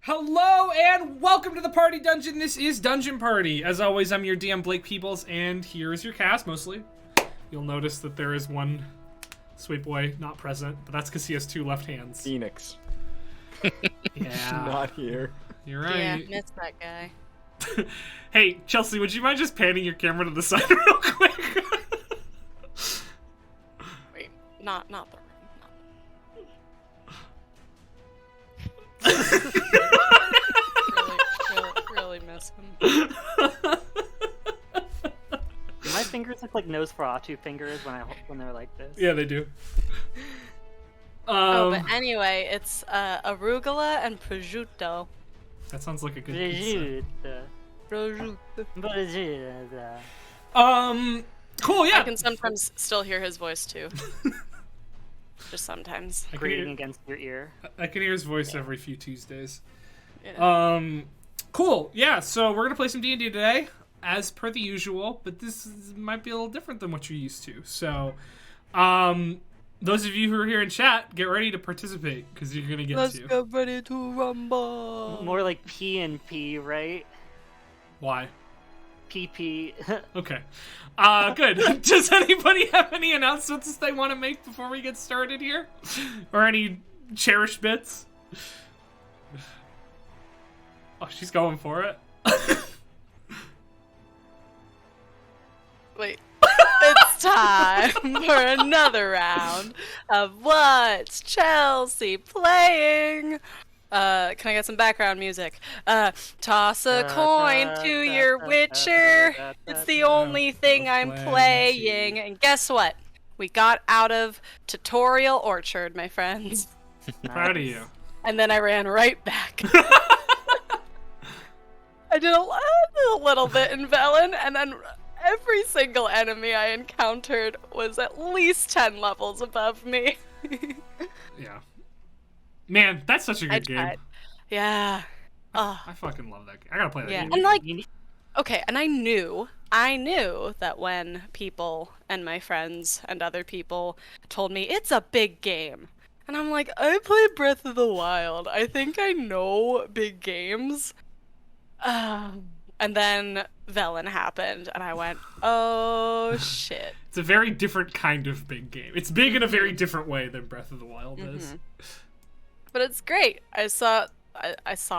Hello and welcome to the Party Dungeon. This is Dungeon Party. As always, I'm your DM, Blake Peebles, and here is your cast, mostly. You'll notice that there is one sweet boy not present, but that's because he has two left hands. Phoenix. Yeah. Not here. You're right. Yeah, miss that guy. Hey, Chelsea, would you mind just panning your camera to the side real quick? Wait, not the room. really miss him. Do my fingers look like Nosferatu fingers when they're like this? Yeah, they do. But anyway, it's arugula and prosciutto. That sounds like a good pizza. Prosciutto. Cool, yeah. I can sometimes still hear his voice too. Just sometimes. Grating against your ear. I can hear his voice every few Tuesdays. Yeah. Cool. Yeah, so we're going to play some D&D today, as per the usual, but might be a little different than what you're used to. So, those of you who are here in chat, get ready to participate, because you're going to get Let's get ready to rumble. More like P and P, right? Why? PP. Okay. Good. Does anybody have any announcements they want to make before we get started here? Or any cherished bits? Oh, she's going for it. Wait. It's time for another round of What's Chelsea Playing? Can I get some background music? Toss a coin to your Witcher. It's the only thing I'm playing. And guess what? We got out of Tutorial Orchard, my friends. Proud of you. And then I ran right back. I did a little bit in Velen, and then every single enemy I encountered was at least 10 levels above me. Yeah. Man, that's such a good game. Yeah. I fucking love that game. I gotta play that game. And like, okay, and I knew that when people and my friends and other people told me it's a big game, and I'm like, I played Breath of the Wild. I think I know big games. And then Velen happened, and I went, oh shit. It's a very different kind of big game. It's big in a very different way than Breath of the Wild is. But it's great. I saw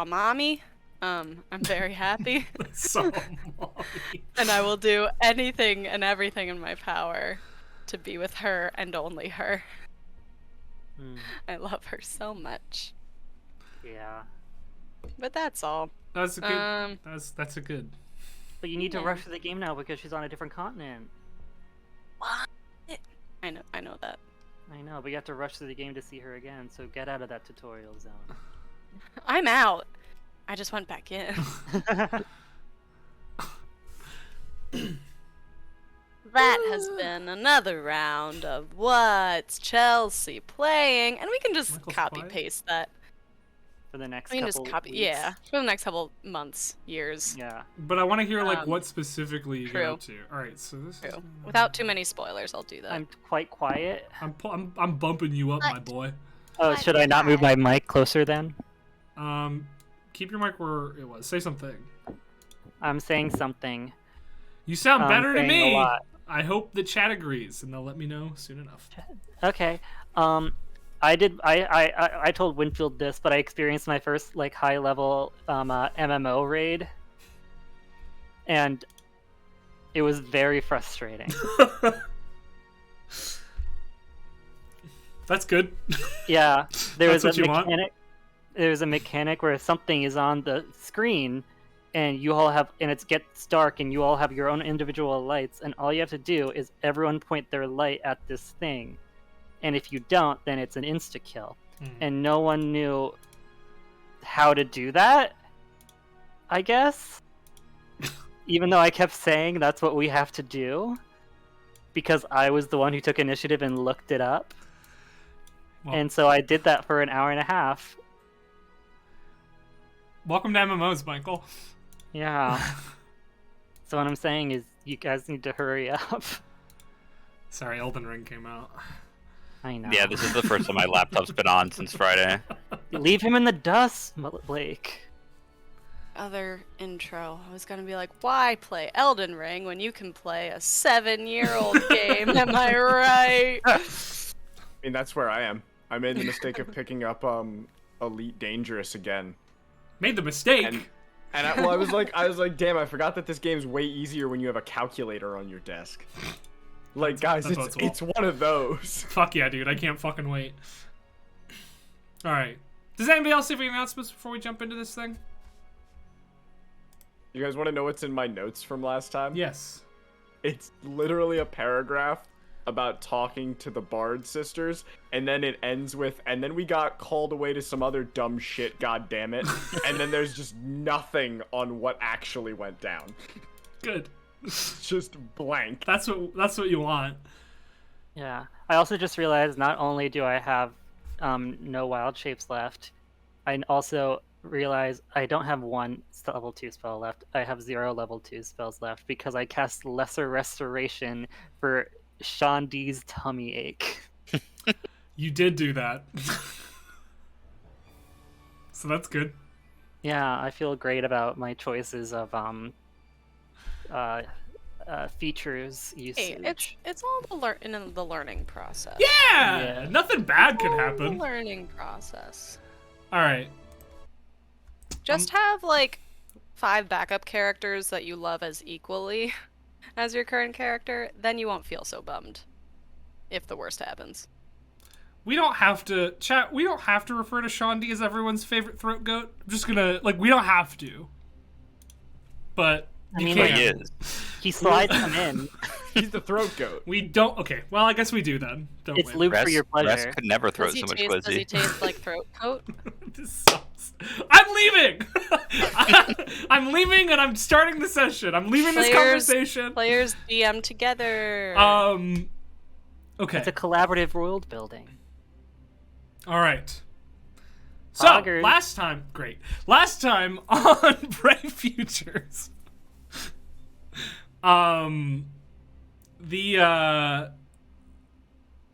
Mommy. I'm very happy. So Mommy. And I will do anything and everything in my power to be with her and only her. I love her so much. Yeah. But that's all. That's a good. That's a good. But you need to rush to the game now because she's on a different continent. What? I know that. I know, but you have to rush to the game to see her again, so get out of that tutorial zone. I'm out. I just went back in. That has been another round of What's Chelsea Playing, and we can just copy paste that. For the next we can couple just copy, weeks. yeah, for the next couple months, years. Yeah. But I want to hear like what specifically you true. get up to. All right, so this. True. Without too many spoilers, I'll do that. I'm quite quiet. I'm bumping you up, my boy. Oh, should I not move my mic closer then? Keep your mic where it was. Say something. I'm saying something. You sound better to saying me. a lot. I hope the chat agrees, and they'll let me know soon enough. Okay. I told Winfield this, but I experienced my first like high level MMO raid, and it was very frustrating. That's good. Yeah, there was That's a what you want? mechanic. There's a mechanic where something is on the screen, and you all have, and it gets dark, and you all have your own individual lights, and all you have to do is everyone point their light at this thing, and if you don't, then it's an insta kill. And no one knew how to do that, I guess. Even though I kept saying that's what we have to do, because I was the one who took initiative and looked it up. Well, and so I did that for an hour and a half. Welcome to MMOs, Michael. Yeah. So what I'm saying is you guys need to hurry up. Sorry, Elden Ring came out. I know. Yeah, this is the first time my laptop's been on since Friday. Leave him in the dust, Blake. Other intro. I was gonna be like, why play Elden Ring when you can play a 7-year-old game? Am I right? I mean, that's where I am. I made the mistake of picking up Elite Dangerous again. Made the mistake. And I was like, damn, I forgot that this game's way easier when you have a calculator on your desk. Like, guys, it's one of those. Fuck yeah, dude. I can't fucking wait. All right. Does anybody else have any announcements before we jump into this thing? You guys want to know what's in my notes from last time? Yes. It's literally a paragraph about talking to the Bard sisters, and then it ends with, and then we got called away to some other dumb shit, god damn it. And then there's just nothing on what actually went down. Good. It's just blank. That's what you want. Yeah. I also just realized not only do I have no wild shapes left, I also realize I don't have one level 2 spell left. I have 0 level 2 spells left because I cast Lesser Restoration for Sean D's tummy ache. You did do that. So that's good. Yeah, I feel great about my choices of features usage. Hey, it's all in the learning process. Yeah! Nothing bad could All happen. the learning process. All right. Just have like 5 backup characters that you love as equally as your current character, then you won't feel so bummed if the worst happens. We don't have to chat. We don't have to refer to Sean D as everyone's favorite throat goat. I'm just gonna we don't have to. But I you mean, can. He is. He slides them in. He's the throat goat. We don't. Okay. Well, I guess we do then. Don't It's we? lube for your pleasure. Rest could never throat Does so much does he glizzy. taste like throat coat? This sucks. I'm leaving. I'm leaving, and I'm starting the session. I'm leaving this conversation. Players DM together. Okay. It's a collaborative world building. All right. So Poggers. last time on Bright Futures,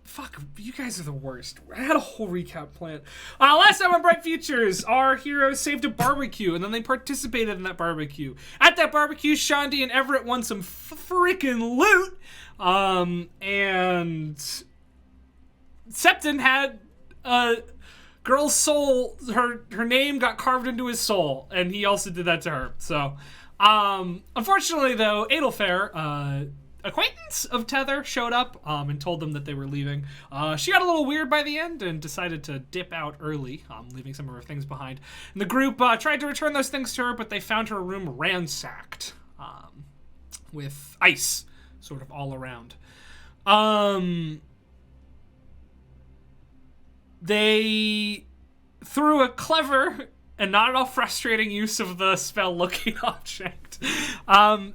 fuck, you guys are the worst. I had a whole recap plan. Last time on Bright Futures, our heroes saved a barbecue, and then they participated in that barbecue. At that barbecue, Shandi and Everett won some freaking loot, and Septon had a girl's soul, her name got carved into his soul, and he also did that to her. So, unfortunately though, Adelfair, acquaintance of Tether, showed up and told them that they were leaving. She got a little weird by the end and decided to dip out early, leaving some of her things behind. And the group tried to return those things to her, but they found her room ransacked with ice sort of all around. They, through a clever and not at all frustrating use of the spell Looking Object,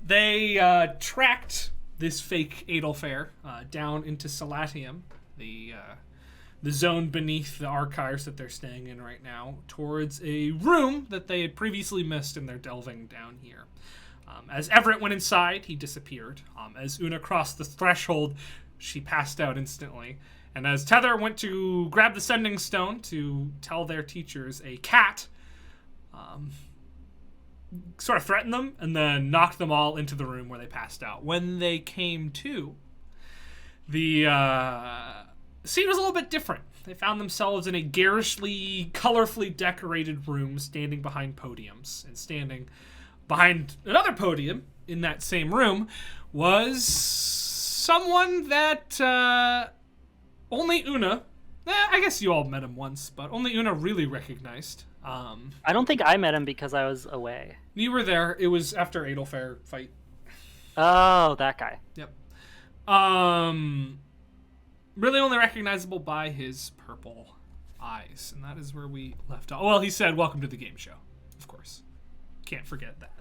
they tracked this fake Adelfair down into Salatium, the zone beneath the archives that they're staying in right now, towards a room that they had previously missed in their delving down here. As Everett went inside, he disappeared. As Una crossed the threshold, she passed out instantly. And as Tether went to grab the sending stone to tell their teachers, a cat sort of threatened them and then knocked them all into the room where they passed out. When they came to, the scene was a little bit different. They found themselves in a garishly, colorfully decorated room standing behind podiums. And standing behind another podium in that same room was someone that only Una, I guess you all met him once, but only Una really recognized. I don't think I met him because I was away. You were there. It was after Adelfair fight. Oh, that guy. Yep. Really only recognizable by his purple eyes, and that is where we left off. Well, he said, "Welcome to the game show." Of course, can't forget that.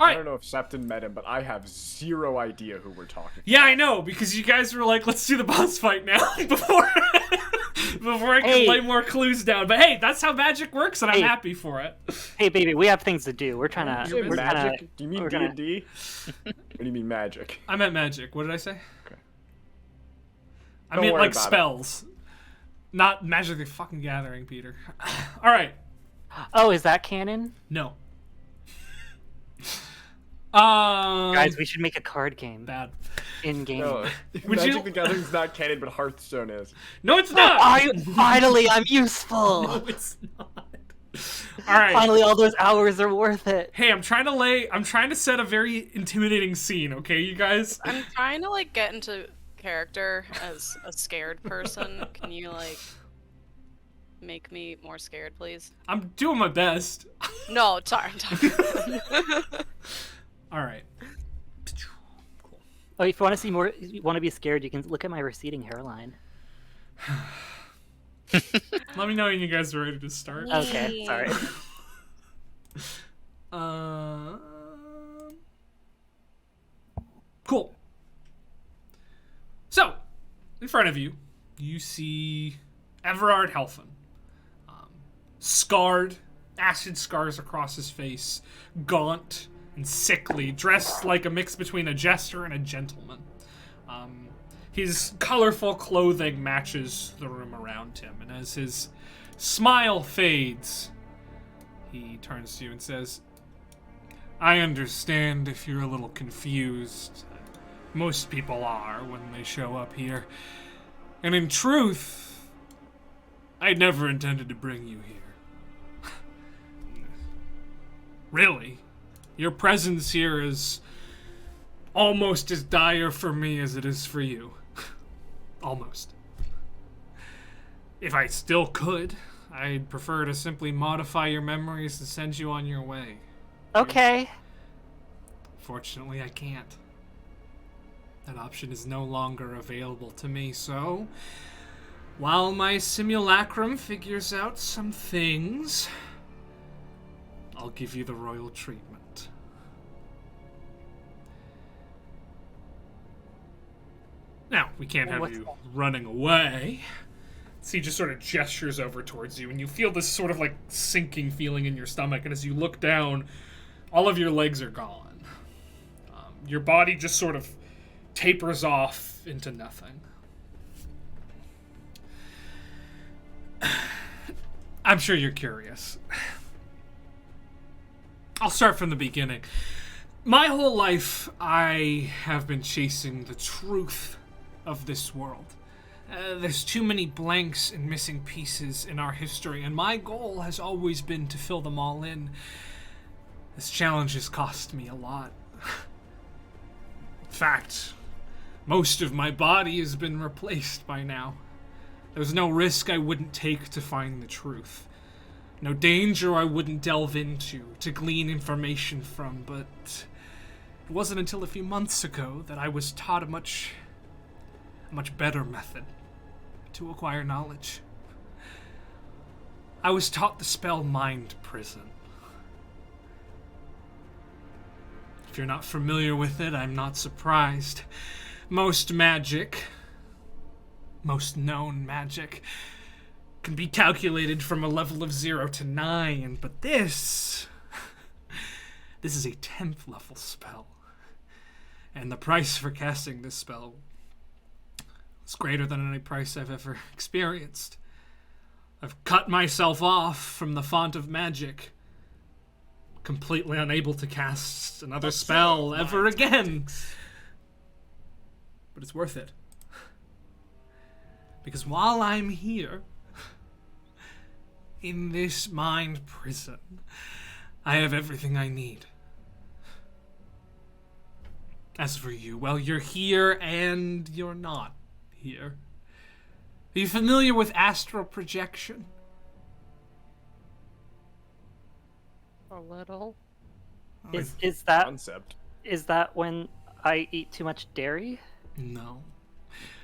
All right. I don't know if Septon met him, but I have zero idea who we're talking Yeah, I know, because you guys were like, "Let's do the boss fight now," before I could lay more clues down. But hey, that's how magic works, and I'm happy for it. Hey, baby, we have things to do. We're trying to. about. We're Magic? Kinda, Do you mean we're gonna- D&D? Or do you mean magic? I meant magic. What did I say? Okay. I Don't meant worry like about it. spells. Not Magic the fucking Gathering, Peter. All right. Oh, is that canon? No. Guys, we should make a card game. Bad. In game. No, Would Magic you- the Gathering's not canon, but Hearthstone is. No, it's not. Finally, I'm useful. No, it's not. All right. Finally, all those hours are worth it. Hey, I'm trying to set a very intimidating scene, okay, you guys? I'm trying to like get into character as a scared person. Can you like make me more scared, please? I'm doing my best. No, sorry. All right. Oh, if you want to see more, you want to be scared, you can look at my receding hairline. Let me know when you guys are ready to start. Okay, sorry. Cool. So, in front of you, you see Everard Helfen. Scarred, acid scars across his face, gaunt and sickly, dressed like a mix between a jester and a gentleman. His colorful clothing matches the room around him, and as his smile fades, he turns to you and says, I understand if you're a little confused. Most people are when they show up here. And in truth, I never intended to bring you here. Really, your presence here is almost as dire for me as it is for you. Almost. If I still could, I'd prefer to simply modify your memories and send you on your way. Okay. Fortunately, I can't. That option is no longer available to me, so while my simulacrum figures out some things, I'll give you the royal treatment. Now, we can't have you running away. So he just sort of gestures over towards you, and you feel this sort of like sinking feeling in your stomach, and as you look down, all of your legs are gone. Your body just sort of tapers off into nothing. I'm sure you're curious. I'll start from the beginning. My whole life, I have been chasing the truth of this world. There's too many blanks and missing pieces in our history, and my goal has always been to fill them all in. This challenge has cost me a lot. In fact, most of my body has been replaced by now. There's no risk I wouldn't take to find the truth. No danger I wouldn't delve into, to glean information from, but it wasn't until a few months ago that I was taught a much better method to acquire knowledge. I was taught the spell Mind Prison. If you're not familiar with it, I'm not surprised. Most magic, most known magic, can be calculated from a level of 0 to 9, but this is a 10th level spell. And the price for casting this spell is greater than any price I've ever experienced. I've cut myself off from the font of magic, completely unable to cast another spell ever again. But it's worth it. Because while I'm here, in this mind prison, I have everything I need. As for you, well, you're here and you're not here. Are you familiar with astral projection? A little. Oh, Is that concept? is that when I eat too much dairy? No.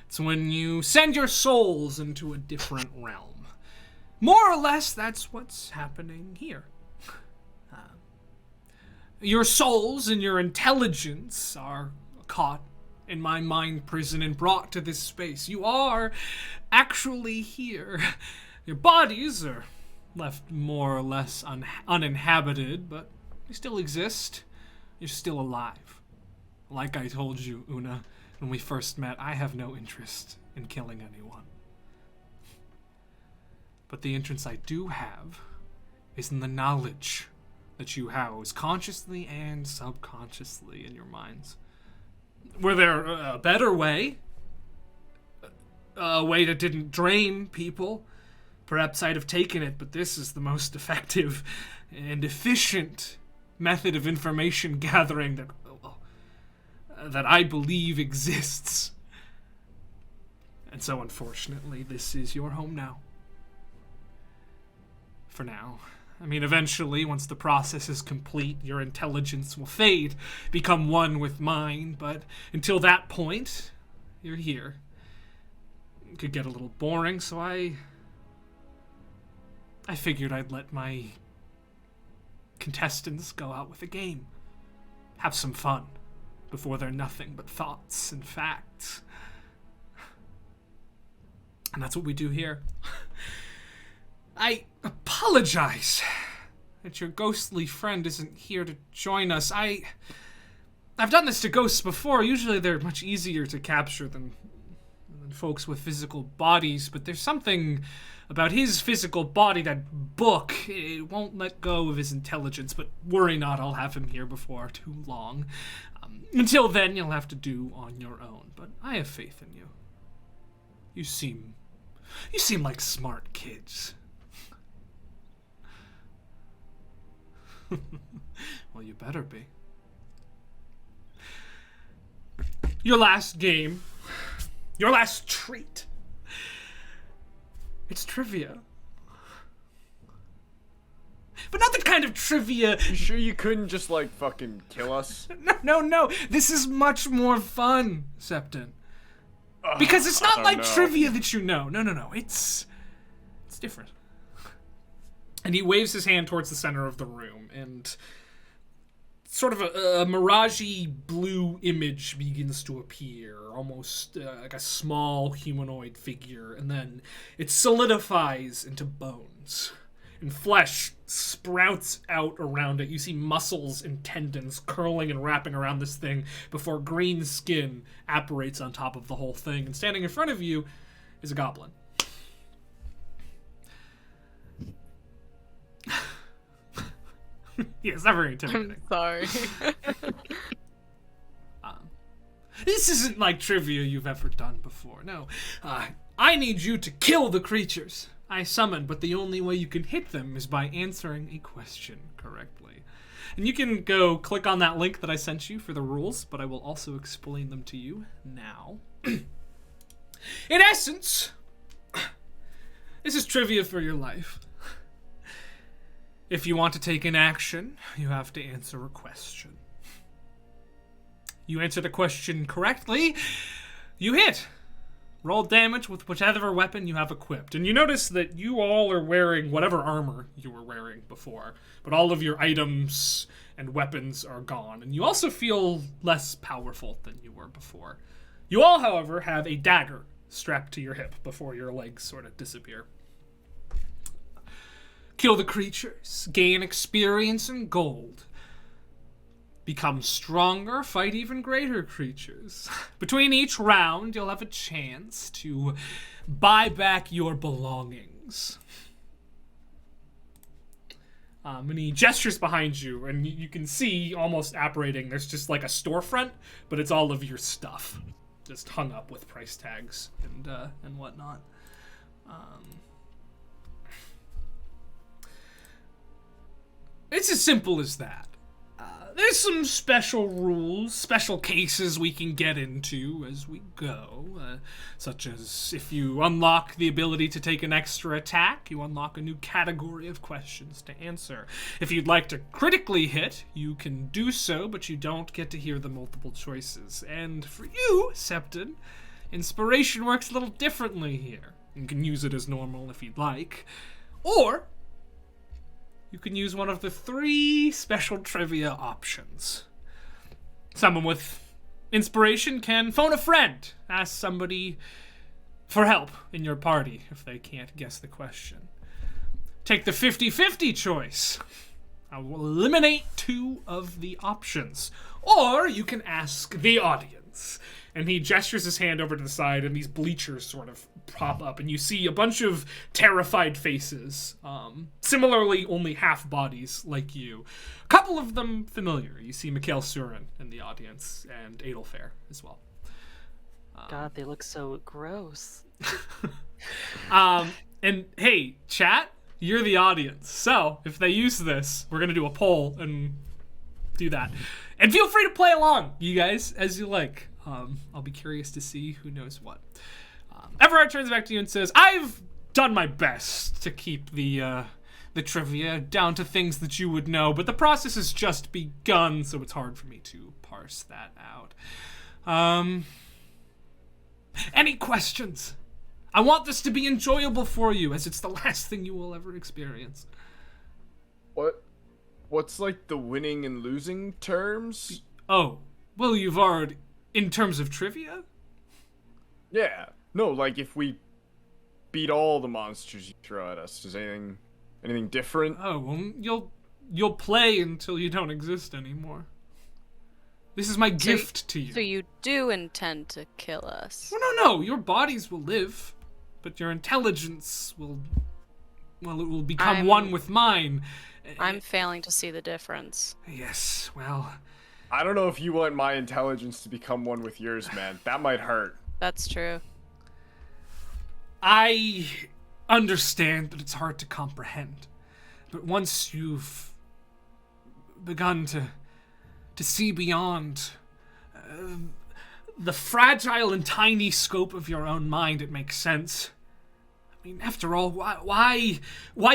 It's when you send your souls into a different realm. More or less, that's what's happening here. Your souls and your intelligence are caught in my mind prison and brought to this space. You are actually here. Your bodies are left more or less uninhabited, but they still exist. You're still alive. Like I told you, Una, when we first met, I have no interest in killing anyone. But the entrance I do have is in the knowledge that you house consciously and subconsciously in your minds. Were there a better way? A way that didn't drain people? Perhaps I'd have taken it, but this is the most effective and efficient method of information gathering that I believe exists. And so, unfortunately, this is your home now. For now. I mean, eventually, once the process is complete, your intelligence will fade, become one with mine, but until that point, you're here. It could get a little boring, so I figured I'd let my contestants go out with a game. Have some fun, before they're nothing but thoughts and facts. And that's what we do here. I apologize that your ghostly friend isn't here to join us. I've done this to ghosts before. Usually they're much easier to capture than folks with physical bodies, but there's something about his physical body, that book. It won't let go of his intelligence, but worry not, I'll have him here before too long. Until then, you'll have to do on your own, but I have faith in you. You seem like smart kids. Well, you better be. Your last game. Your last treat. It's trivia. But not the kind of trivia... You sure you couldn't just, like, fucking kill us? No. This is much more fun, Septon. Because it's not like trivia that you know. No. It's different. And he waves his hand towards the center of the room, and sort of a mirage-y blue image begins to appear, almost like a small humanoid figure, and then it solidifies into bones, and flesh sprouts out around it. You see muscles and tendons curling and wrapping around this thing before green skin apparates on top of the whole thing, and standing in front of you is a goblin. Yeah, it's not very intimidating. I'm sorry. This isn't like trivia you've ever done before. No. I need you to kill the creatures I summon, but the only way you can hit them is by answering a question correctly. And you can go click on that link that I sent you for the rules, but I will also explain them to you now. In essence, this is trivia for your life. If you want to take an action, you have to answer a question. You answer the question correctly, you hit. Roll damage with whichever weapon you have equipped. And you notice that you all are wearing whatever armor you were wearing before, but all of your items and weapons are gone. And you also feel less powerful than you were before. You all, however, have a dagger strapped to your hip before your legs sort of disappear. Kill the creatures, gain experience and gold. Become stronger, fight even greater creatures. Between each round, you'll have a chance to buy back your belongings. And he gestures behind you, and you can see, almost apparating, there's just like a storefront, but it's all of your stuff. Just hung up with price tags and whatnot. It's as simple as that. There's some special rules, special cases we can get into as we go, such as if you unlock the ability to take an extra attack, you unlock a new category of questions to answer. If you'd like to critically hit, you can do so, but you don't get to hear the multiple choices. And for you, Septon, inspiration works a little differently here. You can use it as normal if you'd like, or you can use one of the 3 special trivia options. Someone with inspiration can phone a friend, ask somebody for help in your party if they can't guess the question. Take the 50-50 choice. I will eliminate 2 of the options. Or you can ask the audience. And he gestures his hand over to the side, and these bleachers sort of pop up, and you see a bunch of terrified faces. Similarly, only half bodies like you. A couple of them familiar. You see Mikhail Surin in the audience, and Adelfair as well. God, they look so gross. And hey, chat, you're the audience. So if they use this, we're gonna do a poll and do that. And feel free to play along, you guys, as you like. I'll be curious to see who knows what. Everard turns back to you and says, I've done my best to keep the trivia down to things that you would know, but the process has just begun, so it's hard for me to parse that out. Any questions? I want this to be enjoyable for you, as it's the last thing you will ever experience. What's like the winning and losing terms? Oh, well, you've already... In terms of trivia? Yeah. No, like if we beat all the monsters you throw at us, is anything different? Oh, well, you'll play until you don't exist anymore. This is my gift to you. So you do intend to kill us? Well, no. Your bodies will live, but your intelligence will... Well, it will become one with mine. I'm failing to see the difference. Yes, well... I don't know if you want my intelligence to become one with yours, man. That might hurt. That's true. I understand that it's hard to comprehend. But once you've begun to see beyond the fragile and tiny scope of your own mind, it makes sense. I mean, after all, why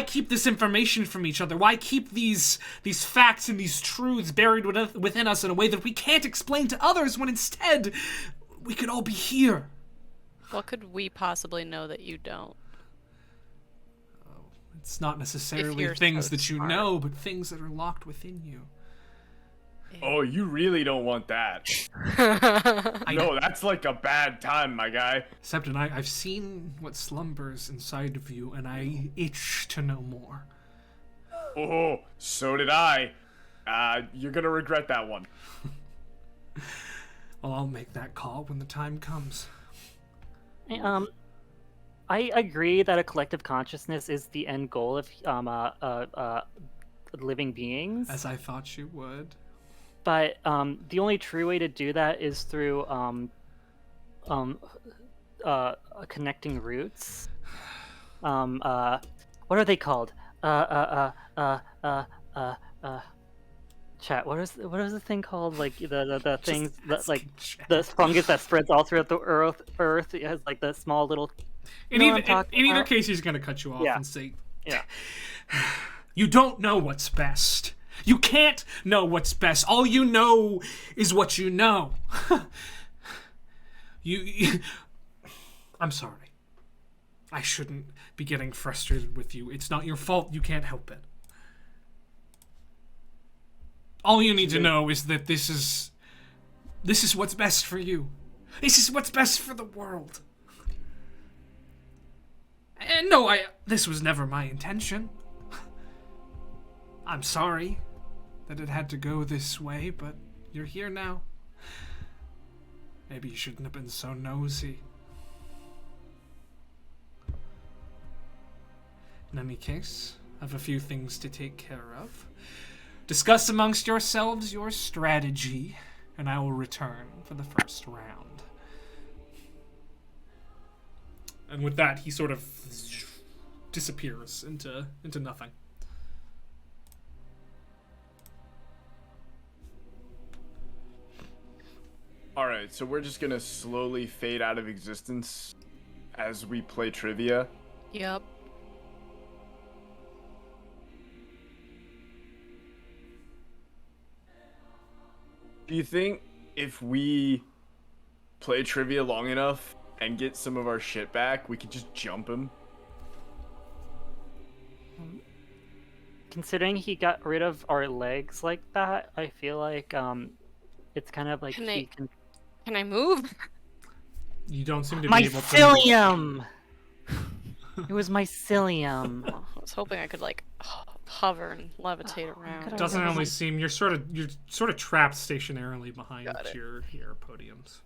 keep this information from each other? Why keep these facts and these truths buried within us in a way that we can't explain to others when instead we could all be here? What could we possibly know that you don't? It's not necessarily you're things so that you smart. know, but things that are locked within you. Oh, you really don't want that. No, that's like a bad time, my guy. Except I've seen what slumbers inside of you, and I itch to know more. Oh, so did I. You're gonna regret that one. Well, I'll make that call when the time comes. I agree that a collective consciousness is the end goal of living beings. As I thought you would. But the only true way to do that is through connecting roots. What are they called? Chat. What is the thing called? Like the things that, like the fungus that spreads all throughout the earth. It has like the small little. In either case, he's gonna cut you off and say, "Yeah, you don't know what's best. You can't know what's best. All you know is what you know." I'm sorry. I shouldn't be getting frustrated with you. It's not your fault. You can't help it. All you need to know is that this is what's best for you. This is what's best for the world. And no, this was never my intention. I'm sorry that it had to go this way, but you're here now. Maybe you shouldn't have been so nosy. In any case, I have a few things to take care of. Discuss amongst yourselves your strategy, and I will return for the first round. And with that, he sort of disappears into nothing. Alright, so we're just gonna slowly fade out of existence as we play trivia. Yep. Do you think if we play trivia long enough and get some of our shit back, we could just jump him? Considering he got rid of our legs like that, I feel like it's kind of like Can I move? You don't seem to be able to. Mycelium! It was mycelium. I was hoping I could like hover and levitate around. It doesn't only seem you're sort of trapped stationarily behind your podiums.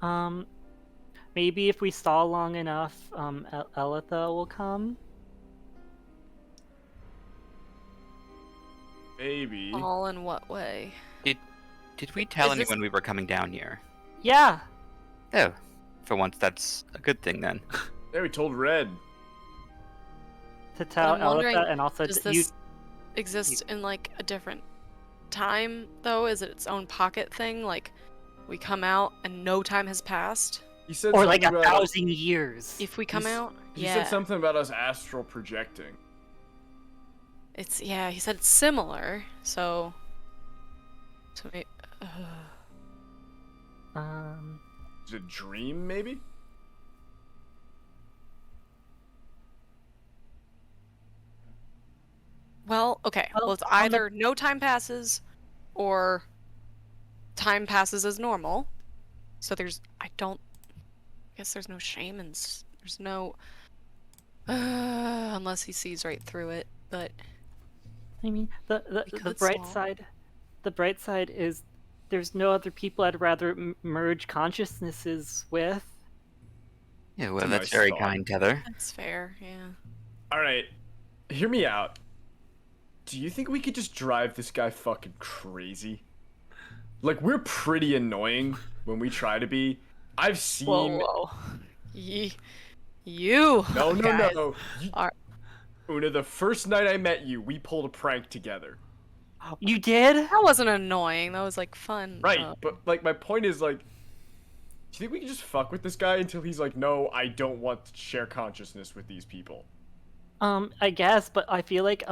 Maybe if we stall long enough, Elitha will come. Maybe. All in what way? Did we tell Is this- anyone we were coming down here? Yeah. Oh, for once that's a good thing then. Yeah, we told Red. To tell I'm wondering, Elitha and also Does you. this exist in like a different time though? Is it its own pocket thing? Like we come out and no time has passed? He said Or like something 1,000 years. If we come out? He Yeah. said something about us astral projecting. It's he said it's similar, so maybe, Is it a dream, maybe? well, okay. Well, Well, it's on the- either no time passes or time passes as normal. So I guess there's no shame and there's no unless he sees right through it, but I mean, the could bright stall. side, the bright side is there's no other people I'd rather merge consciousnesses with. Yeah, well, It's a that's nice very thought. kind, Tether. that's fair, yeah. Alright, hear me out. Do you think we could just drive this guy fucking crazy? Like, we're pretty annoying when we try to be. I've seen... Whoa. You No, guys no. You... are- Una, the first night I met you, we pulled a prank together. You did? That wasn't annoying. That was like fun. Right, but like my point is like, do you think we can just fuck with this guy until he's like, no, I don't want to share consciousness with these people? I guess, but I feel like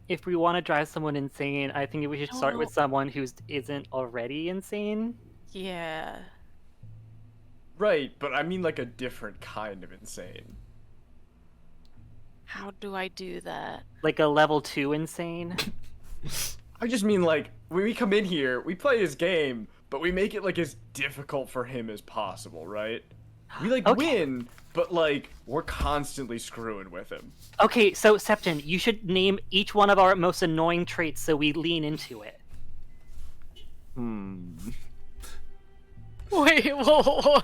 if we want to drive someone insane, I think we should start with No. someone who isn't already insane. Yeah. Right, but I mean like a different kind of insane. How do I do that? Like a level 2 insane. I just mean like, when we come in here, we play his game, but we make it like as difficult for him as possible, right? We like Okay. win, but like, we're constantly screwing with him. Okay, so Septon, you should name each one of our most annoying traits so we lean into it. Wait, whoa.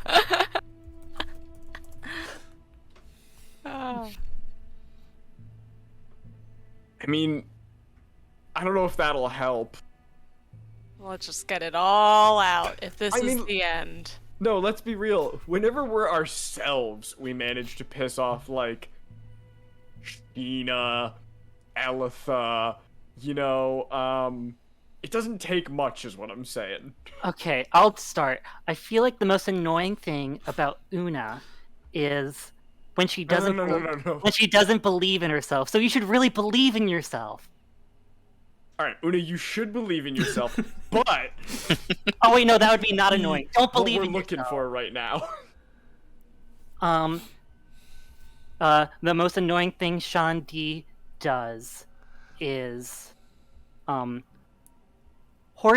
Ah. I mean, I don't know if that'll help. Let's just get it all out if this I is mean- the end. No, let's be real. Whenever we're ourselves, we manage to piss off, like, Sheena, Elitha, you know, it doesn't take much is what I'm saying. Okay, I'll start. I feel like the most annoying thing about Una is when she doesn't No. when she doesn't believe in herself. So you should really believe in yourself. Alright, Una, you should believe in yourself, but Oh wait, no, that would be not annoying. Don't what believe we're in looking yourself. for right now. The most annoying thing Sean D does is hoard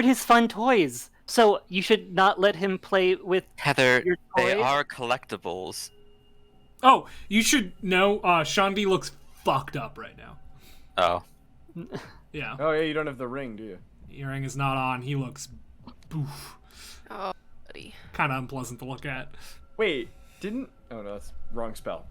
his fun toys. So you should not let him play with Heather, your they toys. are collectibles. Oh, you should know. Sean D looks fucked up right now. Oh. Yeah, Oh yeah, you don't have the ring, do you? earring is not on. He looks, boof, Oh, buddy. kind of unpleasant to look at. Wait, didn't... Oh no, that's wrong spell.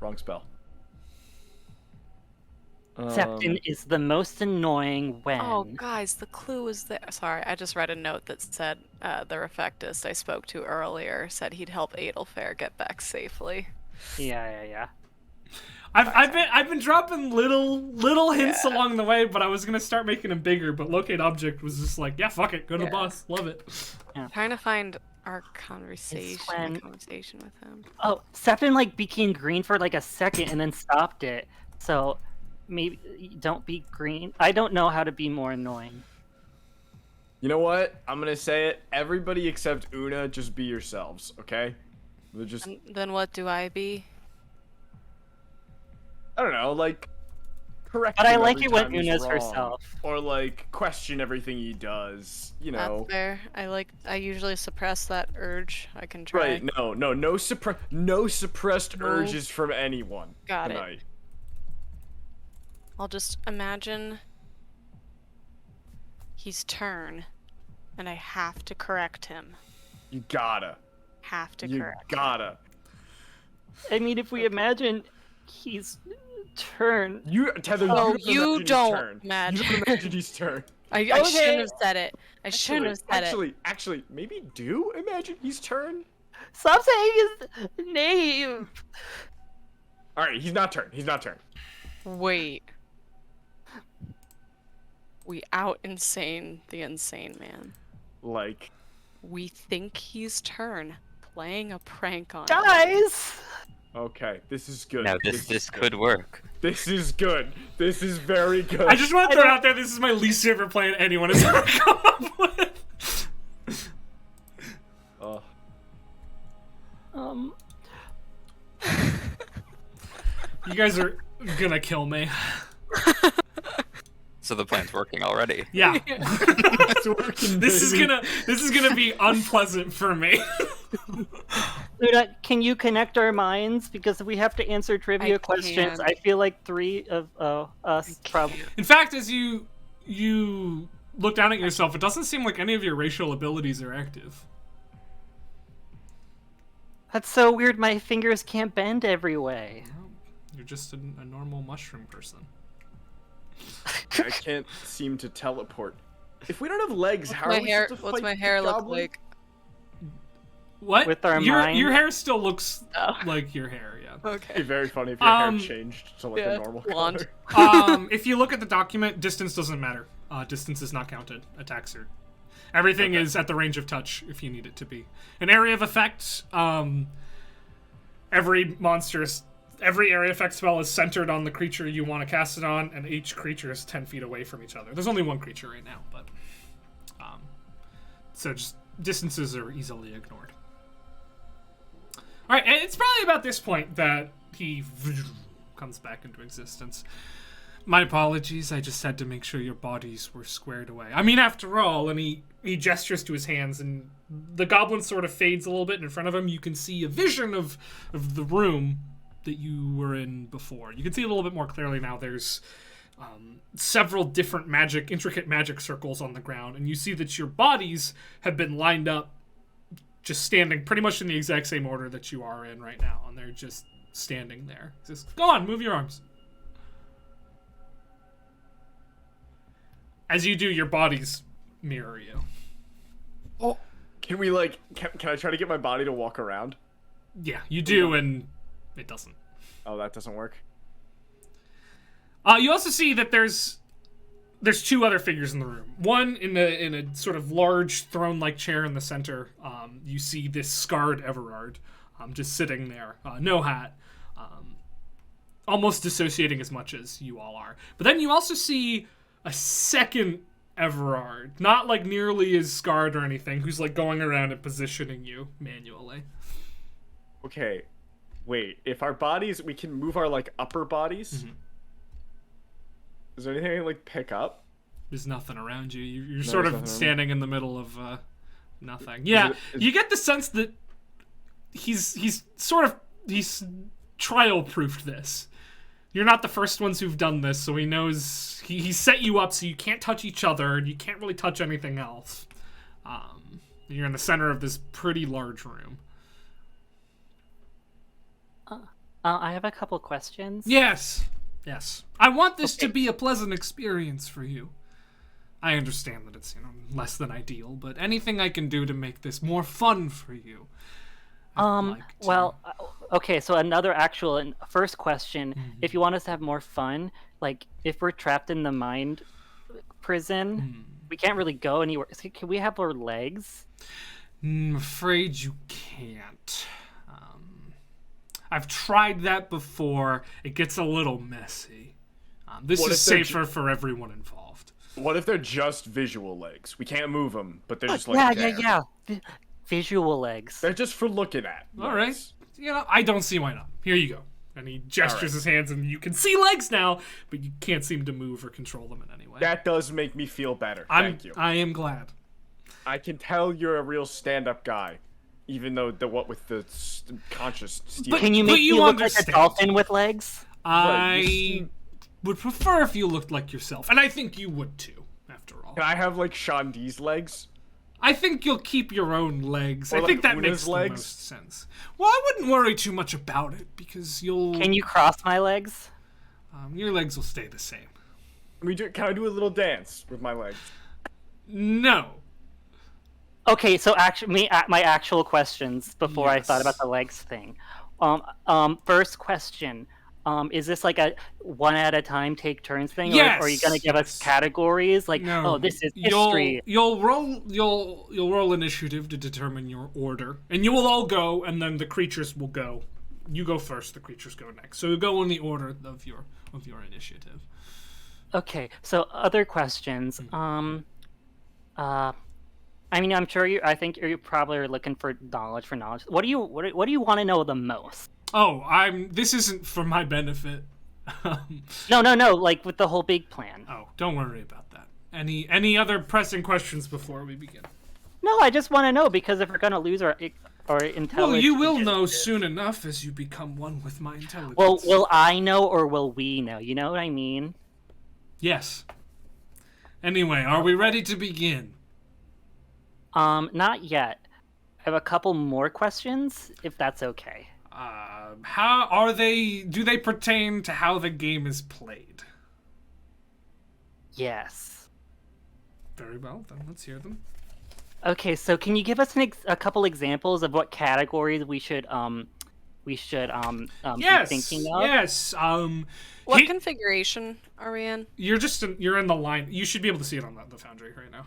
Septon is the most annoying when Oh, guys, the clue is there. Sorry, I just read a note that said the refectist I spoke to earlier said he'd help Adelfair get back safely. Yeah. I've been dropping little hints Yeah. along the way, but I was gonna start making them bigger. But locate object was just like, yeah, fuck it, go to the Yeah. boss, love it. Trying to find our conversation when- conversation with him. Oh, Septon like became green for like a second and then stopped it. So maybe don't be green. I don't know how to be more annoying. You know what? I'm gonna say it. Everybody except Una, just be yourselves, okay? We're just... And then what do I be? I don't know, like, correct But I him like every it when time he's Una's wrong. herself. Or, like, question everything he does, you know. That's fair. I usually suppress that urge. I can try. Right, no suppressed urges from anyone Got it. tonight. I'll just imagine he's turn, and I have to correct him. You gotta. have to You correct. gotta. I mean, if we imagine he's turn. You Tether. Oh, you you don't don't imagine imagine. his turn. You don't imagine his turn. I Okay. shouldn't have said it. I shouldn't have said it. Actually, maybe do imagine his turn. Stop saying his name. All right, he's not turn. Wait. We out insane the insane man. Like, We think he's turn. Playing a prank on him. Guys. okay, this is good. Now this could work. This is good. This is very good. I just want to throw it out there. This is my least favorite plan anyone has ever come up with. You guys are gonna kill me. So the plan's working already. Yeah. It's working, This is baby. gonna be unpleasant for me. Luna, can you connect our minds because we have to answer trivia questions? can't. I feel like 3 of us probably. In fact, as you look down at yourself, it doesn't seem like any of your racial abilities are active. That's so weird. My fingers can't bend every way. You're just a normal mushroom person. I can't seem to teleport. If we don't have legs, how are we supposed to What's fight my the hair look goblin? like? What? With our your mind? hair still looks Oh. like your hair, yeah. It'd be Okay. very funny if your hair changed to like yeah, a normal blonde. color. If you look at the document, distance doesn't matter. Distance is not counted. Attacks are. Everything is at the range of touch if you need it to be. An area of effect, every area effect spell is centered on the creature you want to cast it on, and each creature is 10 feet away from each other. There's only one creature right now, but so just distances are easily ignored. All right, and it's probably about this point that he comes back into existence. My apologies, I just had to make sure your bodies were squared away. I mean, after all, and he gestures to his hands, and the goblin sort of fades a little bit, and in front of him you can see a vision of the room that you were in before. You can see a little bit more clearly now. There's several different intricate magic circles on the ground, and you see that your bodies have been lined up, just standing pretty much in the exact same order that you are in right now, and they're just standing there. Just go on, move your arms. As you do, your bodies mirror you. Oh, can we like? Can I try to get my body to walk around? Yeah, you do, and it doesn't. Oh, that doesn't work. You also see that there's 2 other figures in the room. One in a sort of large throne-like chair in the center. You see this scarred Everard just sitting there, no hat, almost dissociating as much as you all are. But then you also see a second Everard, not like nearly as scarred or anything, who's like going around and positioning you manually. Okay, wait. If our bodies, we can move our like upper bodies. Mm-hmm. Is there anything I can like pick up? There's nothing around you. You're No, sort there's of nothing around standing in the middle of nothing. Yeah, you get the sense that he's trial-proofed this. You're not the first ones who've done this, so he knows he set you up so you can't touch each other and you can't really touch anything else. You're in the center of this pretty large room. I have a couple questions. Yes. I want this to be a pleasant experience for you. I understand that it's, less than ideal, but anything I can do to make this more fun for you. Okay, so another actual and first question. If you want us to have more fun, like if we're trapped in the mind prison, we can't really go anywhere. So can we have our legs? I'm afraid you can't. I've tried that before. It gets a little messy. This What is if they're safer for everyone involved. What if they're just visual legs? We can't move them, but they're just like there. Visual legs. They're just for looking at. All right. legs. I don't see why not. Here you go. And he gestures his hands, and you can see legs now, but you can't seem to move or control them in any way. That does make me feel better. Thank you. I am glad. I can tell you're a real stand-up guy, even though what with the conscious steel. Can you But make you me look like a understand. dolphin with legs? I would prefer if you looked like yourself, and I think you would too, after all. Can I have like Sean D's legs? I think you'll keep your own legs. Or I like think that Una's makes the legs? most sense. Well, I wouldn't worry too much about it because Can you cross my legs? your legs will stay the same. Can I do a little dance with my legs? No. Okay, so my actual questions before I thought Yes. about the legs thing. First question. Is this like a one at a time take turns thing? Yes, Or are you gonna give us yes. categories? Like, No. oh, this is history. You'll roll initiative to determine your order, and you will all go, and then the creatures will go. You go first. The creatures go next. So you go in the order of your initiative. Okay, so other questions. I mean, I'm sure I think you probably are looking for knowledge. What do you want to know the most? Oh, this isn't for my benefit. No. Like with the whole big plan. Oh, don't worry about that. Any other pressing questions before we begin? No, I just want to know because if we're gonna lose our intelligence. Well, you will know soon enough as you become one with my intelligence. Well, will I know or will we know? You know what I mean? Yes. Anyway, are we ready to begin? Not yet. I have a couple more questions, if that's okay. How are they? Do they pertain to how the game is played? Yes. Very well, then let's hear them. Okay, so can you give us a couple examples of what categories we should be thinking of? Yes. What configuration are we in? You're in the line. You should be able to see it on the Foundry right now.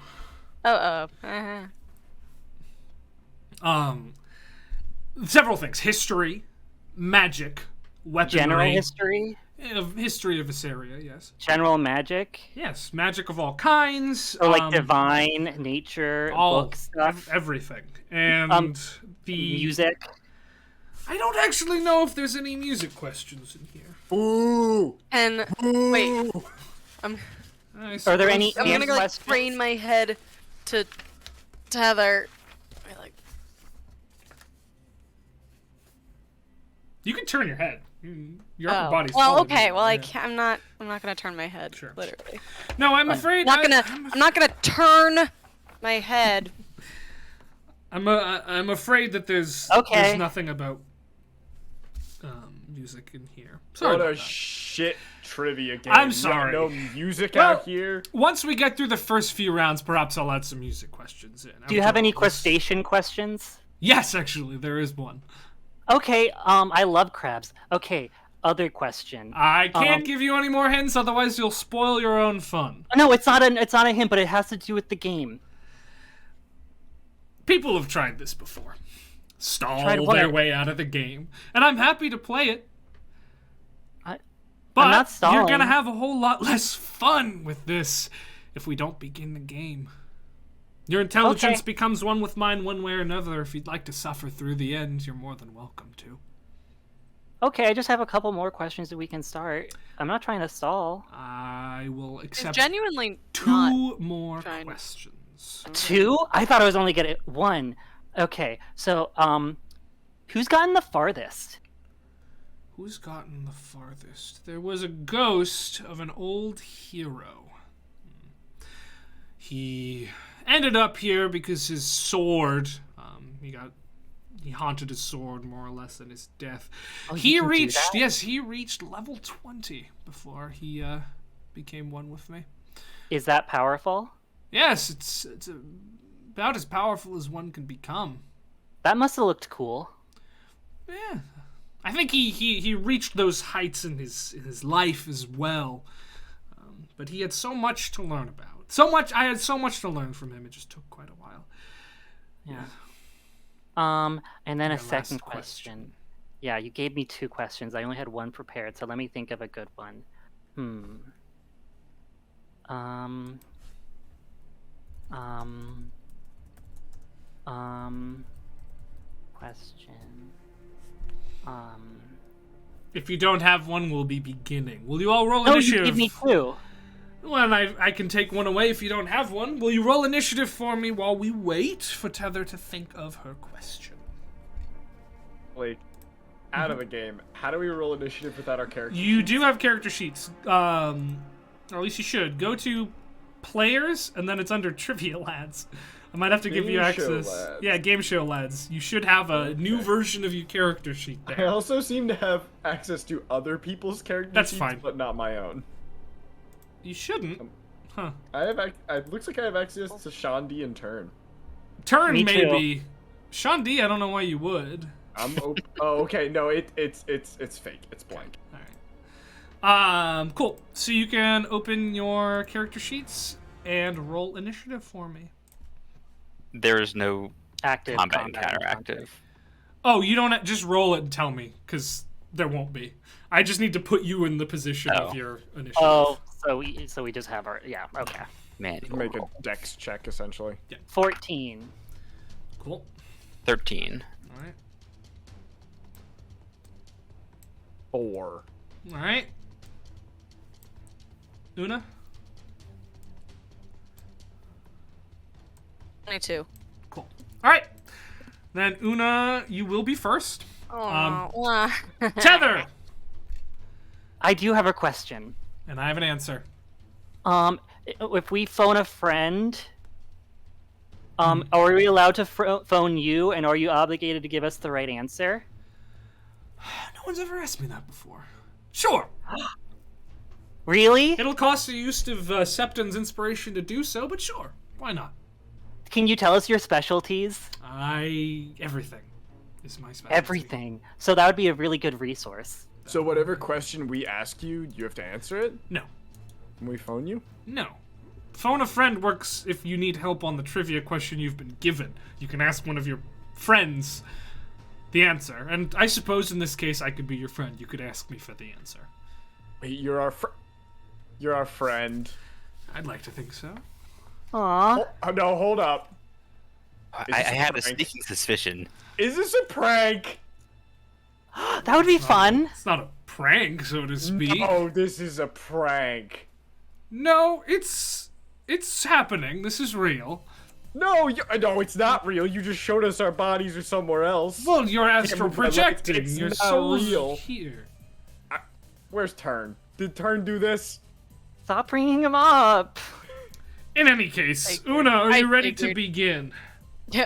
Several things: history, magic, weaponry, General history, history of this area. Yes. general magic, Yes, magic of all kinds. or like divine, nature, all book stuff, everything, and the music. I don't actually know if there's any music questions in here. Ooh! And wait, Are there any I'm gonna questions? crane my head to Tether. You can turn your head. Your upper body's well, taller than okay. you, Well, yeah. I'm not gonna turn my head. Sure. Literally. No, I'm afraid. I'm not gonna turn my head. I'm afraid that there's nothing about music in here. Sorry What a about that. shit trivia game. I'm You sorry. got no music Well, out here. Once we get through the first few rounds, perhaps I'll add some music questions in. Do you have After any all this- crustacean questions? Yes, actually, there is one. Okay, I love crabs. Okay, other question. I can't give you any more hints, otherwise you'll spoil your own fun. No, it's not a hint, but it has to do with the game. People have tried this before. Stall Tried what? their way out of the game. And I'm happy to play it. I'm But not stalling. you're gonna have a whole lot less fun with this if we don't begin the game. Your intelligence Okay. becomes one with mine one way or another. If you'd like to suffer through the end, you're more than welcome to. Okay, I just have a couple more questions that we can start. I'm not trying to stall. I will It's accept genuinely not. 2 more trying- questions. 2? I thought I was only getting 1. Okay, so who's gotten the farthest? Who's gotten the farthest? There was a ghost of an old hero. He ended up here because his sword, he haunted his sword more or less in his death. Oh, he you can do reached, that? yes, he reached level 20 before he became one with me. Is that powerful? Yes, it's about as powerful as one can become. That must have looked cool. Yeah, I think he reached those heights in his life as well. But he had so much to learn about. I had so much to learn from him. It just took quite a while. Yeah. And then a Your last second question. Yeah, you gave me 2 questions. I only had 1 prepared, so let me think of a good one. Question. If you don't have one, we'll be beginning. Will you all roll No, you initiative? gave me 2. Well, I can take one away if you don't have one. Will you roll initiative for me while we wait for Tether to think of her question? Like, out of the game. How do we roll initiative without our character? You do have character sheets. Or at least you should. Go to players, and then it's under Trivia Lads. I might have to give you Game Show access. Lads. Yeah, Game Show Lads. You should have a new version of your character sheet I there. also seem to have access to other people's character That's sheets, fine. but not my own. You shouldn't. Huh. I have. It looks like I have access to Shandi and Turn. Turn, Me too. maybe. Sean D, I don't know why you would. Oh, okay. No, it's fake. It's blank. Alright. Cool. So you can open your character sheets and roll initiative for me. There is no Active combat combat encounter and active. Oh, you don't just roll it and tell me, because there won't be. I just need to put you in the position of Oh. your initiative. Oh, so we just have our okay. Man, Make a dex check essentially. 14. Cool. 13. Alright. 4. Alright. Una? 22. Cool. Alright. Then, Una, you will be first. Oh. Tether! I do have a question. And I have an answer. If we phone a friend, are we allowed to phone you, and are you obligated to give us the right answer? No one's ever asked me that before. Sure! Really? It'll cost the use of Septon's inspiration to do so, but sure. Why not? Can you tell us your specialties? Everything is my specialty. Everything. So that would be a really good resource. So whatever question we ask you, you have to answer it. No. Can we phone you? No. Phone a friend works if you need help on the trivia question you've been given. You can ask one of your friends the answer. And I suppose in this case I could be your friend. You could ask me for the answer. Wait, you're our friend. I'd like to think so. Aww. Oh, no, hold up. I this a had a prank? sneaking suspicion. Is this a prank? That would be fun. It's not a prank, so to speak. Oh, this is a prank. No, it's happening. This is real. No, no, it's not real. You just showed us our bodies are somewhere else. Well, you're astral move my legs. projecting. It's Your not soul's real. here. Where's Turn? Did Turn do this? Stop bringing him up. In any case, Una, are you ready to figured. begin?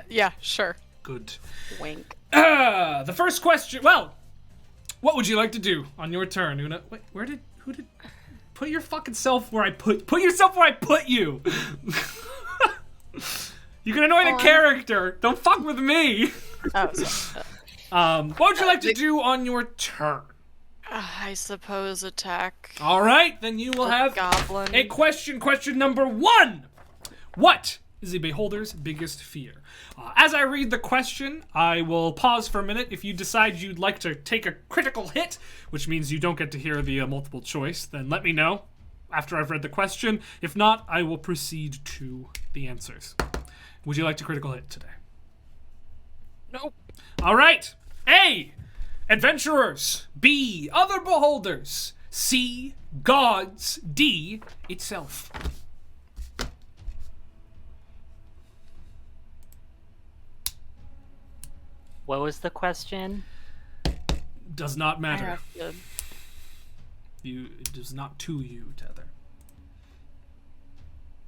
Yeah, sure. Good. Wink. The first question. Well, what would you like to do on your turn, Una? Wait, who did? Put your fucking self where I put yourself where I put you. You can annoy the character. Don't fuck with me. Oh, sorry. What would you like to do on your turn? I suppose attack All right, then you will have goblin. a question. Question number 1. What is a beholder's biggest fear? As I read the question, I will pause for a minute. If you decide you'd like to take a critical hit, which means you don't get to hear the multiple choice, then let me know after I've read the question. If not, I will proceed to the answers. Would you like to critical hit today? Nope. All right. A, adventurers. B, other beholders. C, gods. D, itself. What was the question? Does not I matter. have to- It does not to you, Tether.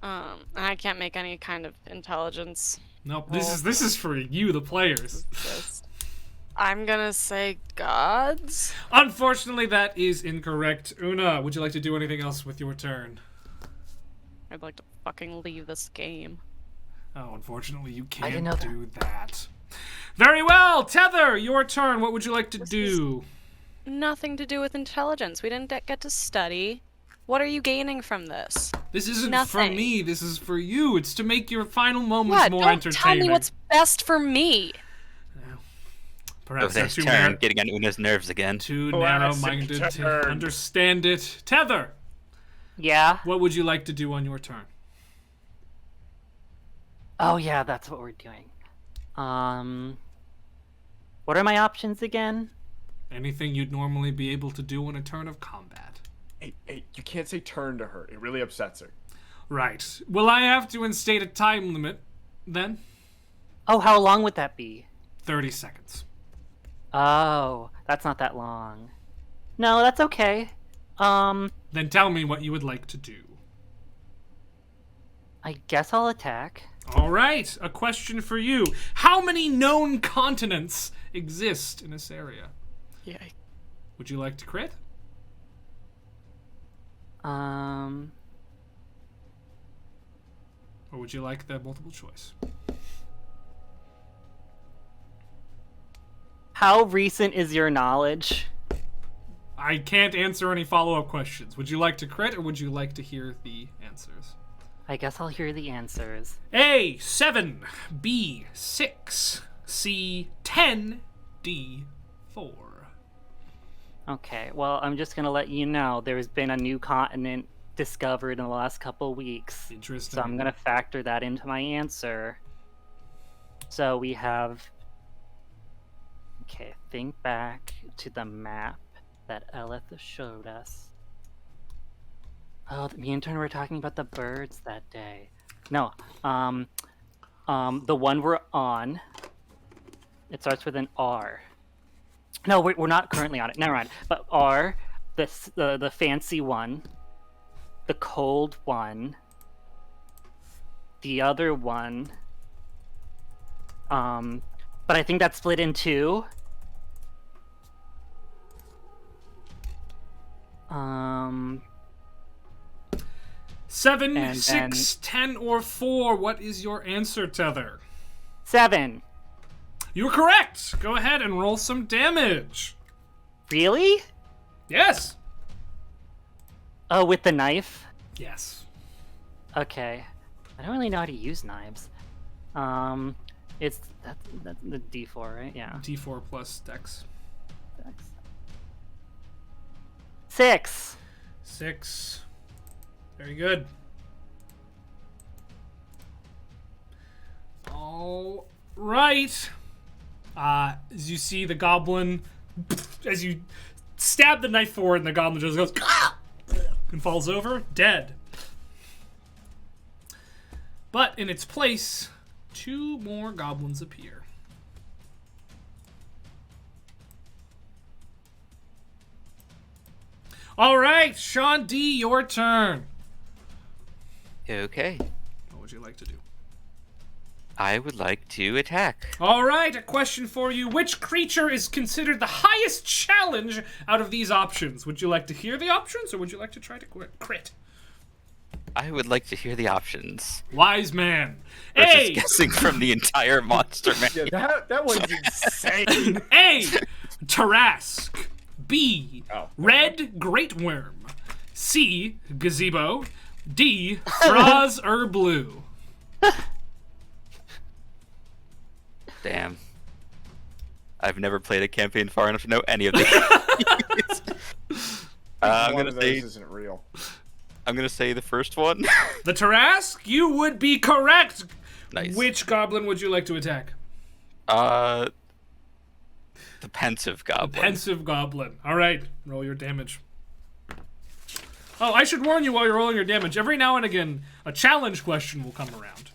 I can't make any kind of intelligence. Nope. This is for you, the players. I'm gonna say gods. Unfortunately, that is incorrect. Una, would you like to do anything else with your turn? I'd like to fucking leave this game. Oh, unfortunately, you didn't can't know do that. Very well, Tether, your turn. What would you like to do? Nothing to do with intelligence. We didn't get to study. What are you gaining from this? This isn't for Nothing. me. This is for you. It's to make your final moments What? more Don't entertaining. tell me what's best for me. Perhaps Oh, they're there's too, Taryn getting on Una's nerves again. too Classic narrow-minded to turn. understand it. Tether, Yeah? what would you like to do on your turn? Oh, yeah, that's what we're doing. What are my options again? Anything you'd normally be able to do on a turn of combat. Hey, you can't say Turn to her. It really upsets her. Right. Will I have to instate a time limit, then? Oh, how long would that be? 30 seconds. Oh, that's not that long. No, that's okay. Then tell me what you would like to do. I guess I'll attack. All right, a question for you. How many known continents exist in this area? Yeah. Would you like to crit? Or would you like the multiple choice? How recent is your knowledge? I can't answer any follow-up questions. Would you like to crit, or would you like to hear the answers? I guess I'll hear the answers. A, 7. B, 6. C, 10. D, 4. Okay, well, I'm just gonna let you know there's been a new continent discovered in the last couple weeks. Interesting. So I'm gonna factor that into my answer. So we have... Okay, think back to the map that Eleth showed us. Oh, me and Turner were talking about the birds that day. No, the one we're on. It starts with an R. No, we're not currently on it. Never mind. But R, the fancy one, the cold one, the other one. But I think that's split in two. 7, and 6, 10, or 4. What is your answer, Tether? 7. You're correct. Go ahead and roll some damage. Really? Yes. Oh, with the knife? Yes. Okay. I don't really know how to use knives. It's that's the D4, right? Yeah. D4 plus Dex. 6. 6. Very good. All right. As you see the goblin, as you stab the knife forward, and the goblin just goes and falls over, dead. But in its place, 2 more goblins appear. All right, Sean D, your turn. Okay. What would you like to do? I would like to attack. All right, a question for you. Which creature is considered the highest challenge out of these options? Would you like to hear the options, or would you like to try to crit? I would like to hear the options. Wise man. Versus A, guessing from the entire monster menu. Yeah, that one's insane. A, Tarask. B, Oh. Red Great Worm. C, Gazebo. D, Fraz Blue. Damn. I've never played a campaign far enough to know any of these. I'm One gonna of those say isn't real. I'm gonna say the first one. The Tarask, you would be correct. Nice. Which goblin would you like to attack? The pensive goblin. Pensive goblin. All right, roll your damage. Oh, I should warn you while you're rolling your damage. Every now and again, a challenge question will come around.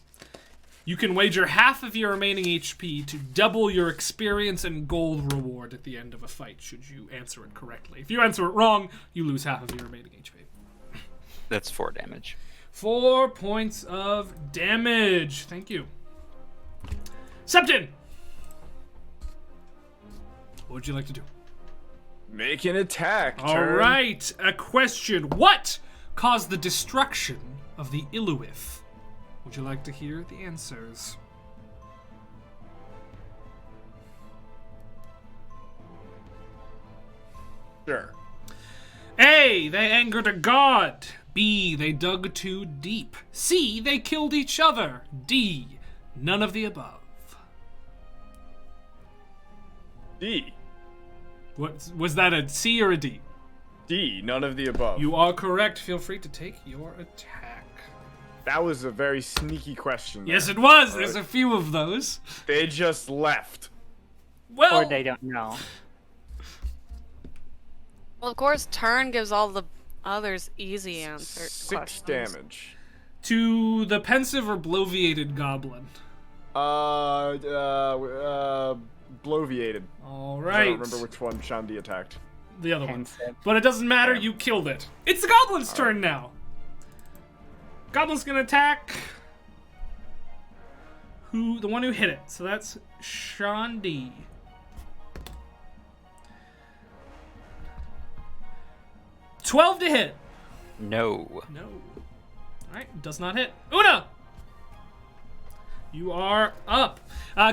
You can wager half of your remaining HP to double your experience and gold reward at the end of a fight, should you answer it correctly. If you answer it wrong, you lose half of your remaining HP. That's 4 damage. 4 points of damage. Thank you. Septon! What would you like to do? Make an attack. All turn. right, a question. What caused the destruction of the Iluith? Would you like to hear the answers? Sure. A, they angered a god. B, they dug too deep. C, they killed each other. D, none of the above. D. What was that, a C or a D? D. None of the above. You are correct. Feel free to take your attack. That was a very sneaky question. Yes, there. it was. There's a few of those. They just left. Well, Or they don't know. Well, of course, turn gives all the others easy answer 6 questions. damage. to the pensive or bloviated goblin. Bloviated. All I right. don't remember which one Shandi attacked. The other one. Pensive. But it doesn't matter, you killed it. It's the goblin's turn now. Goblin's gonna attack the one who hit it. So that's Sean D. $12 to hit. No. No. All right, does not hit. Una! You are up.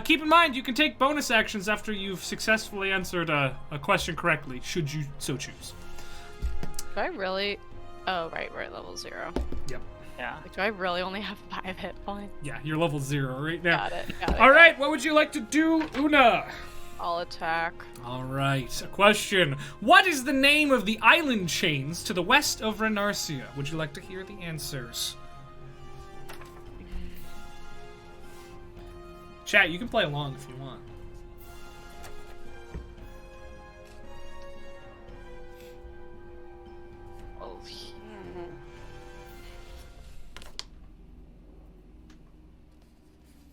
Keep in mind, you can take bonus actions after you've successfully answered a question correctly, should you so choose. Do I really? Oh, right, we're at level 0. Yep. Yeah. Like, do I really only have 5 hit points? Yeah, you're level 0 right now. Got it. All right, what would you like to do, Una? I'll attack. All right, a question. What is the name of the island chains to the west of Renarsia? Would you like to hear the answers? Chat, you can play along if you want. Oh,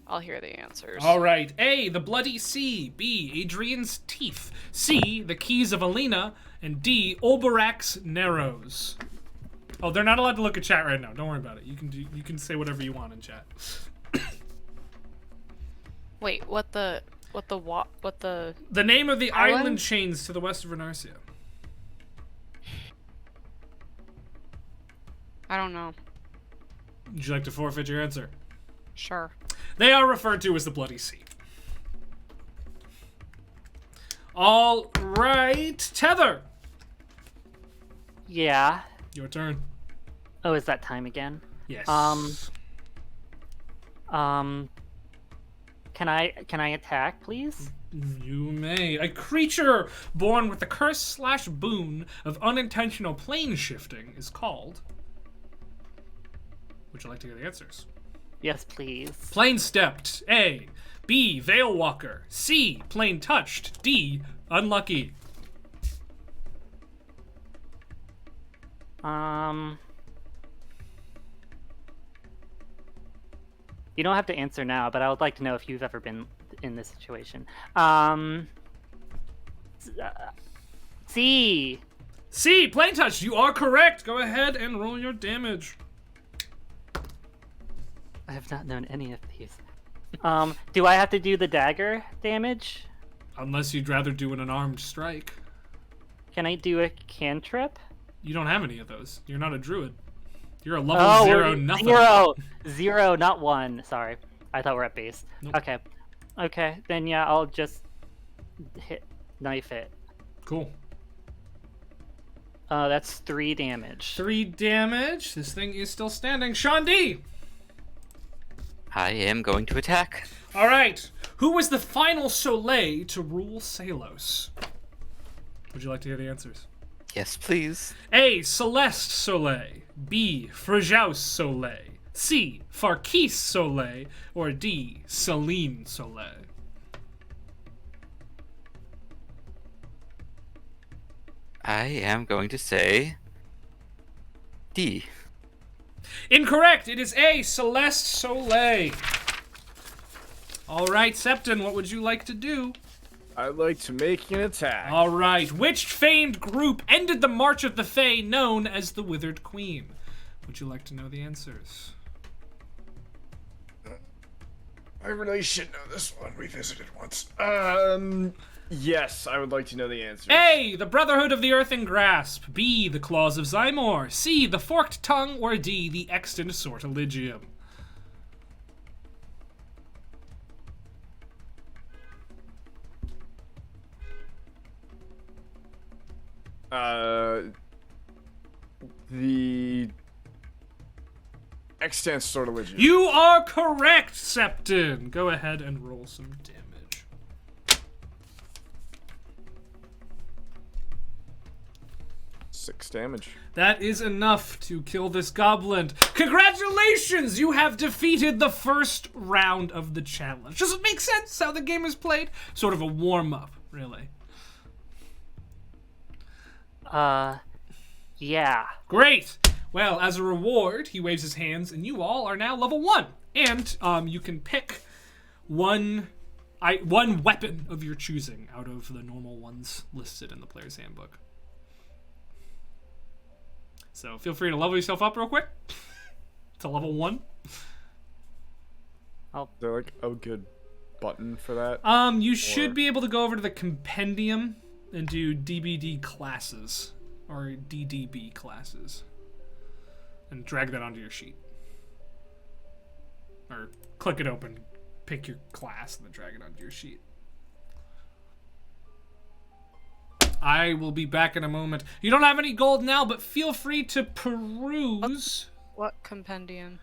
I'll hear the answers. All right. A, the Bloody Sea. B, Adrian's Teeth. C, the Keys of Alina. And D, Olberak's Narrows. Oh, they're not allowed to look at chat right now. Don't worry about it. You can say whatever you want in chat. Wait, what the? The name of the island Island? chains to the west of Renarsia. I don't know. Would you like to forfeit your answer? Sure. They are referred to as the Bloody Sea. All right, Tether. Yeah. Your turn. Oh, is that time again? Yes. Can I attack, please? You may. A creature born with the curse/boon of unintentional plane shifting is called. Would you like to hear the answers? Yes, please. Plane stepped. A. B. Veil walker. C. Plane touched. D. Unlucky. You don't have to answer now, but I would like to know if you've ever been in this situation. C. C. Plane touched. You are correct. Go ahead and roll your damage. I have not known any of these. Do I have to do the dagger damage? Unless you'd rather do an unarmed strike. Can I do a cantrip? You don't have any of those. You're not a druid. You're a level 0 nothing. Zero, not 1. Sorry. I thought we're at base. Nope. Okay, then yeah, I'll just knife it. Cool. That's 3 damage. 3 damage. This thing is still standing. Sean D. I am going to attack. All right. Who was the final Soleil to rule Salos? Would you like to hear the answers? Yes, please. A. Celeste Soleil. B. Frijaus Soleil. C. Farkis Soleil. Or D. Celine Soleil. I am going to say D. Incorrect. It is A. Celeste Soleil. All right, Septon, what would you like to do? I'd like to make an attack. All right. Which famed group ended the March of the Fae known as the Withered Queen? Would you like to know the answers? I really should know this one. We visited once. Yes, I would like to know the answer. A. The Brotherhood of the Earthing Grasp. B. The Claws of Zymor. C. The Forked Tongue. Or D. The Extant Sortilegium. The extant sortilegium. You are correct, Septon. Go ahead and roll some damage. Six damage. That is enough to kill this goblin. Congratulations! You have defeated the first round of the challenge. Does it make sense how the game is played? Sort of a warm-up, really. Yeah. Great! Well, as a reward, he waves his hands, and you all are now level 1. And you can pick one weapon of your choosing out of the normal ones listed in the player's handbook. So feel free to level yourself up real quick to level 1. Is there like a good button for that? You should be able to go over to the compendium and do DBD classes or DDB classes and drag that onto your sheet. Or click it open, pick your class, and then drag it onto your sheet. I will be back in a moment. You don't have any gold now, but feel free to peruse. What compendium?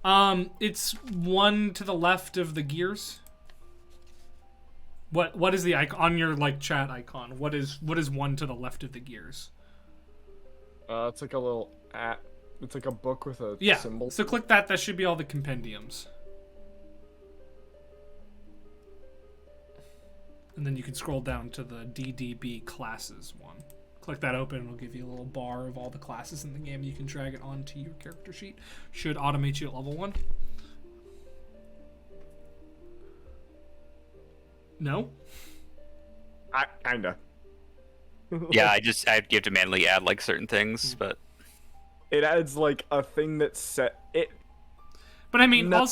It's one to the left of the gears. What is the icon on your chat icon? What is one to the left of the gears? It's like a little it's like a book with a symbol. So click that. That should be all the compendiums. And then you can scroll down to the DDB classes one. Click that open, and it'll give you a little bar of all the classes in the game. You can drag it onto your character sheet. Should automate you at level 1. No? Kinda. Yeah, I have to manually add like certain things, but It adds like a thing that's set. But I mean, No,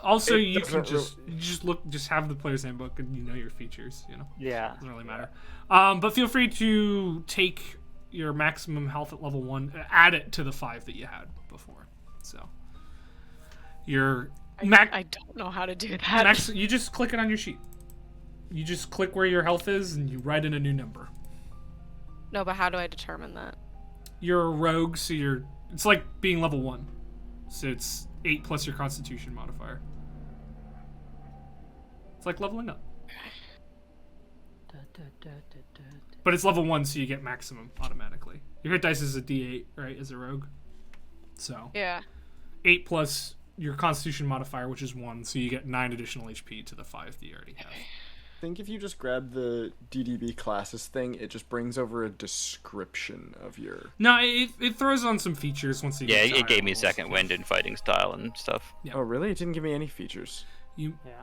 also it you can doesn't just have the player's handbook and you know your features. Yeah. Doesn't really matter. But feel free to take your maximum health at level 1, add it to the 5 that you had before. So your I don't know how to do that. you just click it on your sheet. You just click where your health is and you write in a new number. No, but how do I determine that? You're a rogue, so it's like being level 1. So it's 8 plus your constitution modifier. It's like leveling up. But it's level 1, so you get maximum automatically. Your hit dice is a D8, right, as a rogue? So Yeah. 8 plus your constitution modifier, which is 1, so you get 9 additional HP to the 5 that you already have. I think if you just grab the DDB classes thing, it just brings over a description of your... No, it throws on some features once you yeah, get to it gave higher me levels. second wind and fighting style and stuff. Yeah. Oh, really? It didn't give me any features. You Yeah.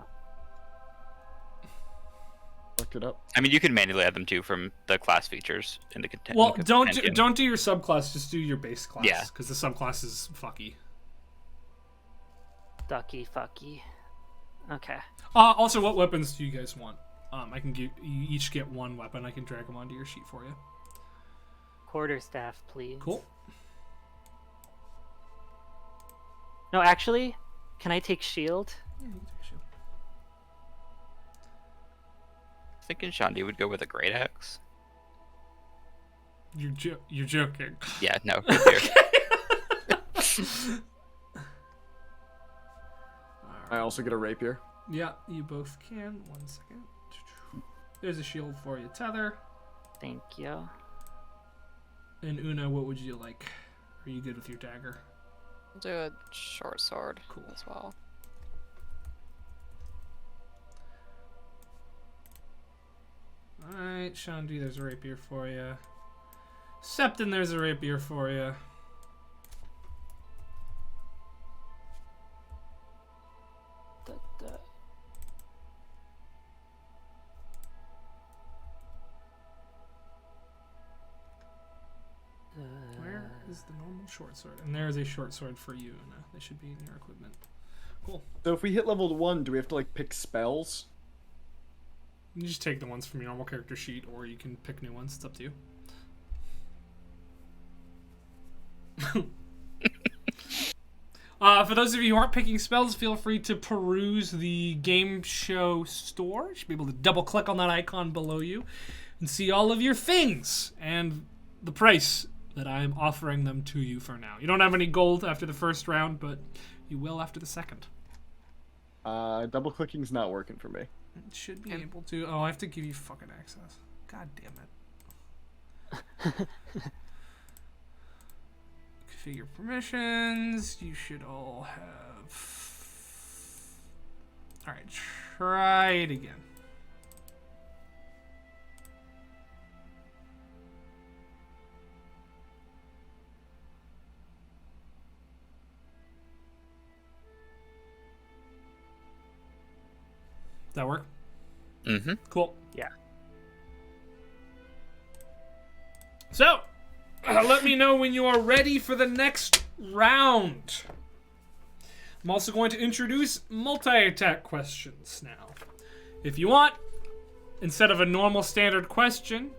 Looked it up. I mean, you can manually add them too from the class features in the content. Well, don't do your subclass. Just do your base class. Yeah. Because the subclass is fucky. Ducky fucky. Okay. Also, what weapons do you guys want? I can give you each get one weapon. I can drag them onto your sheet for you. Quarterstaff, please. Cool. No, actually, can I take shield? Yeah, you can take a shield. Thinking Shandi would go with a great axe. You're joking. Yeah, no. Good here. I also get a rapier. Yeah, you both can. 1 second. There's a shield for you, Tether. Thank you. And Una, what would you like? Are you good with your dagger? I'll do a short sword Cool. as well. Alright, Shandi, there's a rapier for you. Septon, there's a rapier for you. Where is the normal short sword? And there is a short sword for you, Una. They should be in your equipment. Cool. So if we hit level 1, do we have to like pick spells? You just take the ones from your normal character sheet, or you can pick new ones. It's up to you. For those of you who aren't picking spells, feel free to peruse the game show store. You should be able to double click on that icon below you and see all of your things and the price that I'm offering them to you for now. You don't have any gold after the first round, but you will after the second. Double clicking's not working for me. It should be able to. Oh, I have to give you fucking access. God damn it. Configure permissions. You should all have. Alright, try it again. Does that work? Mm-hmm. Cool. Yeah. So, let me know when you are ready for the next round. I'm also going to introduce multi-attack questions now. If you want, instead of a normal standard question,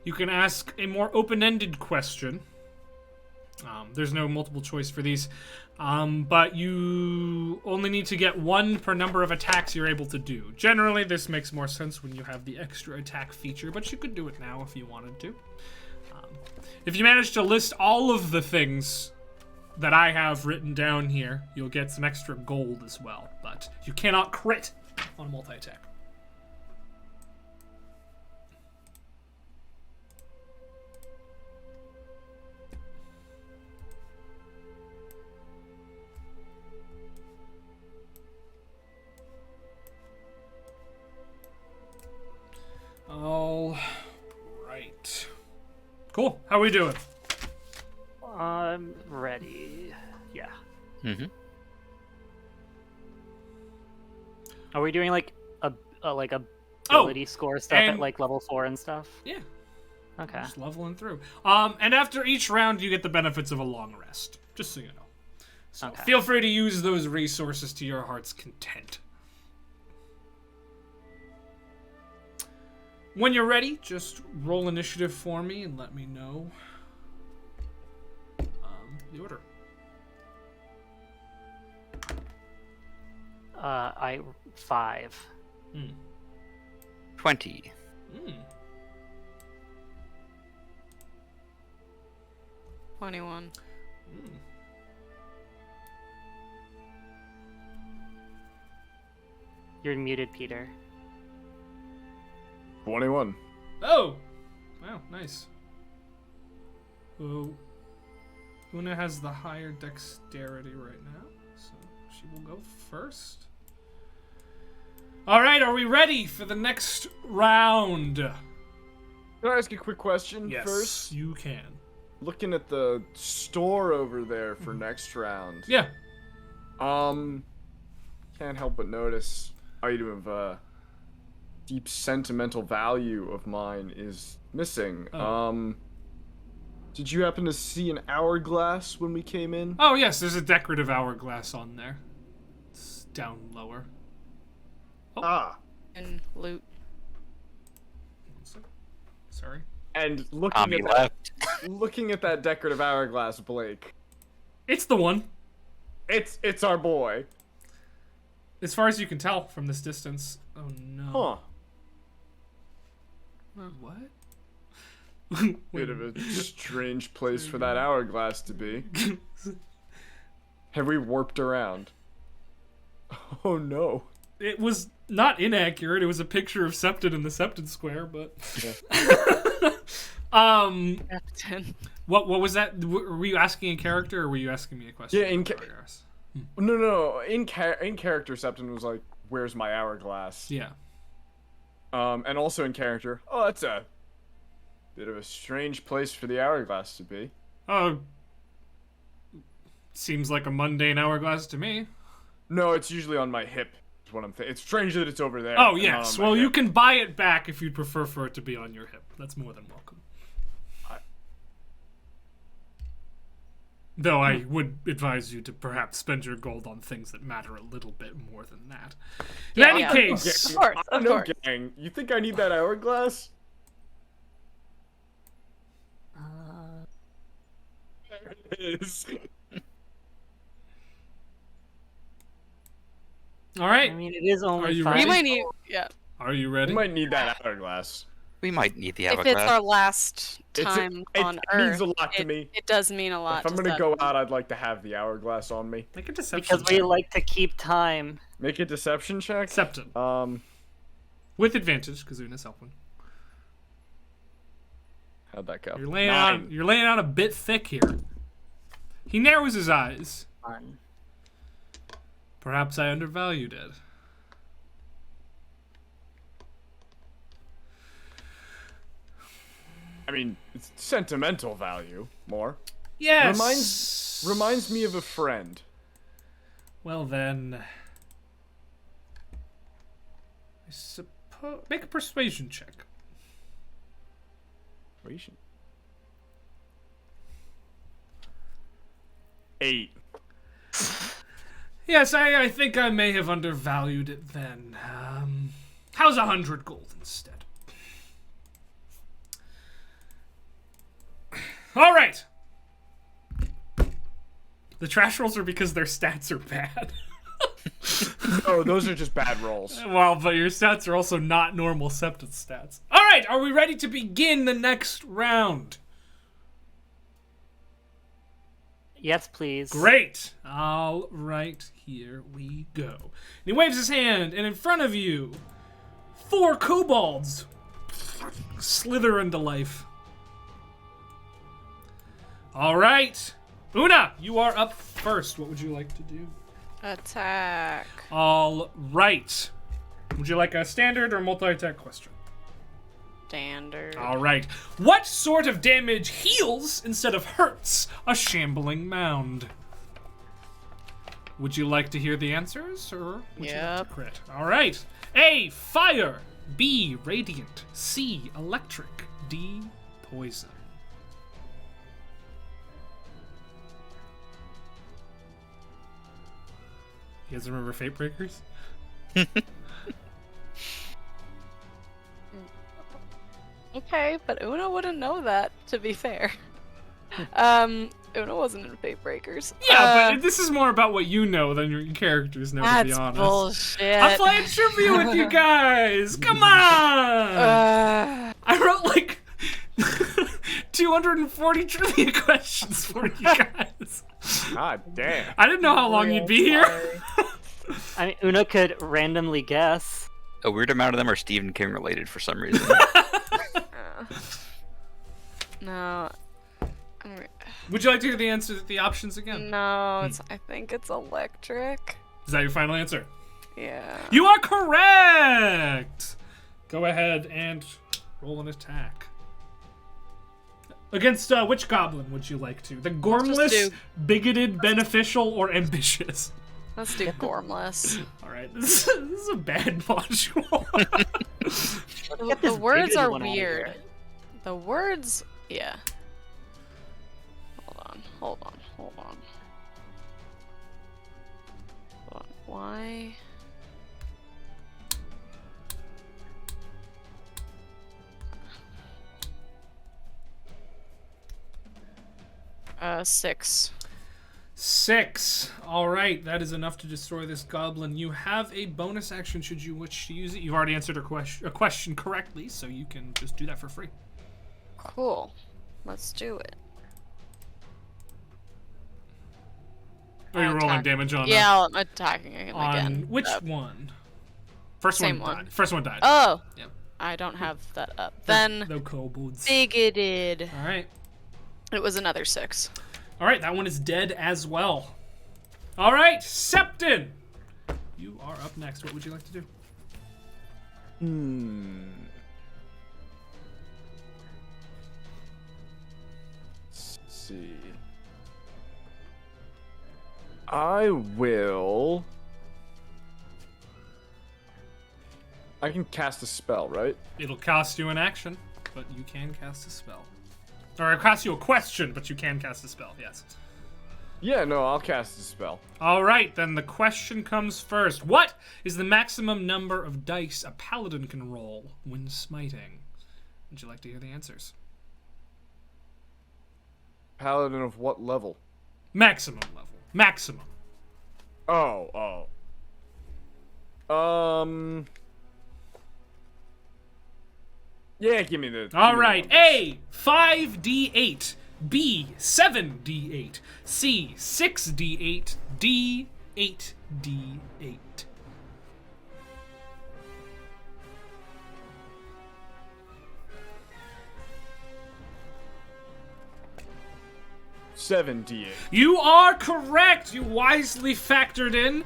you can ask a more open-ended question. There's no multiple choice for these, but you only need to get one per number of attacks you're able to do. Generally, this makes more sense when you have the extra attack feature, but you could do it now if you wanted to. If you manage to list all of the things that I have written down here, you'll get some extra gold as well, but you cannot crit on multi-attack. All right. Cool. How we doing? I'm ready. Yeah. Mm-hmm. Are we doing like a ability score stuff and- at like level 4 and stuff? Yeah. Okay. Just leveling through. And after each round, you get the benefits of a long rest. Just so you know. So Okay. feel free to use those resources to your heart's content. When you're ready, just roll initiative for me and let me know the order. I 5. 20. 21. You're muted, Peter. 21. Oh! Wow, nice. So, Una has the higher dexterity right now, so she will go first. Alright, are we ready for the next round? Can I ask you a quick question Yes, first? you can. Looking at the store over there for next round. Yeah. Can't help but notice item of deep sentimental value of mine is missing. Oh. Did you happen to see an hourglass when we came in? Oh, yes, there's a decorative hourglass on there. It's down lower. Ah. And loot. Sorry. And looking Tommy at that, left. looking at that decorative hourglass, Blake. It's the one. It's our boy. As far as you can tell from this distance. Oh, no. Huh. What? Bit of a strange place for that hourglass to be. Have we warped around? Oh no. It was not inaccurate. It was a picture of Septon in the Septon Square, but Captain. what was that? Were you asking in character, or were you asking me a question? Yeah, in about ca- hourglass? No. In character, Septon was like, "Where's my hourglass?" Yeah. And also in character, oh, that's a bit of a strange place for the hourglass to be. Oh, seems like a mundane hourglass to me. No, it's usually on my hip. Is what I'm thinking. It's strange that it's over there. Oh, and not yes. on my Well, you hip. can buy it back if you'd prefer for it to be on your hip. That's more than welcome. Though I would advise you to perhaps spend your gold on things that matter a little bit more than that. In any yeah. case, Of course, I of know, course. gang. You think I need that hourglass? There it is. all right. I mean, it is Are only you 5. ready? We might need, yeah. Are you You ready? might need that hourglass. We might need the If hourglass. it's our last time It on means Earth, a lot to me. it does mean a lot. If I'm to gonna Seth. go out, I'd like to have the hourglass on me. Make a deception Because we check. like to keep time. Make a deception check. Septon. With advantage, because Una's helping. How'd that go? You're laying 9. out. You're laying out a bit thick here. He narrows his eyes. Fun. Perhaps I undervalued it. I mean, it's sentimental value more. Yes. Reminds me of a friend. Well then, I suppose make a persuasion check. Persuasion. 8. Yes, I think I may have undervalued it then. How's 100 gold instead? All right. The trash rolls are because their stats are bad. Oh, those are just bad rolls. Well, but your stats are also not normal Septus stats. All right, are we ready to begin the next round? Yes, please. Great. All right, here we go. And he waves his hand, and in front of you, 4 kobolds slither into life. All right. Una, you are up first. What would you like to do? Attack. All right. Would you like a standard or multi-attack question? Standard. All right. What sort of damage heals instead of hurts a shambling mound? Would you like to hear the answers, or would you like to crit? All right. A, fire. B, radiant. C, electric. D, poison. You guys remember Fate Breakers? Okay, but Una wouldn't know that, to be fair. Una wasn't in Fate Breakers. Yeah, but this is more about what you know than your characters know, to be honest. Bullshit. I'm playing trivia with you guys! Come on! I wrote like 240 trivia questions for you guys. God damn. I didn't know how long you'd be here. I mean, Una could randomly guess. A weird amount of them are Stephen King related for some reason. No. Would you like to hear the answer, the options again? No, I think it's electric. Is that your final answer? Yeah. You are correct! Go ahead and roll an attack. Against which goblin would you like to? The gormless, bigoted, beneficial, or ambitious? Let's do Gormless. Alright, this is a bad module. The words are weird. The words... Yeah. Hold on. Why? Six. 6. Alright, that is enough to destroy this goblin. You have a bonus action should you wish to use it. You've already answered a question correctly, so you can just do that for free. Cool. Let's do it. Are you rolling damage on? Yeah, I'm attacking him on again. which one? First Same one. one. First one died. Oh. Yep. I don't have that up. Then no kobolds. bigoted. All right. It was another 6. All right, that one is dead as well. All right, Septon. You are up next. What would you like to do? Let's see. I can cast a spell, right? It'll cost you an action, but you can cast a spell. Or it'll cost you a question, but you can cast a spell, yes. Yeah, no, I'll cast a spell. All right, then the question comes first. What is the maximum number of dice a paladin can roll when smiting? Would you like to hear the answers? Paladin of what level? Maximum level. Maximum. Oh. Yeah, give me the... All right. A, 5d8. B, 7d8. C, 6d8. D, 8d8. D8. You are correct. You wisely factored in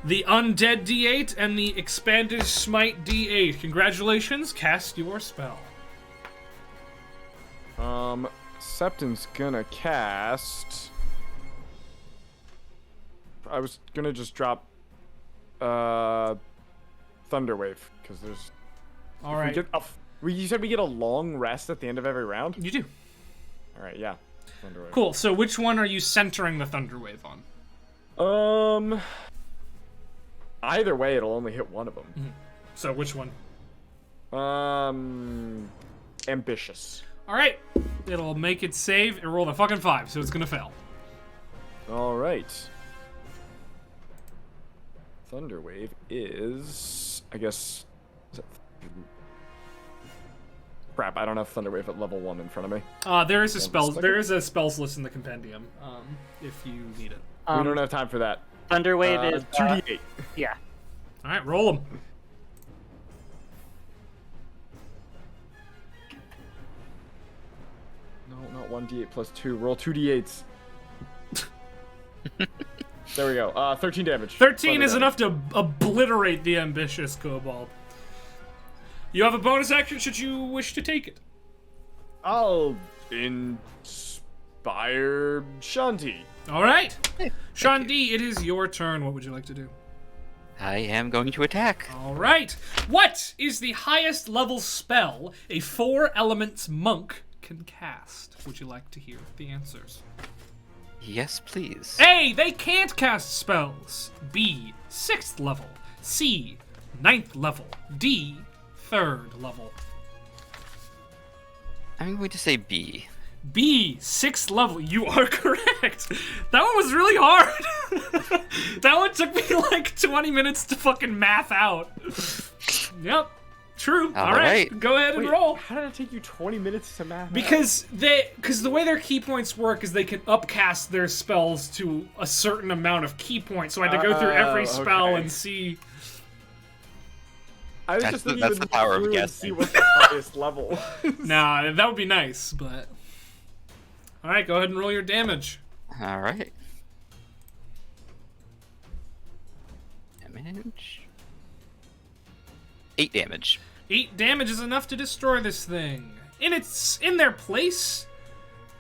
the undead D8 and the expanded smite D8. Congratulations. Cast your spell. Septon's gonna cast... I was gonna just drop Thunderwave, because there's... All right. You said we get a long rest at the end of every round? You do. Alright, yeah. Thunderwave. Cool. So which one are you centering the Thunderwave on? Either way, it'll only hit one of them. So which one? Ambitious. All right. It'll make it save. It rolled a fucking 5, so it's gonna fail. All right. Thunderwave is, I guess. Is it... Crap! I don't have Thunderwave at level 1 in front of me. There is a spell. second. There is a spells list in the compendium. If you need it. We don't have time for that. Thunderwave is 2d8. yeah. All right, roll them. No, not 1d8 plus 2. Roll 2d8s. There we go. 13 damage. 13 Thunder is damage. enough to obliterate the ambitious kobold. You have a bonus action should you wish to take it. I'll inspire Shanti. All right. Shandi, it is your turn. What would you like to do? I am going to attack. All right. What is the highest level spell a 4 elements monk can cast? Would you like to hear the answers? Yes, please. A, they can't cast spells. B, 6th level. C, 9th level. D, 3rd level. I'm going to say B. B, 6th level. You are correct. That one was really hard. That one took me like 20 minutes to fucking math out. Yep, true. All right, right. go ahead and Wait, roll. how did it take you 20 minutes to math? Because the way their key points work is they can upcast their spells to a certain amount of key points. So I had to go through every spell okay. and see. I was That's just the- thinking that's you the would power look of through and guessing. see what the highest level. Nah, that would be nice, but. All right, go ahead and roll your damage. All right. Damage. 8 damage. 8 damage is enough to destroy this thing. In their place,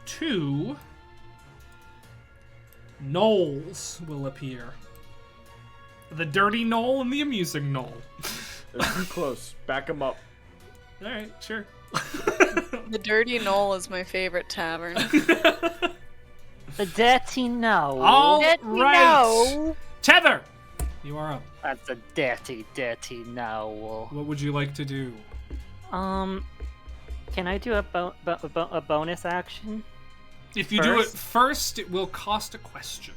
2 gnolls will appear. The dirty gnoll and the amusing gnoll. They're too close. Back them up. All right, sure. The Dirty Knoll is my favorite tavern. The dirty no. All Dirty right. Knoll. Tether, you are up. That's a dirty no. What would you like to do? Can I do a bonus action? If you do it First? first, it will cost a question.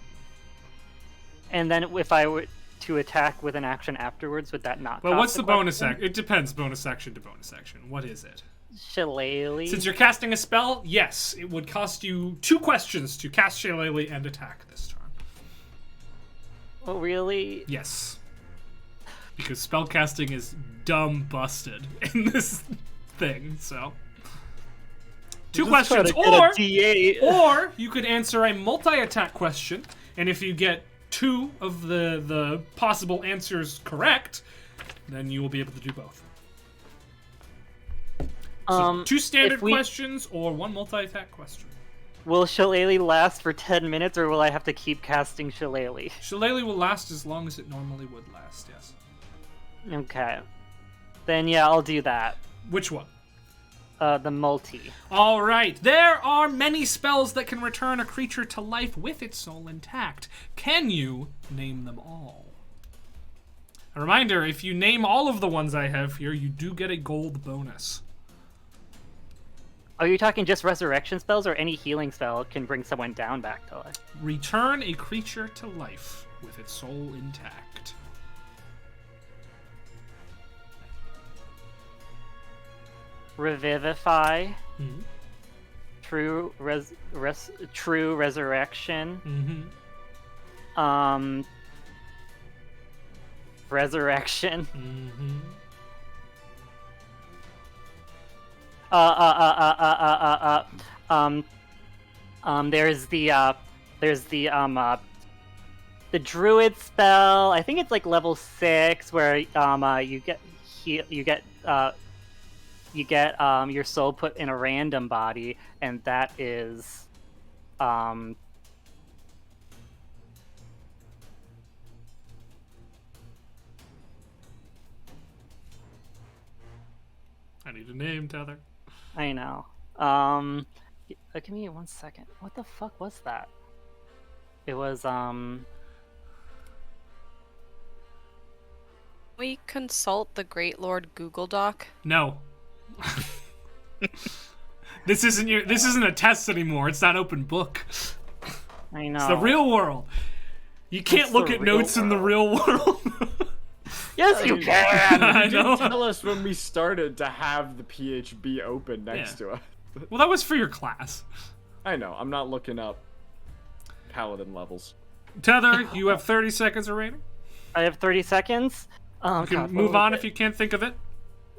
And then if I were to attack with an action afterwards, would that not? But what's the bonus action? action? It depends, bonus action to bonus action. What is it? Shillelagh. Since you're casting a spell, yes, it would cost you 2 questions to cast Shillelagh and attack this turn. Oh, really? Yes. Because spellcasting is dumb busted in this thing, so. 2 questions, or you could answer a multi-attack question, and if you get 2 of the possible answers correct, then you will be able to do both. So 2 standard questions or 1 multi-attack question. Will Shillelagh last for 10 minutes, or will I have to keep casting Shillelagh? Shillelagh will last as long as it normally would last, yes. Okay. Then yeah, I'll do that. Which one? The multi. All right. There are many spells that can return a creature to life with its soul intact. Can you name them all? A reminder, if you name all of the ones I have here, you do get a gold bonus. Are you talking just resurrection spells, or any healing spell can bring someone down back to life? Return a creature to life with its soul intact. Revivify. Mm-hmm. True resurrection. Mm-hmm. Resurrection. Mm-hmm. There's the druid spell. I think it's like level 6, where you get your soul put in a random body, and that is I need a name, Tether. I know. Give me 1 second. What the fuck was that? It was we consult the Great Lord Google Doc? No. This isn't a test anymore. It's not open book. I know. It's the real world. You can't It's look the at real notes in the real world. Yes, you can. I You know. didn't tell us when we started to have the PHB open next to us. Well, that was for your class. I know. I'm not looking up paladin levels. Tether, you have 30 seconds remaining. I have 30 seconds. Oh, You can God, move what on was if you can't think of it.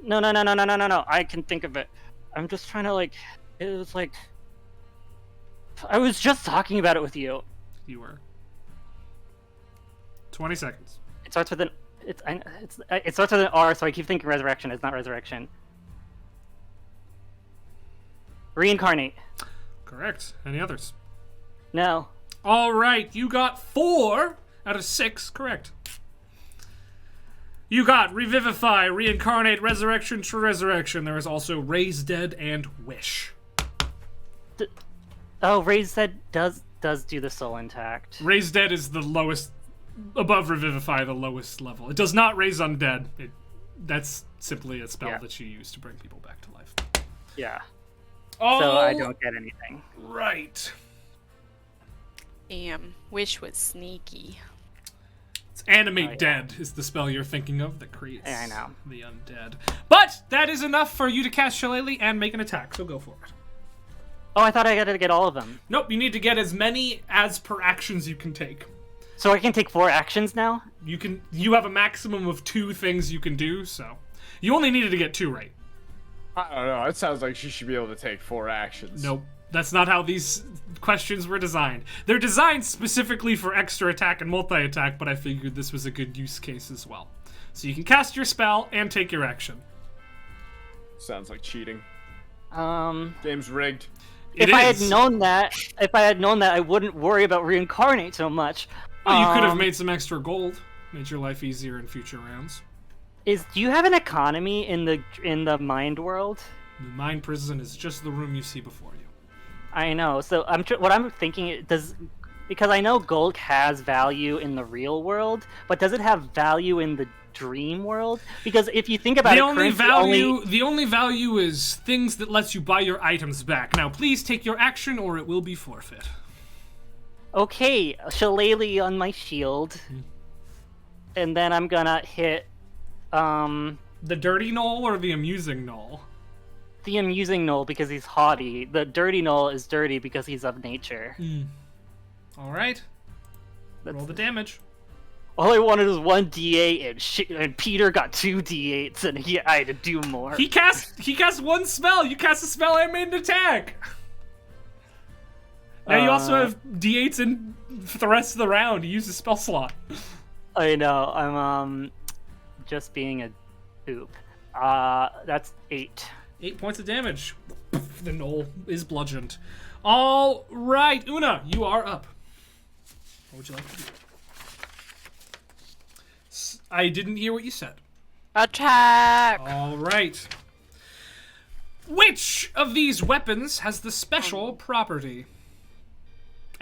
No. I can think of it. I'm just trying to it was like, I was just talking about it with you. You were. 20 seconds. It starts with it starts with an R, so I keep thinking resurrection. It's not resurrection. Reincarnate. Correct. Any others? No. All right, you got 4 out of 6 correct. You got revivify, reincarnate, resurrection, true resurrection. There is also raise dead and wish. Raise Dead does do the soul intact. Raise dead is the lowest, above revivify, the lowest level. It does not raise undead. That's simply a spell that you use to bring people back to life. Yeah. Oh, So I don't get anything. right. Damn, Wish was sneaky. It's animate Oh, yeah. dead is the spell you're thinking of that creates Yeah, I know. the undead. But that is enough for you to cast Shillelagh and make an attack, so go for it. Oh, I thought I got to get all of them. Nope, you need to get as many as per actions you can take. So I can take 4 actions now? You have a maximum of 2 things you can do, so you only needed to get 2 right. I don't know. It sounds like she should be able to take 4 actions. Nope. That's not how these questions were designed. They're designed specifically for extra attack and multi-attack, but I figured this was a good use case as well. So you can cast your spell and take your action. Sounds like cheating. Um, Game's rigged. It if I had is. known that, I wouldn't worry about reincarnate so much. Well, you could have made some extra gold, made your life easier in future rounds. Do you have an economy in the mind world? The mind prison is just the room you see before you. I know. So what I'm thinking because I know gold has value in the real world, but does it have value in the dream world? Because if you think about The only value is things that lets you buy your items back. Now, please take your action, or it will be forfeit. Okay, Shillelagh on my shield, and then I'm gonna hit The dirty knoll or the amusing knoll? the amusing knoll because he's haughty. The dirty knoll is dirty because he's of nature. All right. Roll the damage. All I wanted was 1 d8, and Peter got 2 d8s, and I had to do more. He cast 1 spell. You cast a spell and made an attack. Now you also have d8s in for the rest of the round. You use a spell slot. I know. I'm just being a poop. That's 8. 8 points of damage. The knoll is bludgeoned. All right, Una, you are up. What would you like to do? I didn't hear what you said. Attack! All right. Which of these weapons has the special property?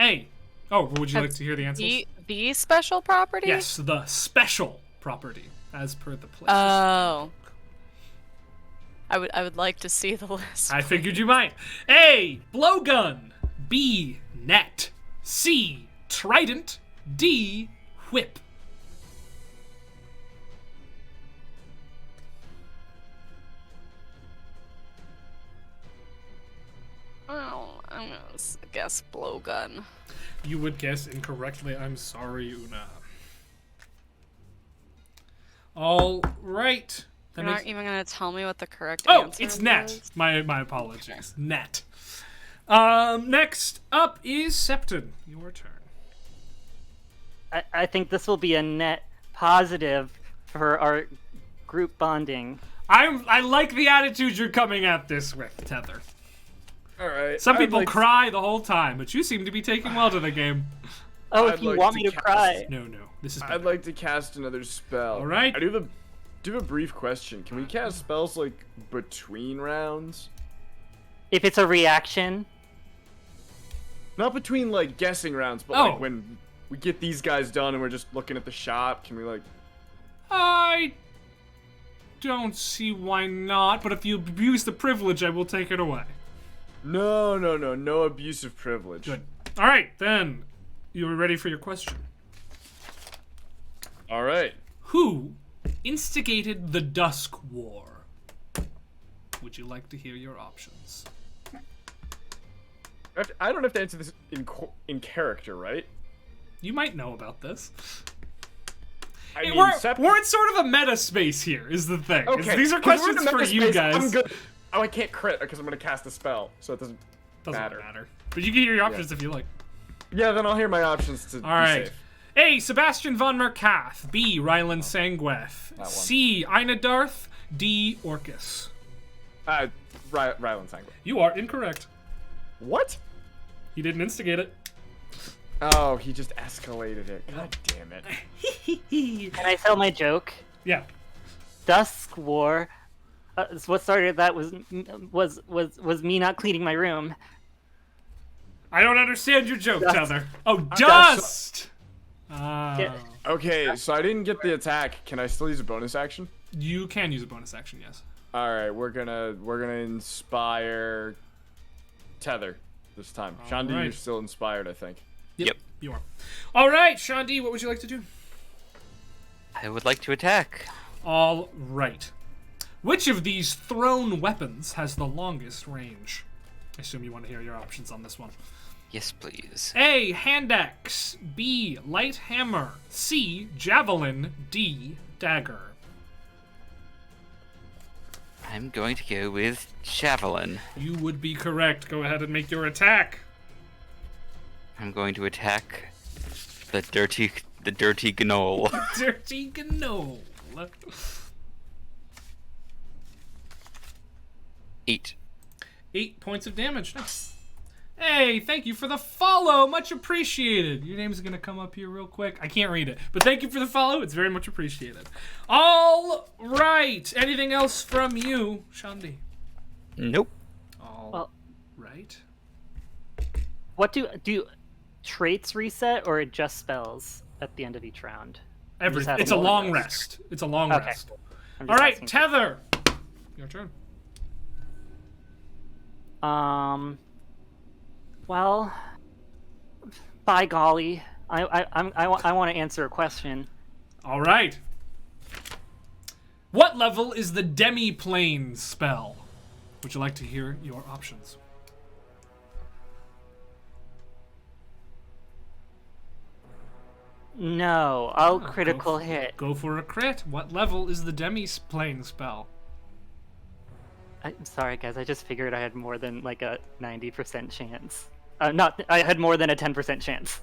A. Oh, would you like to hear the answers? The special property? Yes, the special property, as per the place. Oh. I would like to see the list. I figured you might. A. Blowgun. B. Net. C. Trident. D. Whip. Oh, I'm gonna guess blowgun. You would guess incorrectly. I'm sorry, Una. All right. You're not even gonna tell me what the correct Oh, answer it's is? net. My apologies. Net. Next up is Septon. Your turn. I think this will be a net positive for our group bonding. I like the attitude you're coming at this with, Tether. All right. Some people cry the whole time, but you seem to be taking well to the game. Oh, if I'd you like want to me to cast- cry. No. This is I'd better. like to cast another spell. All right. I do have a brief question. Can we cast spells like between rounds? If it's a reaction. Not between like guessing rounds, but Oh. like when we get these guys done and we're just looking at the shop. Can we like? I don't see why not, but if you abuse the privilege, I will take it away. No abuse of privilege. Good. All right, then. You are ready for your question. All right. Who instigated the Dusk War? Would you like to hear your options? I don't have to answer this in character, right? You might know about this. I mean, We're in sort of a meta space here, is the thing. Okay. These are 'cause we're in questions the for meta you space, guys. I'm good. Oh, I can't crit because I'm going to cast a spell, so it doesn't Doesn't matter. But you can hear your options if you like. Yeah, then I'll hear my options to All be right. safe. A. Sebastian von Mercath. B. Ryland Sangueth. one. C. Einadarth. D. Orcus. Ryland Sanguine. You are incorrect. What? He didn't instigate it. Oh, he just escalated it. God damn it. Can I tell my joke? Yeah. Dusk War. What started that was me not cleaning my room. I don't understand your joke, Dust. Tether. Oh, dust! Yeah. Okay, so I didn't get the attack. Can I still use a bonus action? You can use a bonus action, yes. All right, we're gonna inspire Tether this time. Shandi, right. you're still inspired, I think. Yep. You are. All right, Shandi, what would you like to do? I would like to attack. All right. Which of these thrown weapons has the longest range? I assume you want to hear your options on this one. Yes, please. A. Hand axe. B. Light hammer. C. Javelin. D. Dagger. I'm going to go with javelin. You would be correct. Go ahead and make your attack. I'm going to attack the dirty gnoll. Dirty gnoll. 8. 8 points of damage. Nice. Hey, thank you for the follow. Much appreciated. Your name's going to come up here real quick. I can't read it, but thank you for the follow. It's very much appreciated. All right. Anything else from you, Shandi? Nope. All right. What do traits reset or just spells at the end of each round? Everything. have It's a a long long rest. It's a long Okay. rest. I'm All just right, asking. Tether. Your turn. Well, by golly, I want to answer a question. All right. What level is the demi-plane spell? Would you like to hear your options? No, I'll critical hit. Go for a crit. What level is the demi-plane spell? I'm sorry, guys. I just figured I had more than like a 90% chance. I had more than a 10% chance.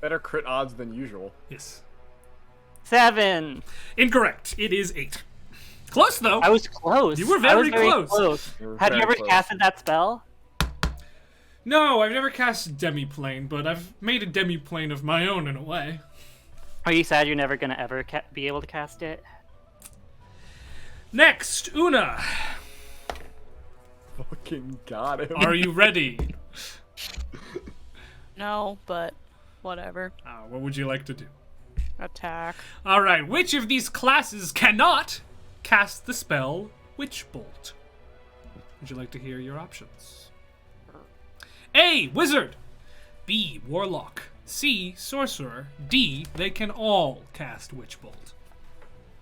Better crit odds than usual. Yes. 7. Incorrect. It is 8. Close, though. I was close. You were I was very close. You were Have you very ever close. casted that spell? No, I've never cast demi-plane, but I've made a demi-plane of my own in a way. Are you sad you're never gonna ever be able to cast it? Next, Una. Fucking got him. Are you ready? No, but whatever. What would you like to do? Attack. All right. Which of these classes cannot cast the spell Witch Bolt? Would you like to hear your options? A. Wizard. B. Warlock. C. Sorcerer. D. They can all cast Witch Bolt.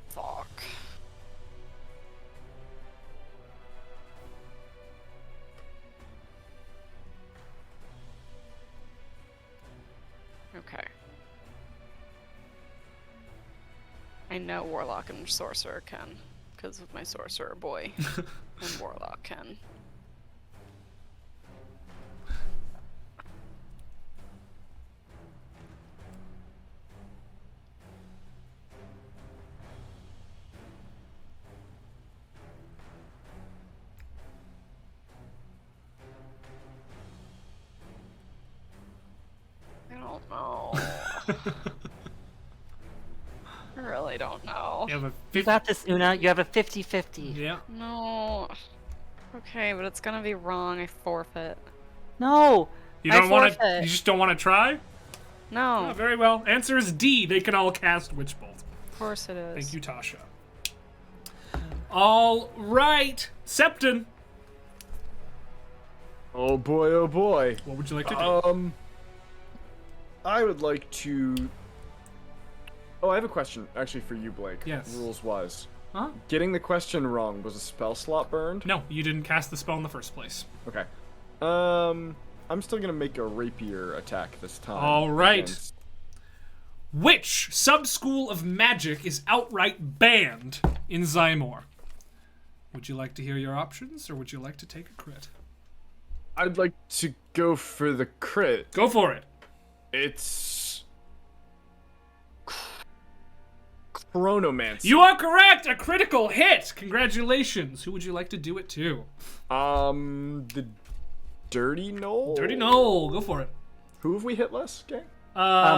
Fuck. Okay. I know Warlock and Sorcerer can, because of my Sorcerer boy. And Warlock can. I don't know. I really don't know. You have a You 50. got this, Una. You have a 50-50. Yeah. No. Okay, but it's gonna be wrong. I forfeit. No. You I don't want to. forfeit. You just don't want to try. No, Oh, very well. Answer is D. They can all cast Witch Bolt. of course it is. Thank you, Tasha. All right, Septon. Oh boy, oh boy. What would you like to do? I would like to... Oh, I have a question, actually, for you, Blake. Yes. Rules-wise. Huh? Getting the question wrong, was a spell slot burned? No, you didn't cast the spell in the first place. Okay. I'm still gonna make a rapier attack this time. All right. against- Which sub-school of magic is outright banned in Zymor? Would you like to hear your options, or would you like to take a crit? I'd like to go for the crit. Go for it. It's... Chronomancy. You are correct! A critical hit! Congratulations. Who would you like to do it to? The Dirty Knoll? Dirty Knoll. Go for it. Who have we hit less, gang?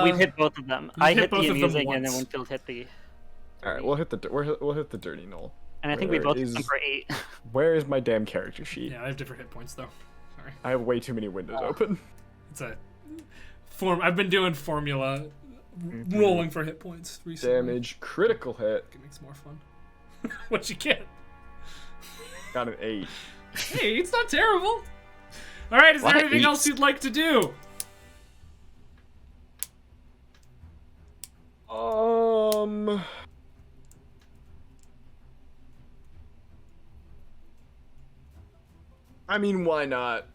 We've hit both of them. I hit hit both the of them amusing, and then once. Winfield hit the. Alright, we'll hit the Dirty Knoll. And I think we Where both hit is- them for 8. Where is my damn character sheet? Yeah, I have different hit points, though. Sorry. I have way too many windows open. It's a form. I've been doing formula rolling for hit points recently. Damage, critical hit. It makes more fun. What you get? Got an 8. Hey, it's not terrible. All right, is there What? anything else you'd like to do? I mean, why not?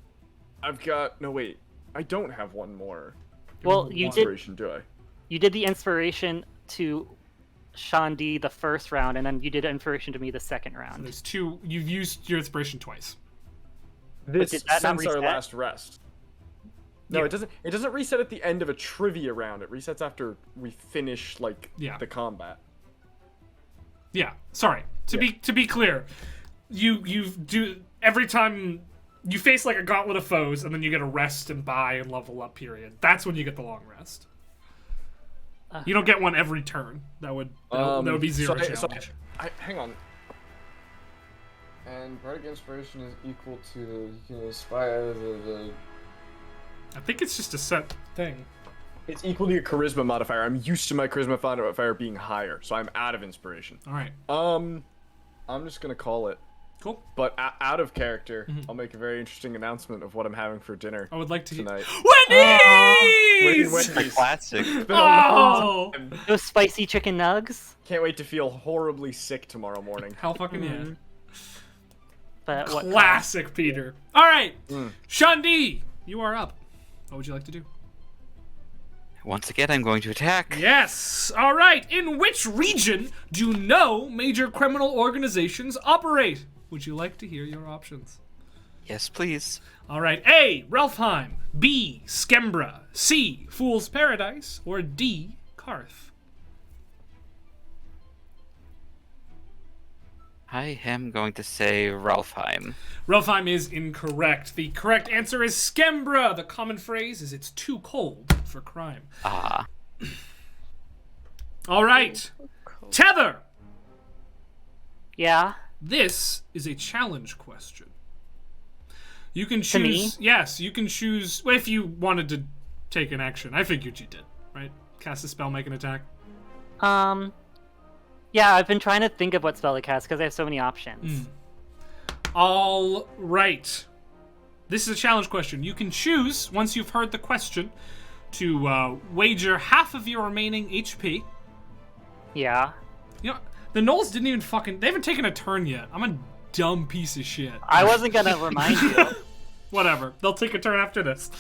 I've got... No, wait. I don't have one more Well, you did. inspiration, do I? You did the inspiration to Shandi the first round, and then you did inspiration to me the second round. There's two. You've used your inspiration twice. This did that not since our reset? last rest. No, Yeah. it doesn't. It doesn't reset at the end of a trivia round. It resets after we finish like Yeah. the combat. Yeah. Sorry. To be clear, you do every time you face like a gauntlet of foes, and then you get a rest and buy and level up period. That's when you get the long rest. You don't get one every turn. That would be zero challenge. Hang on. And bardic inspiration is equal to you can inspire the. I think it's just a set thing. It's equal to your charisma modifier. I'm used to my charisma modifier being higher, so I'm out of inspiration. All right. I'm just gonna call it. Cool. But out of character, I'll make a very interesting announcement of what I'm having for dinner I would like to hear tonight. Wendy's. Wendy's. Classic. It's been a long Oh, time. Those spicy chicken nugs. Can't wait to feel horribly sick tomorrow morning. hell fucking yeah. But what? Classic Peter. All right, Shandi, you are up. What would you like to do? Once again, I'm going to attack. Yes. All right. In which region do no major criminal organizations operate? Would you like to hear your options? Yes, please. All right. A. Relfheim. B. Skembra. C. Fool's Paradise. Or D. Karth. I am going to say Ralfheim. Relfheim is incorrect. The correct answer is Skembra. The common phrase is it's too cold for crime. Ah. All right. Tether. Yeah. This is a challenge question. You can choose. To me? Yes, you can choose. Well, if you wanted to take an action, I figured you did, right? Cast a spell, make an attack. Yeah, I've been trying to think of what spell to cast because I have so many options. All right. This is a challenge question. You can choose, once you've heard the question, to wager half of your remaining HP. Yeah. You know, the Knolls didn't even fucking. They haven't taken a turn yet. I'm a dumb piece of shit. I wasn't gonna remind you. Whatever. They'll take a turn after this.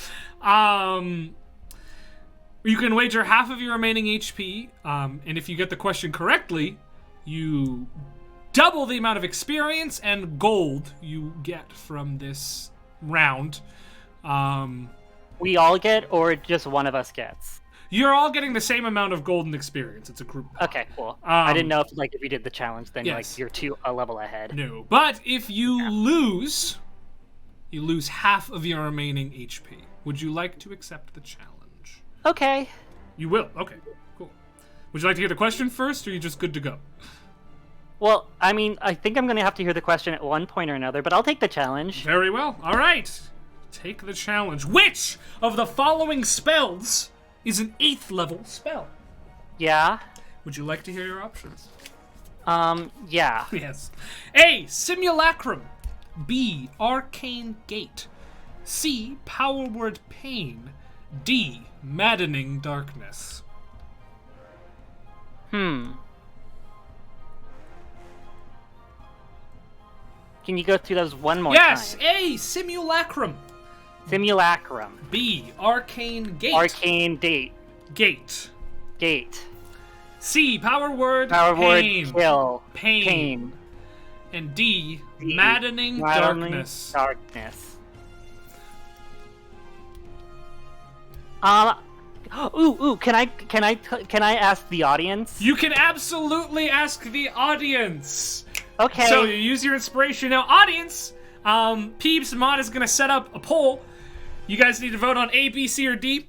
You can wager half of your remaining HP, and if you get the question correctly, you double the amount of experience and gold you get from this round. We all get, or just one of us gets. You're all getting the same amount of gold and experience. It's a group. Okay, cool. I didn't know if you did the challenge, then yes. you're a level ahead. No, but if you lose, you lose half of your remaining HP. Would you like to accept the challenge? Okay. You will. Okay, cool. Would you like to hear the question first, or are you just good to go? Well, I mean, I think I'm gonna have to hear the question at one point or another, but I'll take the challenge. Very well. All right. Take the challenge. Which of the following spells is an 8th level spell? Yeah. Would you like to hear your options? Yeah. Yes. A. Simulacrum. B. Arcane Gate. C. Power Word Pain. D. Maddening Darkness. Can you go through those one more Yes. time? A. Simulacrum. Simulacrum. B. Arcane Gate. Arcane Date. Gate. Gate. C. Power Word Power Pain. Word Kill. Pain. And D. D. Maddening Darkness. Darkness. Can I ask the audience? You can absolutely ask the audience. Okay. So you use your inspiration. Now, audience, Peeps Mod is going to set up a poll. You guys need to vote on A, B, C, or D.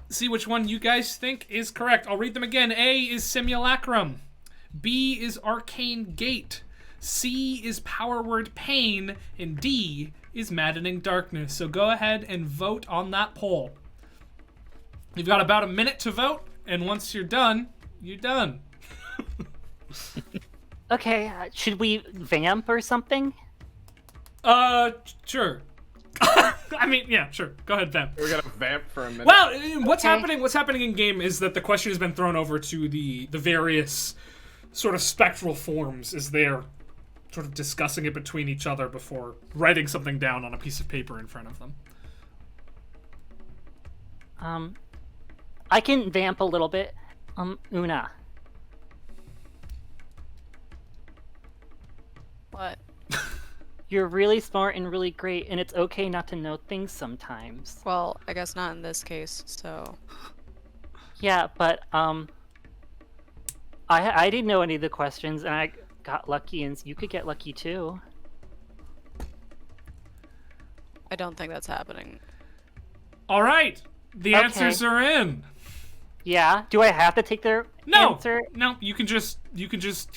See which one you guys think is correct. I'll read them again. A is Simulacrum. B is Arcane Gate. C is Power Word Pain. And D is Maddening Darkness. So go ahead and vote on that poll. You've got about a minute to vote. And once you're done, you're done. Okay, should we vamp or something? Sure. I mean, yeah, sure. Go ahead, Vamp. We're gonna vamp for a minute. Well, what's happening in game is that the question has been thrown over to the various sort of spectral forms as they're sort of discussing it between each other before writing something down on a piece of paper in front of them. I can vamp a little bit. Una. What? You're really smart and really great, and it's okay not to know things sometimes. Well, I guess not in this case, so... Yeah, but, I didn't know any of the questions, and I got lucky, and you could get lucky too. I don't think that's happening. All right, the Okay. answers are in. Yeah? Do I have to take their No, answer? no, you can just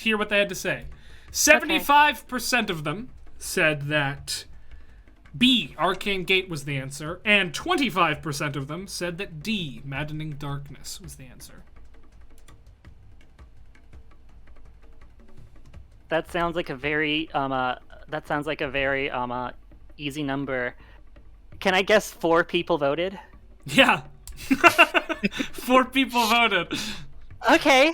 hear what they had to say. 75% of them said that B, Arcane Gate, was the answer, and 25% of them said that D, Maddening Darkness, was the answer. That sounds like a very, easy number. Can I guess 4 people voted? Yeah. 4 people voted. Okay.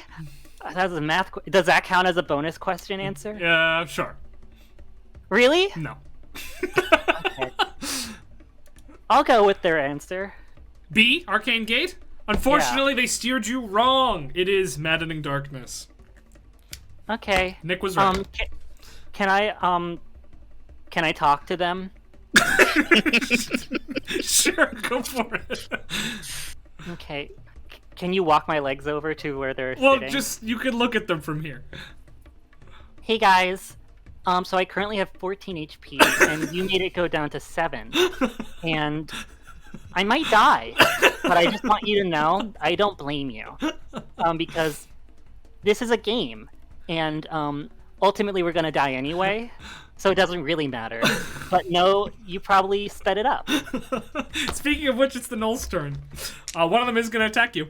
That was a math. Does that count as a bonus question answer? Yeah, sure. Really? No. Okay. I'll go with their answer. B, Arcane Gate? Unfortunately, they steered you wrong. It is Maddening Darkness. Okay. Nick was right. Can I talk to them? Sure, go for it. Okay. Can you walk my legs over to where they're Well, sitting? you can look at them from here. Hey guys. So I currently have 14 HP, and you made it go down to 7. And I might die, but I just want you to know I don't blame you. Because this is a game, and ultimately we're gonna die anyway, so it doesn't really matter. But no, you probably sped it up. Speaking of which, it's the Null's turn. One of them is going to attack you.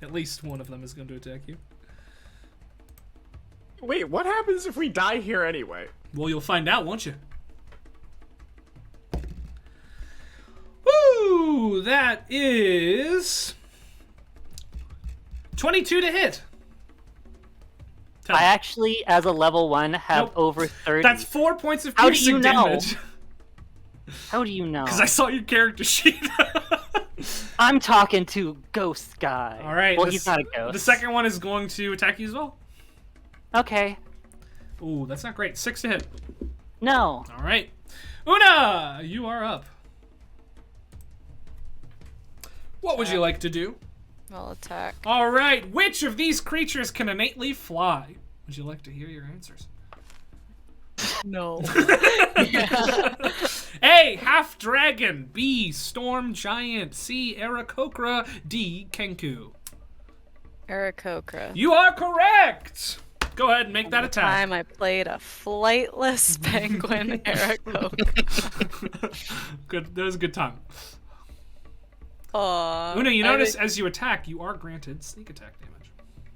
At least one of them is going to attack you. Wait, what happens if we die here anyway? Well, you'll find out, won't you? Woo! That is 22 to hit. Tell I me. actually, as a level 1, have Nope. over 30. That's 4 points of How do piercing you know? damage. How do you know? Because I saw your character sheet. I'm talking to Ghost Guy. All right. Well, the he's not a ghost. The second one is going to attack you as well. Okay. Ooh, that's not great. 6 to hit. No. All right. Una, you are up. What would you like to do? I'll attack. All right. Which of these creatures can innately fly? Would you like to hear your answers? No. A, half dragon. B, storm giant. C, Aarakocra. D, Kenku. Aarakocra. You are correct. Go ahead and make that attack. Time I played a flightless penguin Aarakocra. Good. That was a good time. Aw. Una, you I notice think- as you attack, you are granted sneak attack damage.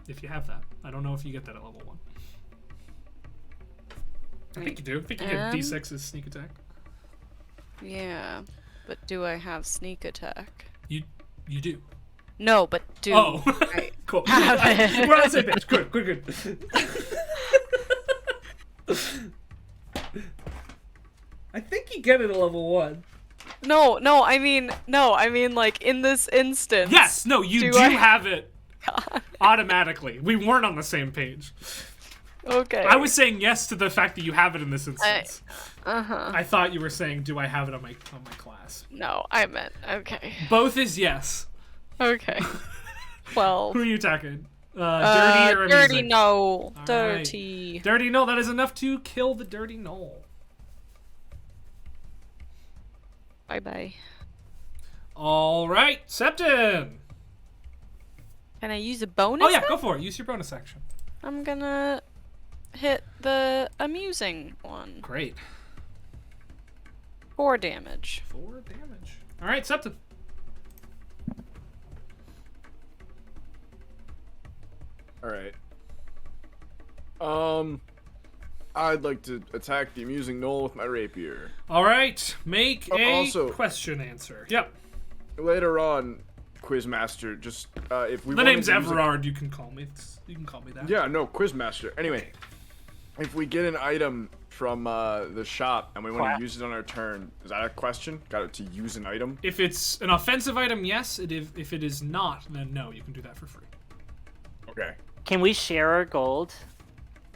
if you have that. I don't know if you get that at level 1. I think you do. I think you get D6 as sneak attack. Yeah, but do I have sneak attack? You do. No, but do Oh, I cool. have it? We're on the same page. Good. I think you get it at level 1. No, I mean like in this instance. Yes, no, you do I- have it automatically. We weren't on the same page. Okay. I was saying yes to the fact that you have it in this instance. Uh-huh. I thought you were saying, do I have it on my class? No, I meant okay. Both is yes. Okay. 12. Who are you attacking? Dirty or dirty amusing? no. right. Dirty. Dirty Knoll. That is enough to kill the Dirty Knoll. Bye. All right, Septon. Can I use a bonus? Oh yeah, then? go for it. Use your bonus action. I'm gonna hit the amusing one. Great. 4 damage. 4 damage. All right, Septon. All right. I'd like to attack the amusing knoll with my rapier. All right, make a Also- question answer. Yep. Later on, Quizmaster, just if we The wanted name's to use a- Everard. You can call me. You can call me that. Yeah, no, Quizmaster. Anyway, if we get an item from the shop and we want Quack. to use it on our turn, is that a question? Got it to use an item? If it's an offensive item, yes. If it is not, then no. You can do that for free. Okay. Can we share our gold?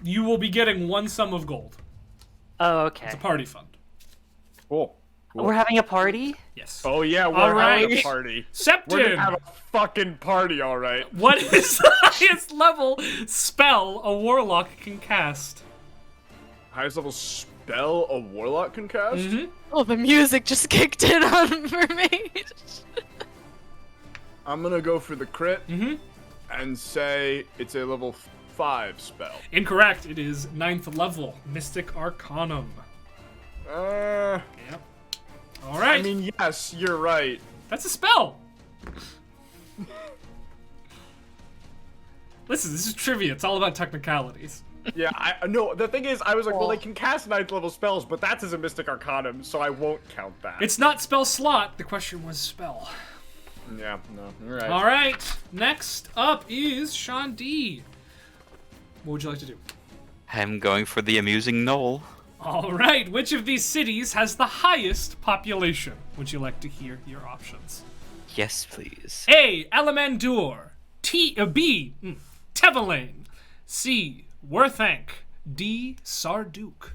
You will be getting 1 sum of gold. Oh, okay. It's a party fund. Cool. We're having a party? Yes. Oh yeah, we're All having right. a party. We're Septon. gonna have a fucking party, all right. What is the highest level spell a warlock can cast? Highest level spell a warlock can cast? Mm-hmm. Oh, the music just kicked in on for me. I'm gonna go for the crit Mm-hmm. and say it's a level 5 spell. Incorrect. It is 9th level. Mystic Arcanum. Yep. All right. I mean, yes, you're right. That's a spell. Listen, this is trivia. It's all about technicalities. Yeah, no, the thing is, I was like, well, they can cast 9th level spells, but that's as a Mystic Arcanum, so I won't count that. It's not spell slot. The question was spell. Yeah, no, you're right. All right. Next up is Sean D. What would you like to do? I'm going for the amusing knoll. All right. Which of these cities has the highest population? Would you like to hear your options? Yes, please. A. Elemendur. B. Tevelane. C. Worthank. D. Sarduk.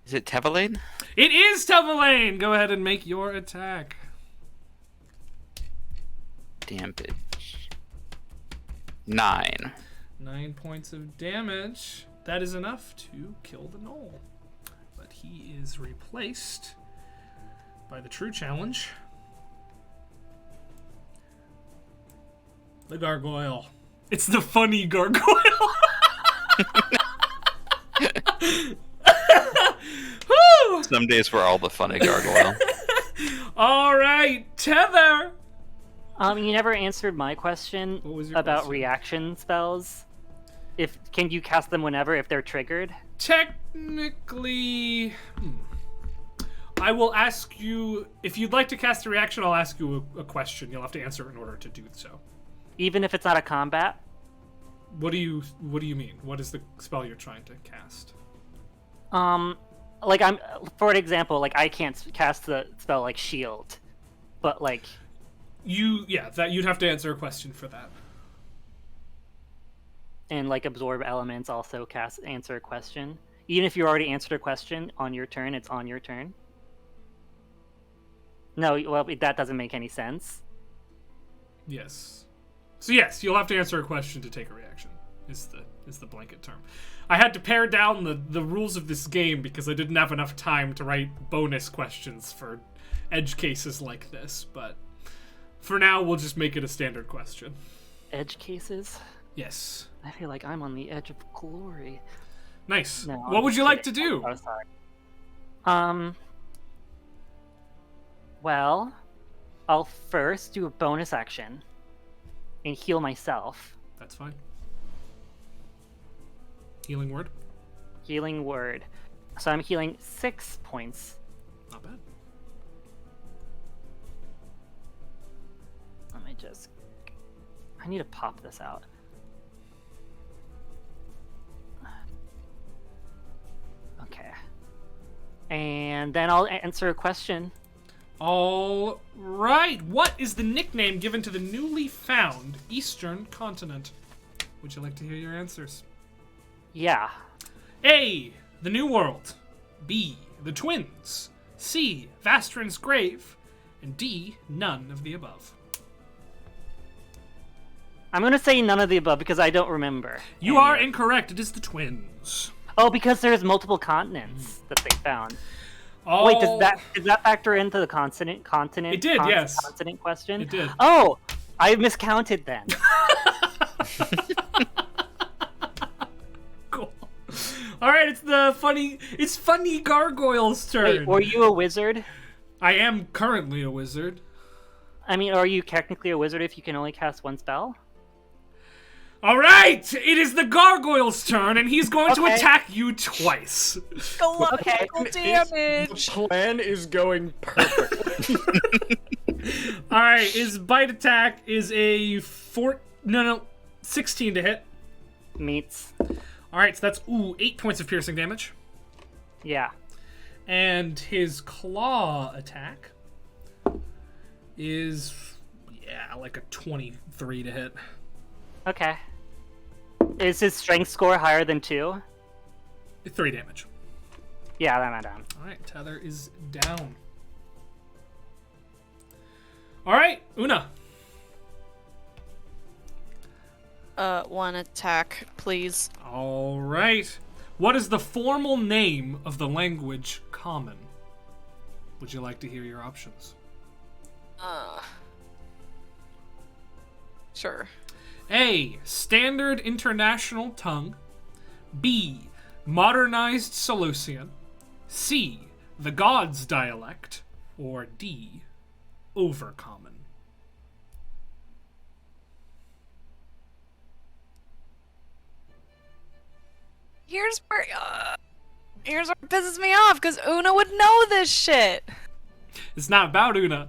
Is it Tevelane? It is Tevelane. Go ahead and make your attack. Damage. 9. 9 points of damage. That is enough to kill the gnoll. But he is replaced by the true challenge. The gargoyle. It's the funny gargoyle. Woo! Some days we're all the funny gargoyle. All right, Tether. You never answered my question What was your about question? reaction spells. Can you cast them whenever if they're triggered? Technically, I will ask you if you'd like to cast a reaction. I'll ask you a question. You'll have to answer in order to do so. Even if it's not a combat? What do you mean? What is the spell you're trying to cast? Like for an example, like I can't cast the spell like shield, but like That you'd have to answer a question for that. and like absorb elements also answer a question. Even if you already answered a question on your turn, it's on your turn. No, well that doesn't make any sense. Yes. So yes, you'll have to answer a question to take a reaction. Is the blanket term. I had to pare down the rules of this game because I didn't have enough time to write bonus questions for edge cases like this, but for now we'll just make it a standard question. Edge cases? Yes. I feel like I'm on the edge of glory. Nice. No, What I'm would you just like to kidding. do? Oh, sorry. Well, I'll first do a bonus action and heal myself. That's fine. Healing word. Healing word. So I'm healing 6 points. Not bad. Let me just... I need to pop this out. Okay. And then I'll answer a question. All right. What is the nickname given to the newly found Eastern continent? Would you like to hear your answers? Yeah. A. The New World. B. The Twins. C. Vastrin's Grave. And D. None of the above. I'm gonna say none of the above because I don't remember. You are incorrect. It is the Twins. Oh, because there's multiple continents that they found. Oh, Wait, does that factor into the continent? It did, yes. Continent question. It did. Oh, I miscounted then. Cool. All right, it's funny Gargoyle's turn. Wait, were you a wizard? I am currently a wizard. I mean, are you technically a wizard if you can only cast one spell? All right, it is the Gargoyle's turn, and he's going to Okay. attack you twice. Galactical damage. The plan is going perfectly. All right, his bite attack is a 16 to hit. Meets. All right, so that's 8 points of piercing damage. Yeah. And his claw attack is like a 23 to hit. Okay. Is his strength score higher than 2? 3 damage. Yeah, that went down. All right, Tether is down. All right, Una. 1 attack, please. All right. What is the formal name of the language Common? Would you like to hear your options? Sure. A. Standard International Tongue. B. Modernized Seleucian. C. The Gods Dialect. Or D. Overcommon. Here's where it pisses me off, because Una would know this shit. It's not about Una.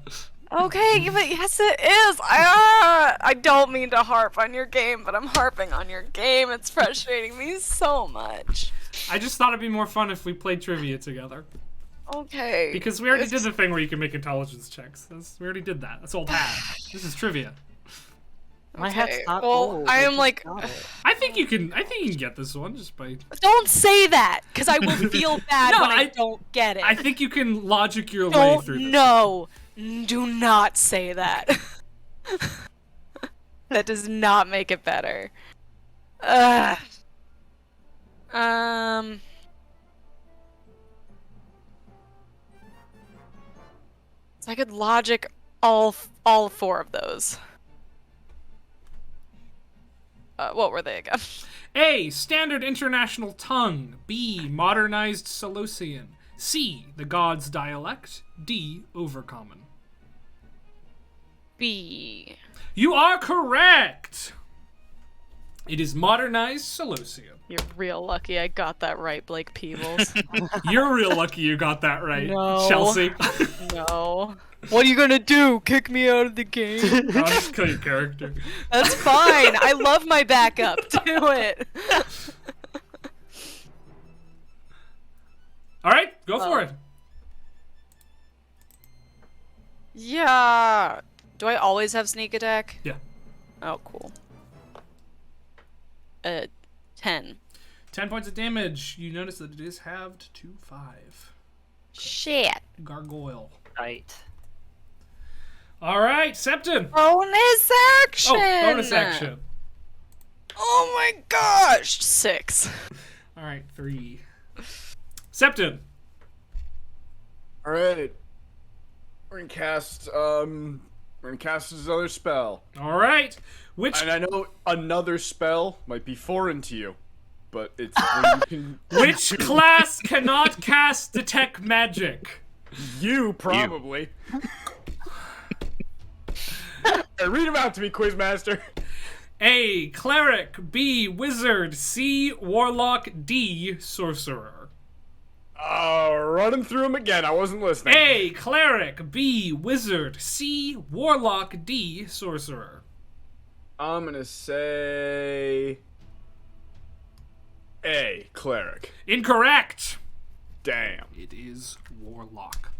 Okay, but yes it is. I don't mean to harp on your game, but I'm harping on your game. It's frustrating me so much. I just thought it'd be more fun if we played trivia together. Okay. Because we already did the thing where you can make intelligence checks. We already did that. That's old hat. This is trivia. My hat's not well, old. I I am just like, got it. I think you can get this one just by... don't say that, because I will feel bad No, when I I- don't get it. I think you can logic your way through this. No, do not say that. That does not make it better. Ugh. So I could logic all 4 of those. What were they again? A. Standard International Tongue. B. Modernized Seleucian. C. The Gods Dialect. D. Overcommon. B. You are correct! It is Modernized Seleucian. You're real lucky I got that right, Blake Peebles. You're real lucky you got that right, No. Chelsea. No. What are you gonna do? Kick me out of the game? I'll just kill your character. That's fine. I love my backup. Do it. Alright, go for it. Yeah. Do I always have sneak attack? Yeah. Oh, cool. 10. 10 points of damage. You notice that it is halved to 5. Shit. Gargoyle. Right. Alright, Septon. Bonus action. Oh, bonus action. Oh my gosh. 6. Alright, 3. Septon. All right. We're gonna cast his other spell. Alright. Which And I know another spell might be foreign to you, but it's when you can. which class cannot cast detect magic? You probably. Hey, read them out to me, Quizmaster. A. Cleric. B. Wizard. C. Warlock. D. Sorcerer. Running through them again. I wasn't listening. A. Cleric. B. Wizard. C. Warlock. D. Sorcerer. I'm gonna say A. Cleric. Incorrect. Damn. It is Warlock.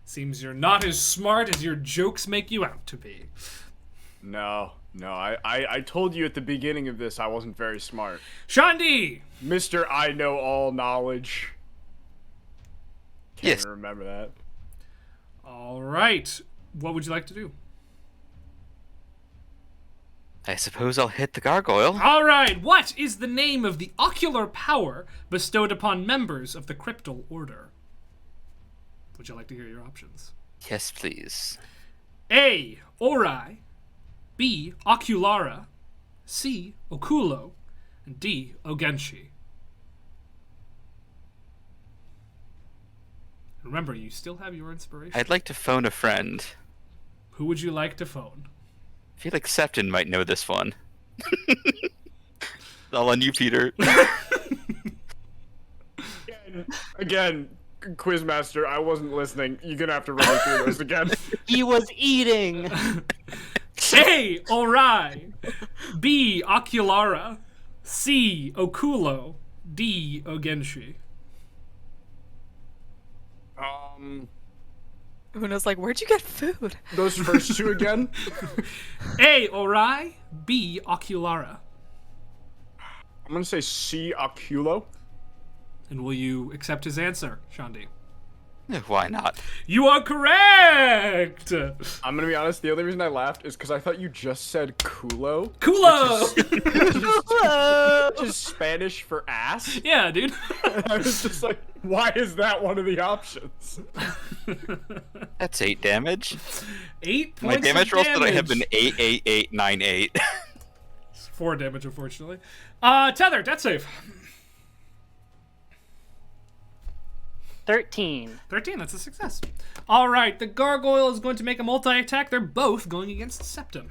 Seems you're not as smart as your jokes make you out to be. No. I told you at the beginning of this I wasn't very smart. Shandi! Mr. I know all knowledge. Can't Yes. even remember that. All right. What would you like to do? I suppose I'll hit the gargoyle. All right. What is the name of the ocular power bestowed upon members of the Cryptal Order? Would you like to hear your options? Yes, please. A. Ori. B. Oculara. C. Okulo. And D. Ogenshi. Remember, you still have your inspiration. I'd like to phone a friend. Who would you like to phone? I feel like Septon might know this one. All on you, Peter. Again, Quizmaster, I wasn't listening. You're gonna have to run through this again. He was eating. A. Ori. B. Oculara. C. Okulo. D. Ogenshi. Una's like, where'd you get food? Those first two again? A. Ori. B. Oculara. I'm gonna say C. Oculo. And will you accept his answer, Shandi? Why not? You are correct! I'm gonna be honest, the only reason I laughed is because I thought you just said culo. Culo! Which is Spanish for ass. Yeah, dude. And I was just like, why is that one of the options? That's 8 damage. 8 My points damage of rolls today have damage. been 8, 8, 8, 9, 8. 4 damage, unfortunately. Tether, death save. 13. 13, that's a success. All right, the gargoyle is going to make a multi-attack. They're both going against Septon.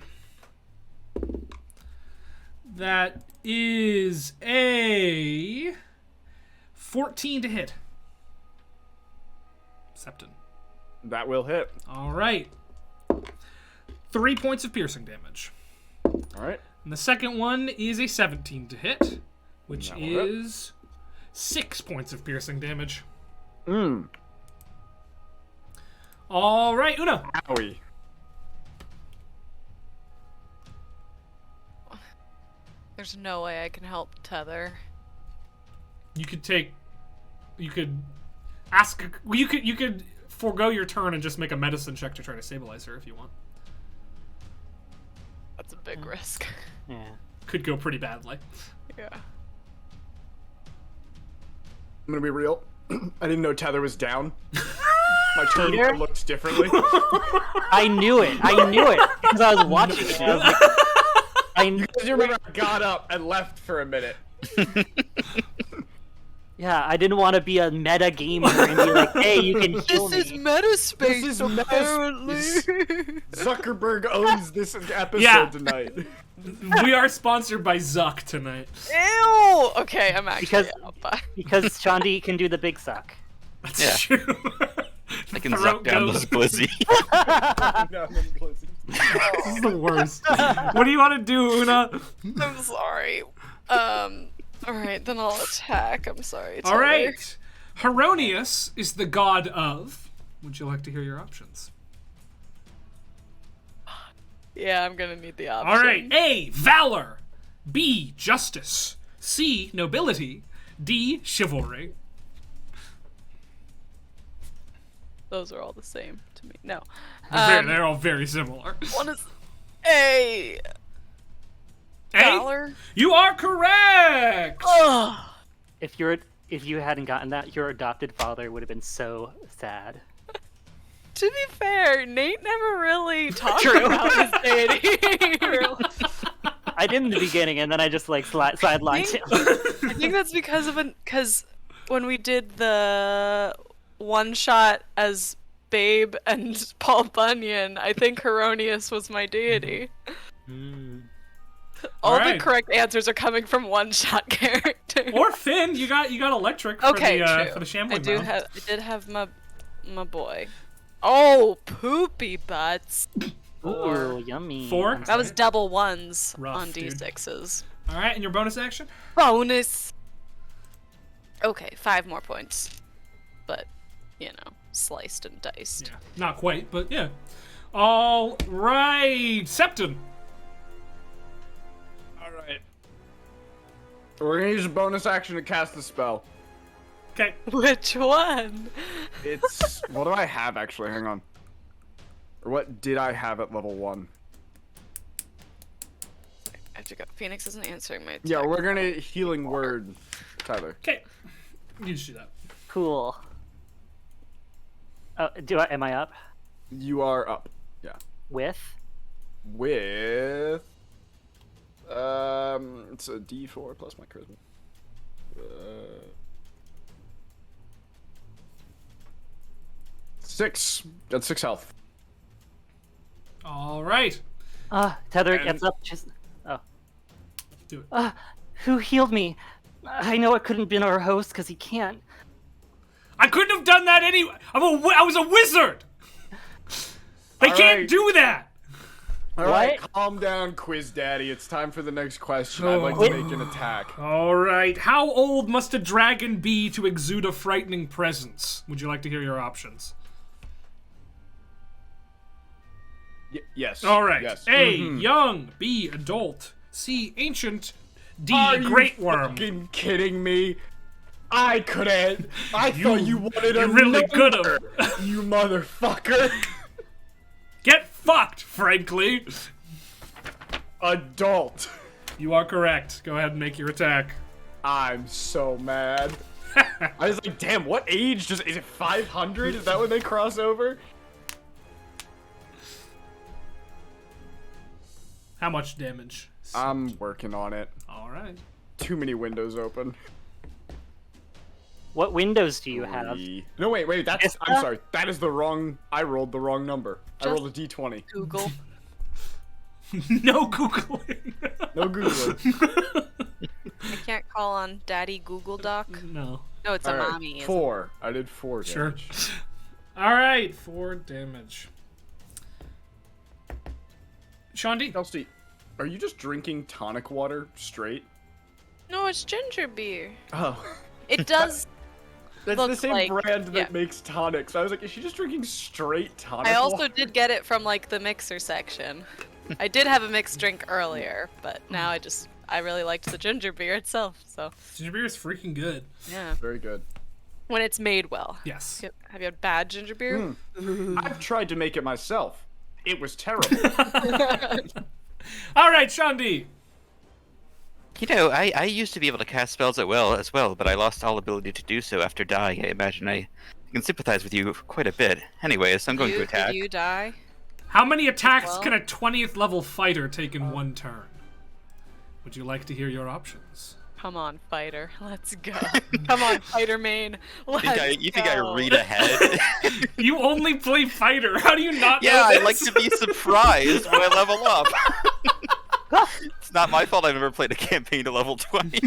That is a 14 to hit. Septon. That will hit. All right. 3 points of piercing damage. Alright. And the second one is a 17 to hit, which That will hit. is 6 points of piercing damage. All right, Una. Owie. There's no way I can help Tether. You could ask. Well, you could forego your turn and just make a medicine check to try to stabilize her if you want. That's a big risk. Yeah. Could go pretty badly. Yeah. I'm gonna be real. I didn't know Tether was down. My turn Peter? looked differently. I knew it because I was watching it. I was like, Because you remember I got up and left for a minute. yeah, I didn't want to be a meta gamer and be like, hey, you can heal me. Metaspace, This is apparently. Zuckerberg owns this episode Yeah. tonight. We are sponsored by Zuck tonight. Ew! Okay, I'm actually Because- out. Bye. Because Shandi can do the big suck. That's Yeah. true. I can Throat zuck down goes. this glizzy. This is the worst. What do you want to do, Una? I'm sorry. Alright, then I'll attack. I'm sorry. All Tether. right. Heronius is the god of. Would you like to hear your options? Yeah, I'm gonna need the option. All right. A. Valor. B. Justice. C. Nobility. D. Chivalry. Those are all the same to me. No. They're all very similar. One is A. A. Valor. You are correct. Ugh. If you hadn't gotten that, your adopted father would have been so sad. To be fair, Nate never really talked True. about his deity. I did in the beginning, and then I just like sidelined him. I think that's because when we did the one shot as Babe and Paul Bunyan, I think Heronius was my deity. All Alright. the correct answers are coming from one-shot characters. Or Finn, you got electric for Okay, the true. for the shambling I mouth. did have my boy. Oh, poopy butts. Ooh, yummy. 4? That was double ones Rough, on dude. D6s. All right, and your bonus action? Bonus. Okay, 5 more points. But, sliced and diced. Yeah, not quite, but yeah. All right, Septon. Alright. We're gonna use a bonus action to cast the spell. Okay. Which one? It's... what do I have, actually? Hang on. Or what did I have at level 1? I have to go. Phoenix isn't answering my Yeah, text. we're gonna healing word, Tyler. Okay. You just do that. Cool. Oh, am I up? You are up. Yeah. With? With... it's a D4 plus my charisma. 6. That's 6 health. All right. Tether And- gets up. Just. Oh. Do it. Who healed me? I know it couldn't have been our host because he can't. I couldn't have done that anyway. I was a wizard. They All can't right. do that. Alright, calm down, Quiz Daddy. It's time for the next question. I'd like to make an attack. All right. How old must a dragon be to exude a frightening presence? Would you like to hear your options? Yes. All right. Yes. A, young. B, adult. C, ancient. D, Are you great worm. fucking kidding me? I couldn't. I thought you wanted a you really number, could've. You motherfucker. Get fucked, frankly. Adult. You are correct. Go ahead and make your attack. I'm so mad. I was like, damn, what age is it 500? Is that when they cross over? How much damage? I'm working on it. All right. Too many windows open. What windows do you have? No, wait, that's... Vista? I'm sorry. That is the wrong... I rolled the wrong number. I rolled a D20. Google. No Googling. No Googling. I can't call on Daddy Google Doc. No. No, it's a Alright, mommy. isn't it? 4. I did 4 Sure. damage. All right. 4 damage. Sean D. Kelsey, are you just drinking tonic water straight? No, it's ginger beer. Oh. It does. That's the Looks same like- brand that yeah. makes tonics. I was like, is she just drinking straight tonic I also water? did get it from like the mixer section. I did have a mixed drink earlier, but now I really liked the ginger beer itself. So Ginger beer is freaking good. yeah, Very good. when it's made well. Yes. Have you had bad ginger beer? I've tried to make it myself. It was terrible. All right, Sean D. You know, I used to be able to cast spells at will as well, but I lost all ability to do so after dying. I imagine I can sympathize with you quite a bit. Anyways, I'm going to attack. Did you die? How many attacks Well- can a 20th level fighter take in one turn? Would you like to hear your options? Come on, fighter. Let's go. Come on, fighter main. Let's You think I go. read ahead? You only play fighter. How do you not Yeah, know I this? like to be surprised when I level up. It's not my fault I've never played a campaign to level 20.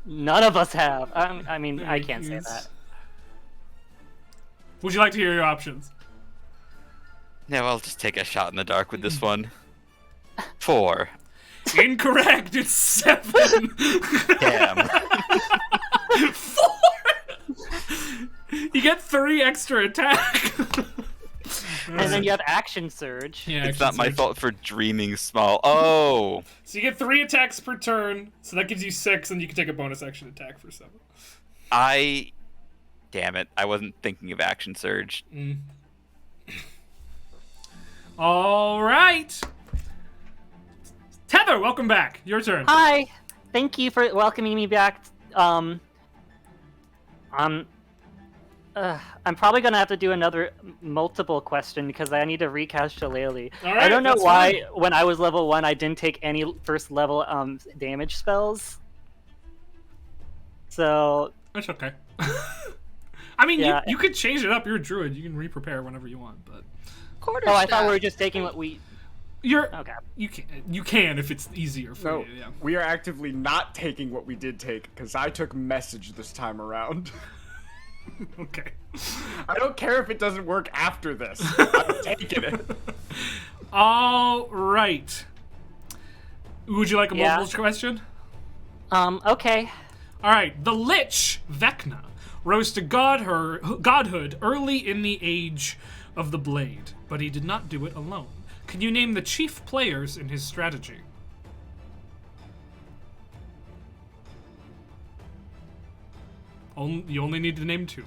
None of us have. I mean, I can't say that. Would you like to hear your options? No, I'll just take a shot in the dark with this one. 4. Incorrect. It's 7. Damn. 4. You get 3 extra attack. And then you have action surge. Yeah, It's not my action surge. fault for dreaming small. Oh! So you get 3 attacks per turn. So that gives you 6, and you can take a bonus action attack for 7. Damn it. I wasn't thinking of action surge. All right. Tether, welcome back. Your turn. Hi. Thank you for welcoming me back. I'm probably gonna have to do another multiple question because I need to recast Shillelagh. All I right, don't know that's why fine. when I was level 1 I didn't take any first level damage spells. So That's okay. I mean, Yeah. you could change it up. You're a druid. You can re-prepare whenever you want, but Quarter Oh, I thought we were staff. just taking what we. you're Okay. you can if it's easier for No, you. Yeah. we are actively not taking what we did take because I took message this time around. Okay. I don't care if it doesn't work after this. I'm taking it. All right. Would you like a Yeah. multiple question? Okay. All right. The Lich Vecna rose to godhood early in the Age of the Blade, but he did not do it alone. Can you name the chief players in his strategy? You only need to name 2.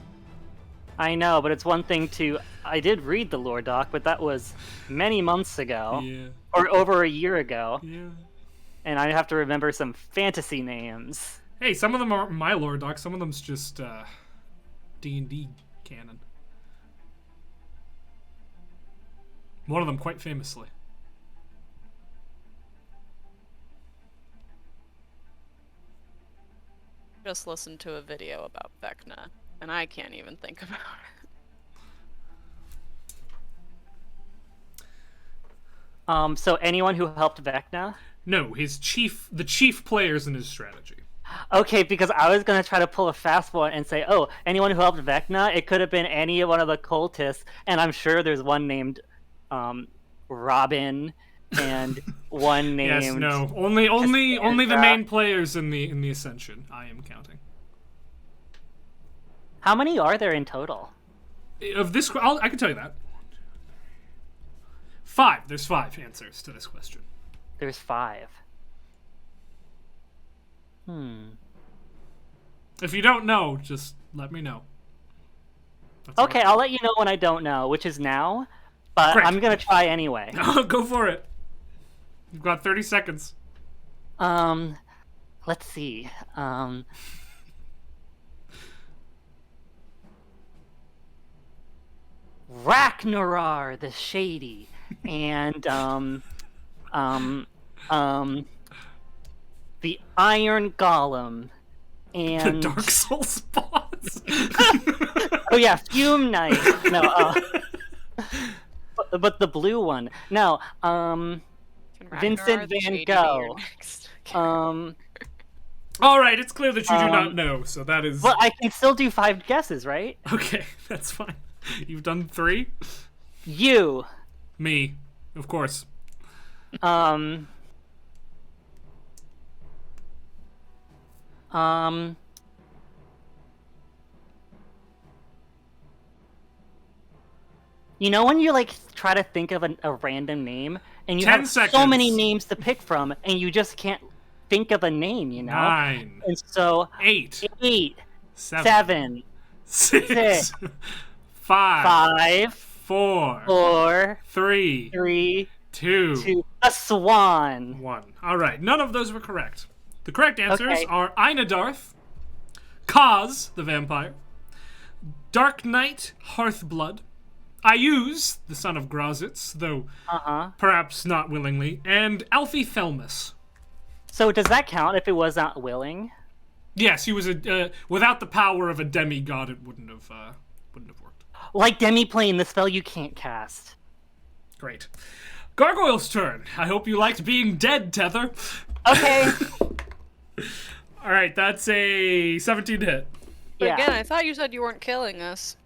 I know, but it's one thing to. I did read the lore doc, but that was many months ago, Yeah. or over a year ago, Yeah. and I have to remember some fantasy names. Hey, some of them are my lore doc. Some of them's just D&D canon. One of them quite famously. Just listened to a video about Vecna, and I can't even think about it. So anyone who helped Vecna? No, the chief players in his strategy. Okay, because I was gonna try to pull a fast one and say, oh, anyone who helped Vecna, it could have been any one of the cultists, and I'm sure there's one named Robin and one named. Yes, no, only the Cassandra. main players in the Ascension. I am counting. How many are there in total? Of this, I can tell you that. 5. There's 5 answers to this question. There's 5. If you don't know, just let me know. That's all. Okay, I'll let you know when I don't know, which is now, but Great. I'm gonna try anyway. Go for it. You've got 30 seconds. Let's see. Ragnarar the Shady, and the Iron Golem, and The Dark Souls boss. oh yeah, Fume Knight. No, but the blue one. No, Can Vincent Ragnar the Van Shady be Gogh. your next? All right, it's clear that you do not know, so that is Well, I can still do 5 guesses, right? okay. That's fine. You've done 3. You. Me, of course. You know when you like try to think of a random name and you 10 have seconds. so many names to pick from and you just can't think of a name, you know? 9, And so 8, 8, 7, 7, 6, six, 5, 5, 4, 4, 3, 3, 2, 2. A swan. 1. All right, none of those were correct. The correct answers Okay. are Einadarth, Kaz, the vampire, Dark Knight, Hearthblood, Ayuz, the son of Grazitz, though perhaps not willingly, and Alfie Thelmus. So does that count if it was not willing? Yes, he was without the power of a demigod, it wouldn't have worked. Like Demi playing the spell you can't cast. Great. Gargoyle's turn. I hope you liked being dead, Tether. Okay. All right, that's a 17 to hit. But Yeah. again, I thought you said you weren't killing us.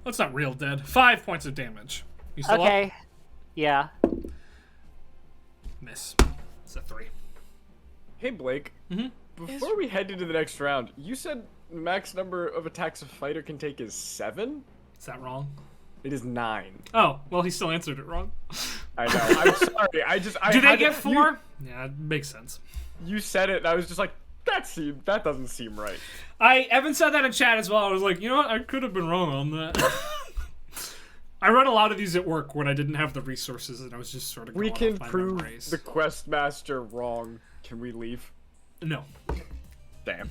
That's not real dead. 5 points of damage. You still Okay. up? Yeah. Miss. It's a 3. Hey Blake. Before we head into the next round, you said max number of attacks a fighter can take is 7? Is that wrong? It is 9. Oh, well, he still answered it wrong. I know. I'm sorry. I Do they had get to- 4? Yeah, it makes sense. You said it, and I was just like, that doesn't seem right. Evan said that in chat as well. I was like, you know what? I could have been wrong on that. I read a lot of these at work when I didn't have the resources, and I was just sort of We going can off my prove memories. the Questmaster wrong. Can we leave? No. Damn.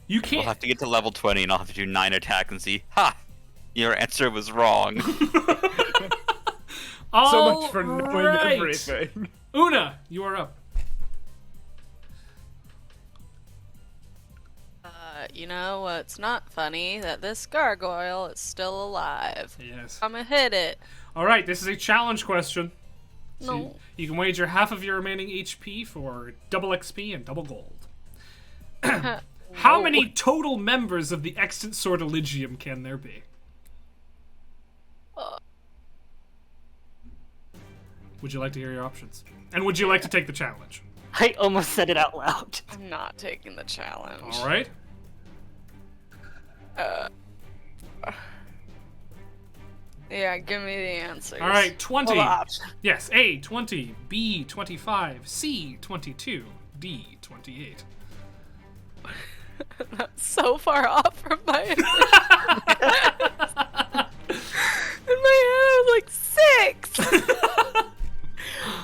You We'll can't. have to get to level 20 and I'll have to do 9 attack and see, ha! Your answer was wrong. So much for knowing Alright. everything. Una, you are up. you know what's not funny? That this gargoyle is still alive. Yes. I'm gonna hit it. All right, this is a challenge question. So No. you can wager half of your remaining HP for double XP and double gold. How many total members of the Extant Sortilegium can there be? Would you like to hear your options? And would you like to take the challenge? I almost said it out loud. I'm not taking the challenge. All right. Yeah, give me the answers. All right, 20. Hold on. Yes, A, 20, B, 25, C, 22, D, 28. That's so far off from my In my head, I was like 6.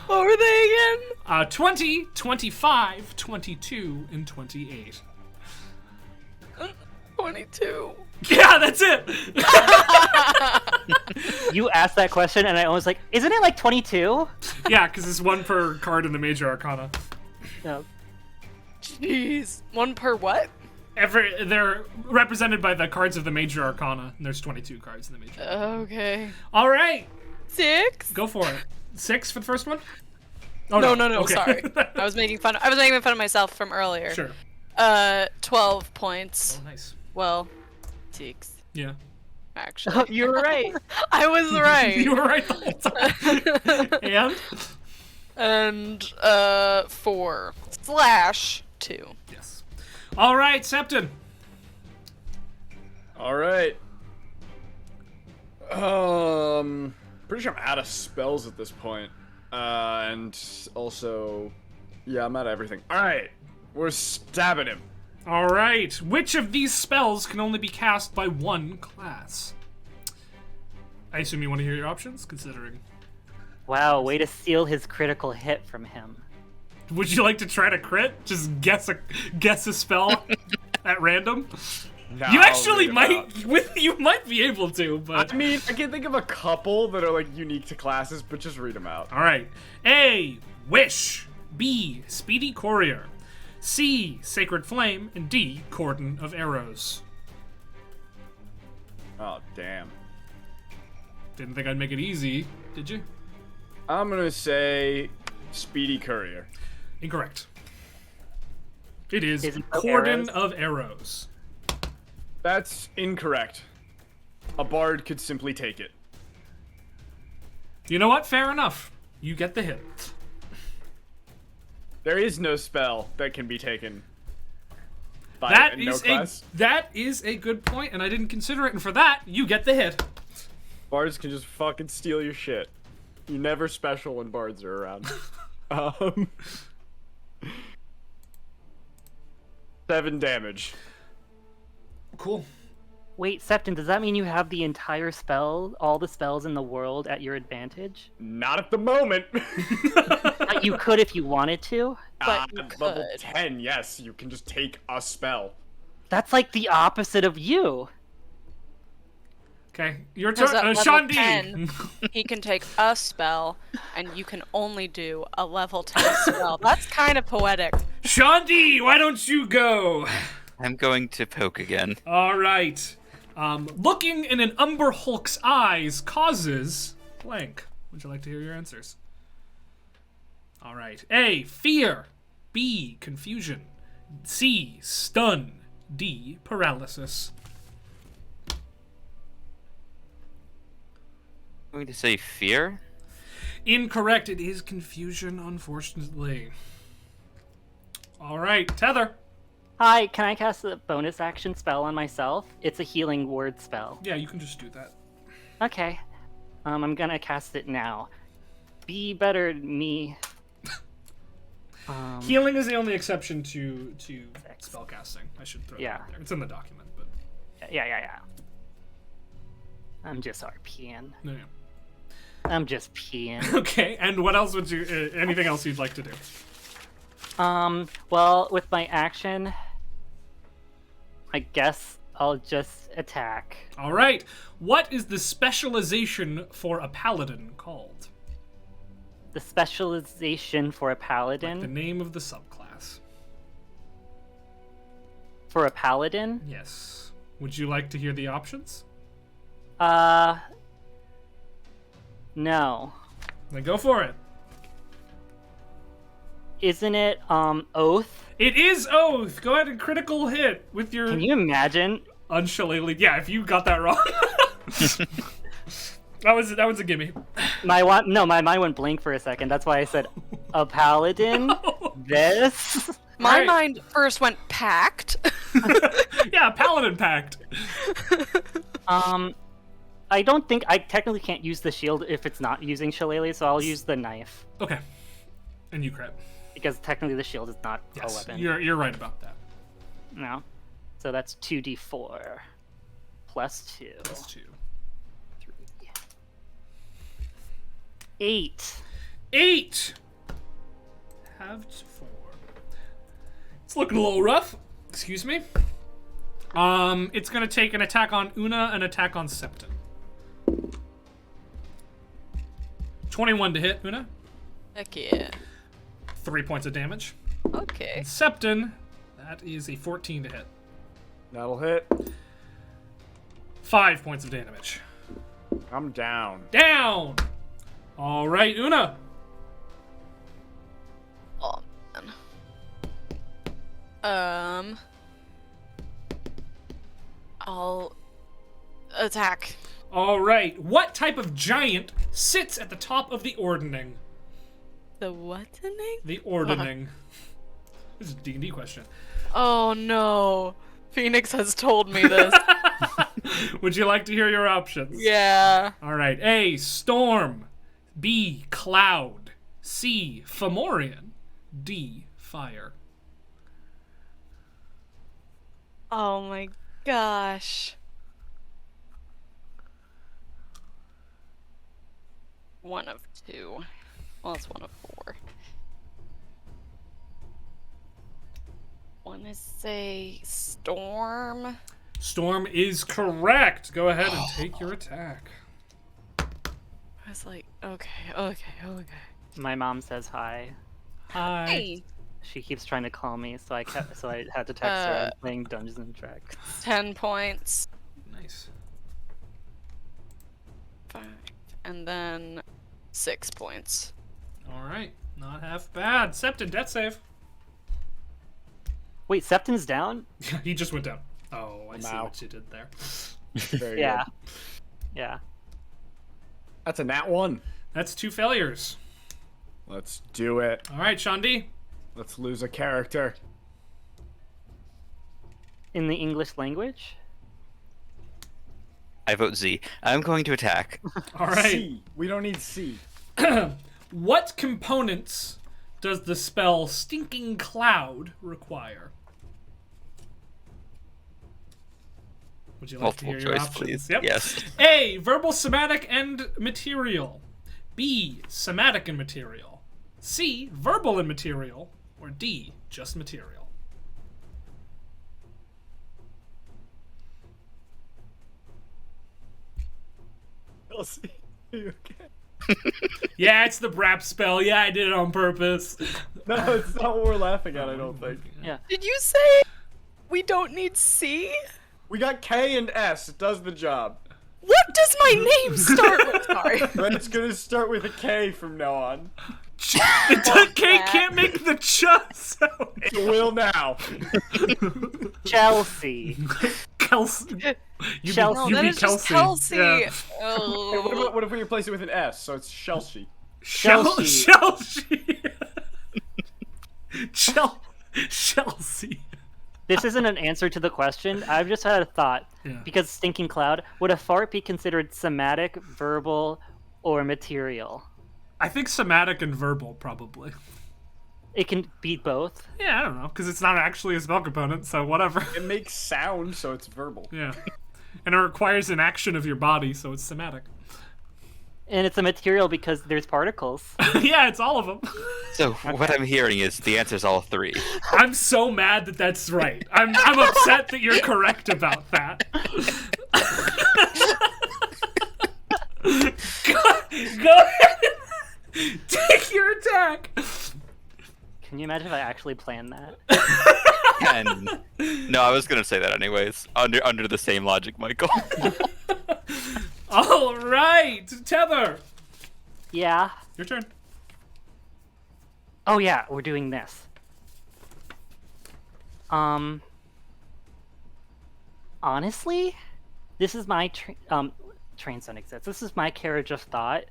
What were they again? 20, 25, 22, and 28. 22. Yeah, that's it! You asked that question, and I was like, isn't it like 22? Yeah, because it's one per card in the Major Arcana. No. Jeez. One per what? They're represented by the cards of the Major Arcana, and there's 22 cards in the Major Arcana. Okay. All right, 6? go for it. 6 for the first one? Oh, No, Okay. sorry. I was making fun of myself from earlier. Sure. 12 points. Oh, nice. Well, 6 Yeah. actually. You were right. I was right. You were right the whole time. And? And 4/2. Yes. All right, Septon. All right. Pretty sure I'm out of spells at this point. And also, yeah, I'm out of everything. All right, we're stabbing him. All right. Which of these spells can only be cast by one class? I assume you want to hear your options, considering. Wow, way to steal his critical hit from him. Would you like to try to crit? Just guess a spell at random? No, You actually read 'em out. you might be able to, but I mean, I can think of a couple that are like unique to classes, but just read them out. all right. A, Wish. B, Speedy Courier. C, Sacred Flame, and D, Cordon of Arrows. Oh, damn. Didn't think I'd make it easy, did you? I'm gonna say Speedy Courier. Incorrect. It is Is it Cordon arrows? of Arrows. That's incorrect. A bard could simply take it. You know what? Fair enough. You get the hit. There is no spell that can be taken by That no is class. that is a good point, and I didn't consider it. And for that, you get the hit. Bards can just fucking steal your shit. You're never special when bards are around. um, 7 damage. Cool. Wait, Septon, does that mean you have the entire spell, all the spells in the world at your advantage? Not at the moment. You could if you wanted to. But you At level could. 10, yes, you can just take a spell. That's like the opposite of you. Okay, your Because turn. at level Sean D. 10, he can take a spell, and you can only do a level 10 spell. That's kind of poetic. Sean D, why don't you go? I'm going to poke again. All right. Looking in an Umber Hulk's eyes causes blank. Would you like to hear your answers? All right. A, fear. B, confusion. C, stun. D, paralysis. I'm going to say fear. Incorrect. It is confusion, unfortunately. All right. Tether. Hi, can I cast a bonus action spell on myself? It's a healing word spell. Yeah, you can just do that. Okay. I'm gonna cast it now. Be better than me. Healing is the only exception to spellcasting. I should throw Yeah. that out there. It's in the document, but Yeah. I'm just RPing. no. I'm just peeing. Okay, and what else would you? Anything else you'd like to do? Well, with my action, I guess I'll just attack. All right. What is the specialization for a paladin called? The specialization for a paladin. The name of the subclass. For a paladin? Yes. Would you like to hear the options? No. Then go for it. Isn't it, oath? It is oath. Go ahead and critical hit with your Can you imagine? unshillelagh. Yeah, if you got that wrong. that was a gimme. My mind went blank for a second. That's why I said a paladin. This. My Alright. mind first went packed. Yeah, paladin pact. I don't think I technically can't use the shield if it's not using shillelagh, so I'll use the knife Okay. And you crit. because technically the shield is not a Yes, weapon. you're right about that. No. So that's 2d4 plus 2. That's 2. 3. 8. 8. Halved 4. It's looking a little rough. Excuse me. It's gonna take an attack on Una, an attack on Septon. 21 to hit, Una. Heck yeah. 3 points of damage. Okay. Septon, that is a 14 to hit. That'll hit. 5 points of damage. I'm down. Down! Alright, Una. Oh, man. I'll attack. Alright, what type of giant sits at the top of the ordning? The what's the name? The ordning. This is a D&D question. Oh no. Phoenix has told me this. Would you like to hear your options? Yeah. Alright, A, storm. B, cloud. C, Fomorian. D, fire. Oh my gosh. One of two. Well, it's one of four. Wanna say storm? Storm is correct. Go ahead and take your attack. I was like, okay. My mom says hi. Hi. Hey. She keeps trying to call me, so I had to text her. I'm playing DungeonDraft. 10 points. Nice. 5. And then 6 points. Alright, not half bad. Septon, death save. Wait, Septon's down? He just went down. Oh, I see Wow. what you did there. Very Yeah. good. Yeah. That's a nat 1. That's 2 failures. Let's do it. Alright, Shandi. Let's lose a character. In the English language? I vote Z. I'm going to attack. Alright. C. We don't need C. What components does the spell Stinking Cloud require? Would you like to Multiple hear your choice, options? please. Yep. Yes. A, verbal, somatic, and material. B, somatic and material. C, verbal and material. Or D, just material. Chelsea, are you okay? Yeah, it's the Brap spell. Yeah, I did it on purpose. No, it's not what we're laughing at, I don't think. Yeah. Did you say we don't need C? We got K and S. It does the job. What does my name start with? Sorry. But it's gonna start with a K from now on. The K can't make the ch sound. It will now. Chelsea. Kelsey. You Chelsea. be, No, you then be it's just Kelsey. Kelsey. Yeah. Oh. What if we replace it with an S? So it's Chelsea. Chelsea. Chelsea. Chelsea. This isn't an answer to the question. I've just had a thought. Yeah. Because Stinking Cloud, would a fart be considered somatic, verbal, or material? I think somatic and verbal, probably. It can be both. Yeah, I don't know, because it's not actually a spell component, so whatever. It makes sound, so it's verbal. Yeah. And it requires an action of your body, so it's somatic. And it's a material because there's particles. Yeah, it's all of them. So what I'm hearing is the answer's all 3. I'm so mad that that's right. I'm upset that you're correct about that. Go ahead. Take your attack. Can you imagine if I actually planned that? 10. No, I was gonna say that anyways. Under the same logic, Michael. All right, Tether. Yeah. Your turn. Oh yeah, we're doing this. Honestly, this is my trains don't exist. This is my carriage of thought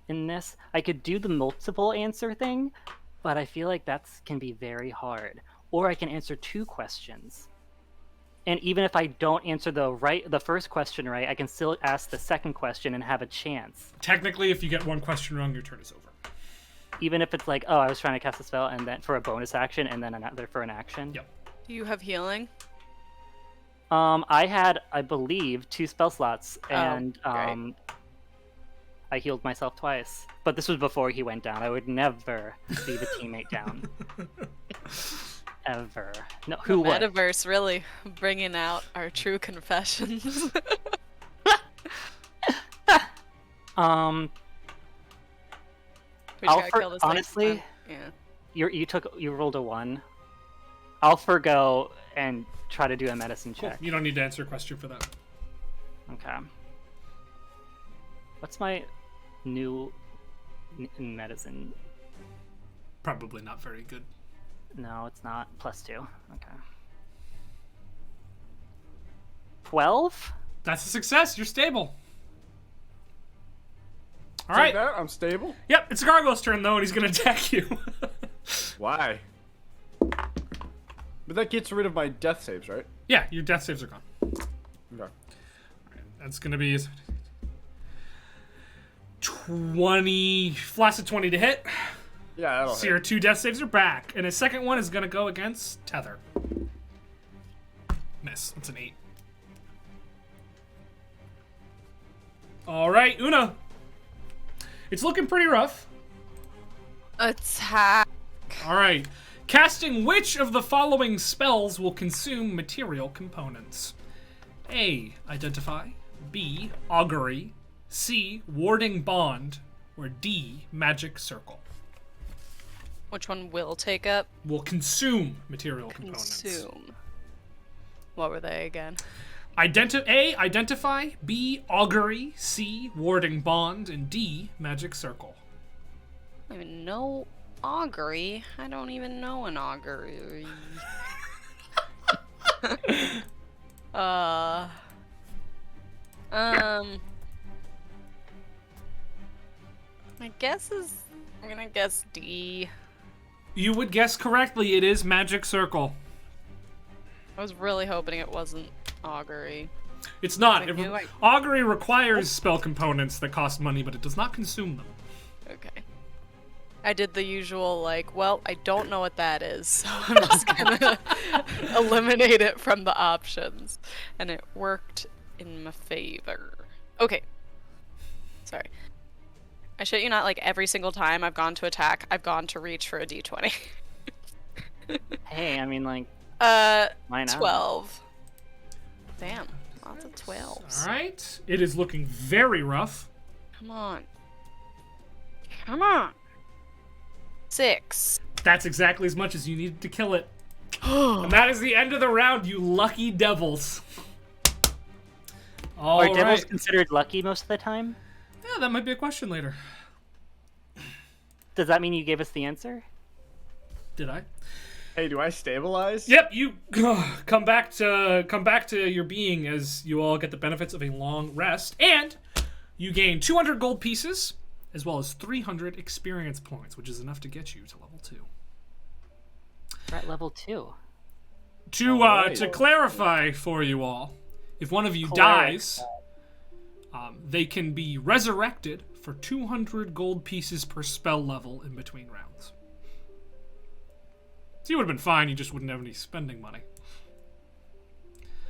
in this. I could do the multiple answer thing, but I feel like that can be very hard. Or I can answer 2 questions. And even if I don't answer the first question right, I can still ask the second question and have a chance. Technically, if you get one question wrong, your turn is over. Even if it's like, oh, I was trying to cast a spell and then for a bonus action and then another for an action. Yep. Do you have healing? I had, I believe, 2 spell slots, and great. I healed myself twice. But this was before he went down. I would never leave a teammate down. Ever. No, who would? Metaverse really bringing out our true confessions. We just gotta kill this thing. honestly, Yeah. you rolled a 1. I'll forgo and try to do a medicine Cool. check. You don't need to answer a question for that. Okay. What's my new medicine? Probably not very good. No, it's not. +2. Okay. 12? That's a success. You're stable. All Take right. that, I'm stable. Yep, it's Gargoyle's turn, though, and he's going to attack you. Why? But that gets rid of my death saves, right? Yeah, your death saves are gone. Okay. That's going to be 20, flaccid 20 to hit. Yeah, that'll So your hit. 2 2 death saves are back. And his second one is going to go against Tether. Miss. That's an 8. All right, Una. It's looking pretty rough. Attack. All right. Casting which of the following spells will consume material components? A. Identify. B. Augury. C. Warding Bond. Or D. Magic Circle. Which one will take up? Will consume material components. Consume. What were they again? A. Identify. B. Augury. C. Warding Bond. And D. Magic Circle. I don't even know augury. I don't even know an augury. My guess is I'm gonna guess D. You would guess correctly. It is Magic Circle. I was really hoping it wasn't augury. It's not. I knew I- Augury requires spell components that cost money, but it does not consume them. Okay. I did the usual, like, well, I don't know what that is, so I'm just gonna eliminate it from the options. And it worked in my favor. Okay. Sorry. I shit you not, like, every single time I've gone to attack, I've gone to reach for a d20. Hey, I mean, like, why not? 12. Damn, lots of 12s. All right. It is looking very rough. Come on. Come on. 6. That's exactly as much as you needed to kill it. And that is the end of the round, you lucky devils. All Are right. devils considered lucky most of the time? Yeah, that might be a question later. Does that mean you gave us the answer? Did I? Hey, do I stabilize? Yep, you come back to your being as you all get the benefits of a long rest, and you gain 200 gold pieces as well as 300 experience points, which is enough to get you to level 2. We're at level 2. To clarify for you all, if one of you dies, they can be resurrected for 200 gold pieces per spell level in between rounds. So you would have been fine, you just wouldn't have any spending money.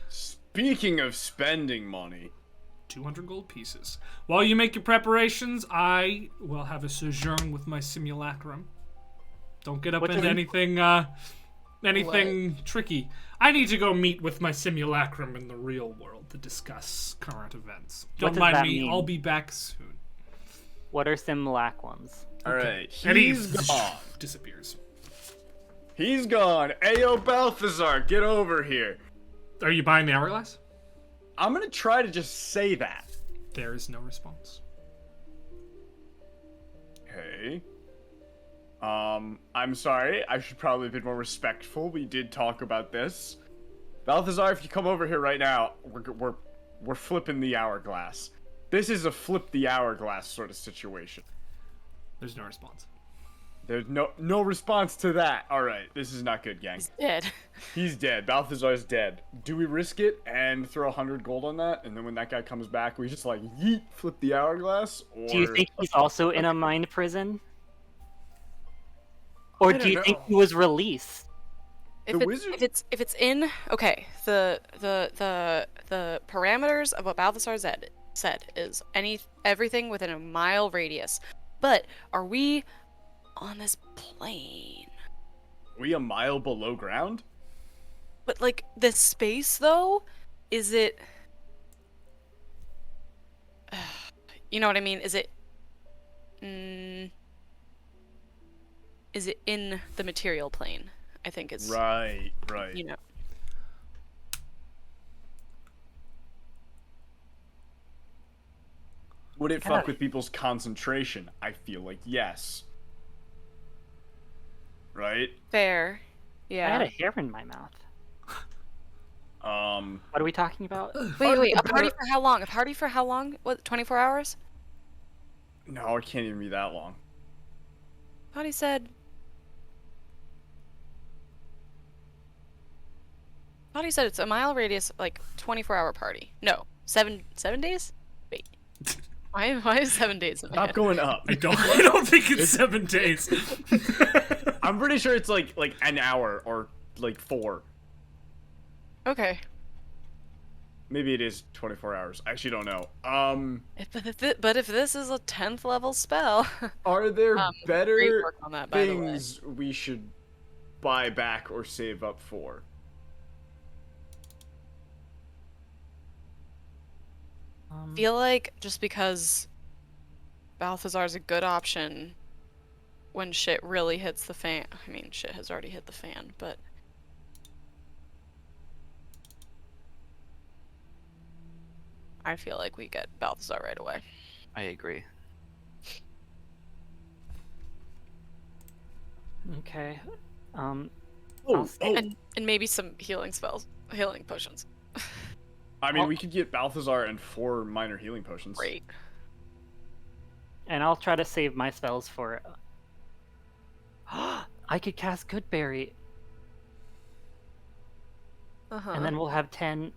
Speaking of spending money. 200 gold pieces. While you make your preparations, I will have a sojourn with my simulacrum. Don't get up What into does- anything tricky. I need to go meet with my simulacrum in the real world to discuss current events. What Don't does mind that me, mean? I'll be back soon. What are simulacrums? Alright, And he he's gone. disappears. He's gone. Ayo, Balthazar, get over here. Are you buying the hourglass? I'm gonna try to just say that. There is no response. Hey. I'm sorry. I should probably have been more respectful. We did talk about this. Balthazar, if you come over here right now, we're flipping the hourglass. This is a flip the hourglass sort of situation. There's no response. There's no response to that. All right, this is not good, gang. He's dead. He's dead. Balthazar's dead. Do we risk it and throw 100 gold on that? And then when that guy comes back, we just like yeet, flip the hourglass? Or... Do you think he's also in a mind prison? Or do you think he was released? If it's in okay, the parameters of what Balthazar said is everything within a mile radius. But are we on this plane? Are we a mile below ground? But like this space though, is it? You know what I mean? Is it? Is it in the material plane? I think it's right. You know. Would it fuck with people's concentration? I feel like yes. Right? Fair. I Yeah. had a hair in my mouth. What are we talking about? Wait. A party for how long? A party for how long? What? 24 hours? No, it can't even be that long. Thought he said. Thought he said it's a mile radius, like 24-hour party. No, seven days. Wait, why is 7 days in my Stop head? going up. I don't think it's 7 days. I'm pretty sure it's like an hour or like 4. Okay. Maybe it is 24 hours. I actually don't know. But if this is a 10th level spell, Are there great better work on that, by the way. things we should buy back or save up for? feel like just because Balthazar's a good option when shit really hits the fan. I mean, shit has already hit the fan, but I feel like we get Balthazar right away. I agree. Okay. Oh, And maybe some healing potions. I mean, we could get Balthazar and 4 minor healing potions. Great. And I'll try to save my spells for... I could cast Goodberry, Uh-huh. and then we'll have 10,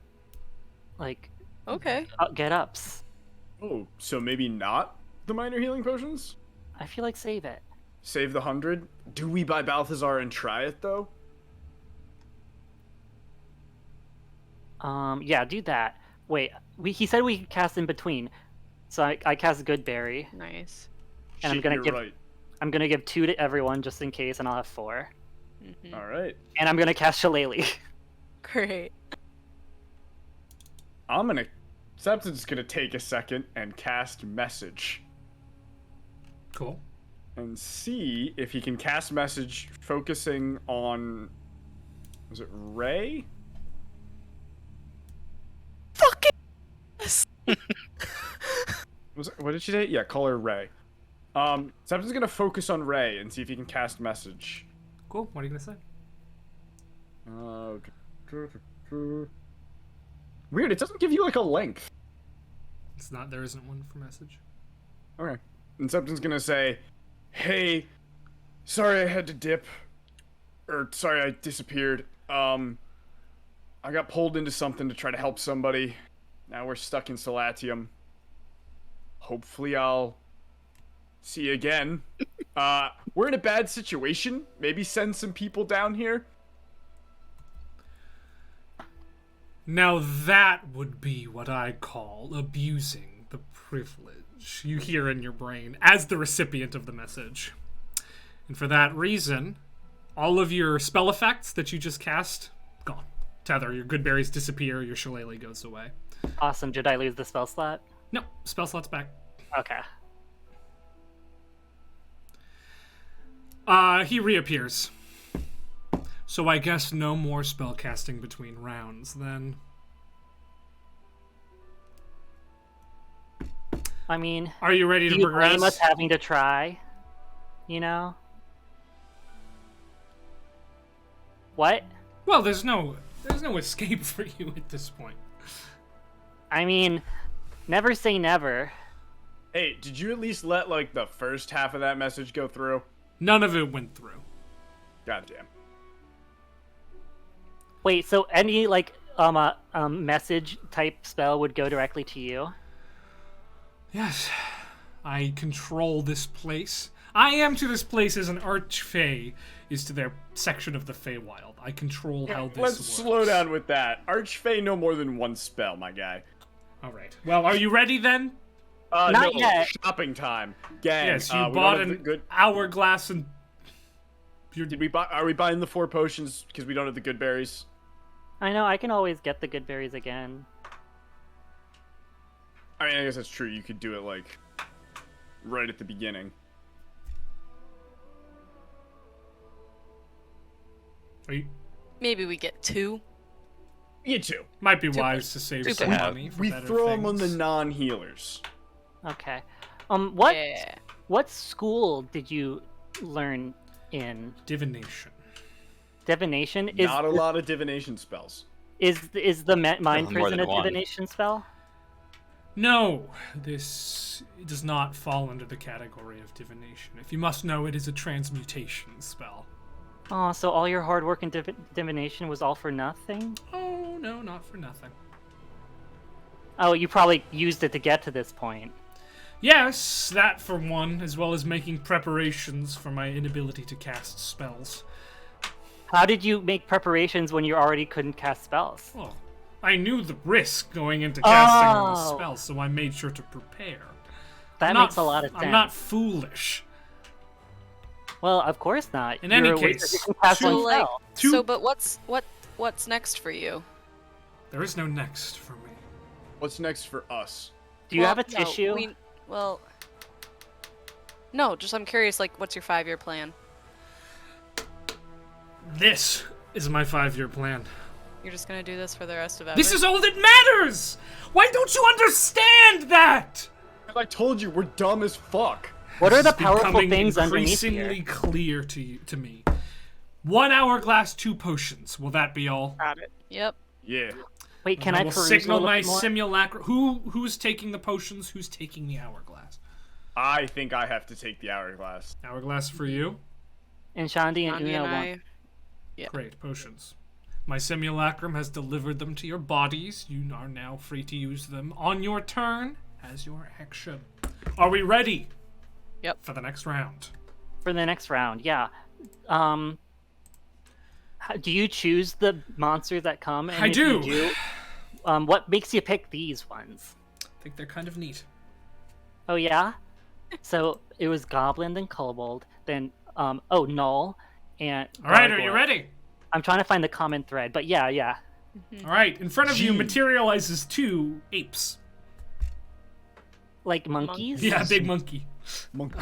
like, Okay. get-ups. Oh, so maybe not the minor healing potions? I feel like save it. Save the 100? Do we buy Balthazar and try it, though? Yeah, do that. Wait, he said we could cast in between, so I cast Goodberry, Nice. And I'm Shit, gonna you're give- right. I'm gonna give 2 to everyone just in case, and I'll have 4. Mhm. All right. And I'm gonna cast Shillelagh. Great. Septon's gonna take a second and cast Message. Cool. And see if he can cast Message focusing on... Was it Ray? Fucking. What did she say? Yeah, call her Ray. Septon's gonna focus on Ray and see if he can cast Message. Cool. What are you gonna say? Weird, it doesn't give you like a length. It's not. There isn't one for message. Okay. And Septon's gonna say, "Hey, sorry I had to dip. Or sorry I disappeared. I got pulled into something to try to help somebody. Now we're stuck in Solatium. Hopefully I'll see you again. We're in a bad situation. Maybe send some people down here." Now that would be what I call abusing the privilege you hear in your brain as the recipient of the message. And for that reason, all of your spell effects that you just cast, gone. Tether, your good berries disappear, your shillelagh goes away. Awesome. Did I lose the spell slot? No, spell slot's back. Okay. He reappears. So I guess no more spell casting between rounds, then. I mean, Are you ready do to you blame us progress? having to try? You know? What? Well, there's no escape for you at this point. I mean, never say never. Hey, did you at least let, like, the first half of that message go through? None of it went through. Goddamn. Wait, so any like message type spell would go directly to you? Yes, I control this place. I am to this place as an archfey is to their section of the Feywild. I control how this Let's works. slow down with that. Archfey no more than one spell, my guy. All right. Well, are you ready then? Not no, yet. Shopping time. Gang, Yes, you we don't bought have the an good... hourglass and. Did we buy? Are we buying the 4 potions because we don't have the good berries? I know, I can always get the good berries again. I mean, I guess that's true. You could do it, like, right at the beginning. Are you, Maybe we get 2. You too. might be wise to save Two some to have. money for We better throw them on the things. non-healers. Okay. Yeah. What school did you learn in? Divination. Divination? Not a lot of divination spells. Is the mind More prison than a one. divination spell? No, this does not fall under the category of divination. If you must know, it is a transmutation spell. Oh, so all your hard work in divination was all for nothing? Oh, no, not for nothing. Oh, you probably used it to get to this point. Yes, that for one, as well as making preparations for my inability to cast spells. How did you make preparations when you already couldn't cast spells? Well, I knew the risk going into casting Oh. the spell, so I made sure to prepare. That I'm not makes a lot of sense. I'm not foolish. Well, of course not. In any You're a wizard, case, you can cast two- one So, like, spell. Two- so, but what's next for you? There is no next for me. What's next for us? Do you Well, have a no, tissue? No, just I'm curious, like, what's your 5-year plan? This is my 5-year plan. You're just gonna do this for the rest of ever? This is all that matters! Why don't you understand that? As I told you, we're dumb as fuck. What are the It's powerful becoming things underneath increasingly here? clear to me. 1 hourglass, 2 potions. Will that be all? Got it. Yep. Yeah. Wait, can I will peruse signal a little my bit more? simulacra. Who's taking the potions? Who's taking the hourglass? I think I have to take the hourglass. Hourglass for you. And Shandi and Andy Una and want. I. Yeah. Great potions. My simulacrum has delivered them to your bodies. You are now free to use them on your turn as your action. Are we ready? Yep. For the next round. For the next round, yeah. Do you choose the monsters that come? And I if you do. What makes you pick these ones? I think they're kind of neat. Oh yeah. So it was Goblin, then Kobold, then Null, and. All right, are you Gargoyle. ready? I'm trying to find the common thread, but yeah. All right, in front of you Gee. materializes 2 apes. Like monkeys. Yeah, big monkey. Monkey.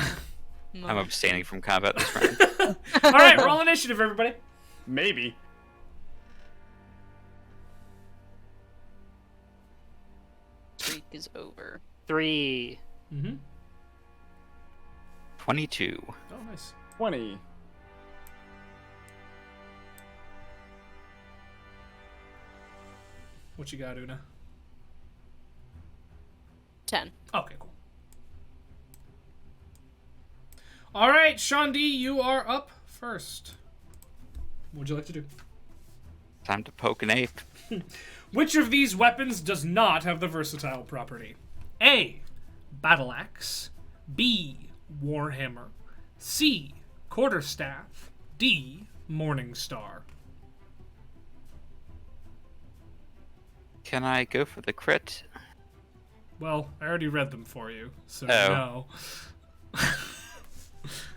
I'm abstaining from combat this round. All right, roll initiative, everybody. Maybe. Streak is over. 3. Mm-hmm. 22. Oh, nice. 20. What you got, Una? 10. Okay, cool. All right, Shandi, you are up first. What would you like to do? Time to poke an ape. Which of these weapons does not have the versatile property? A. Battle axe. B. Warhammer. C. Quarterstaff. D. Morning Star. Can I go for the crit? Well, I already read them for you, so Oh. no.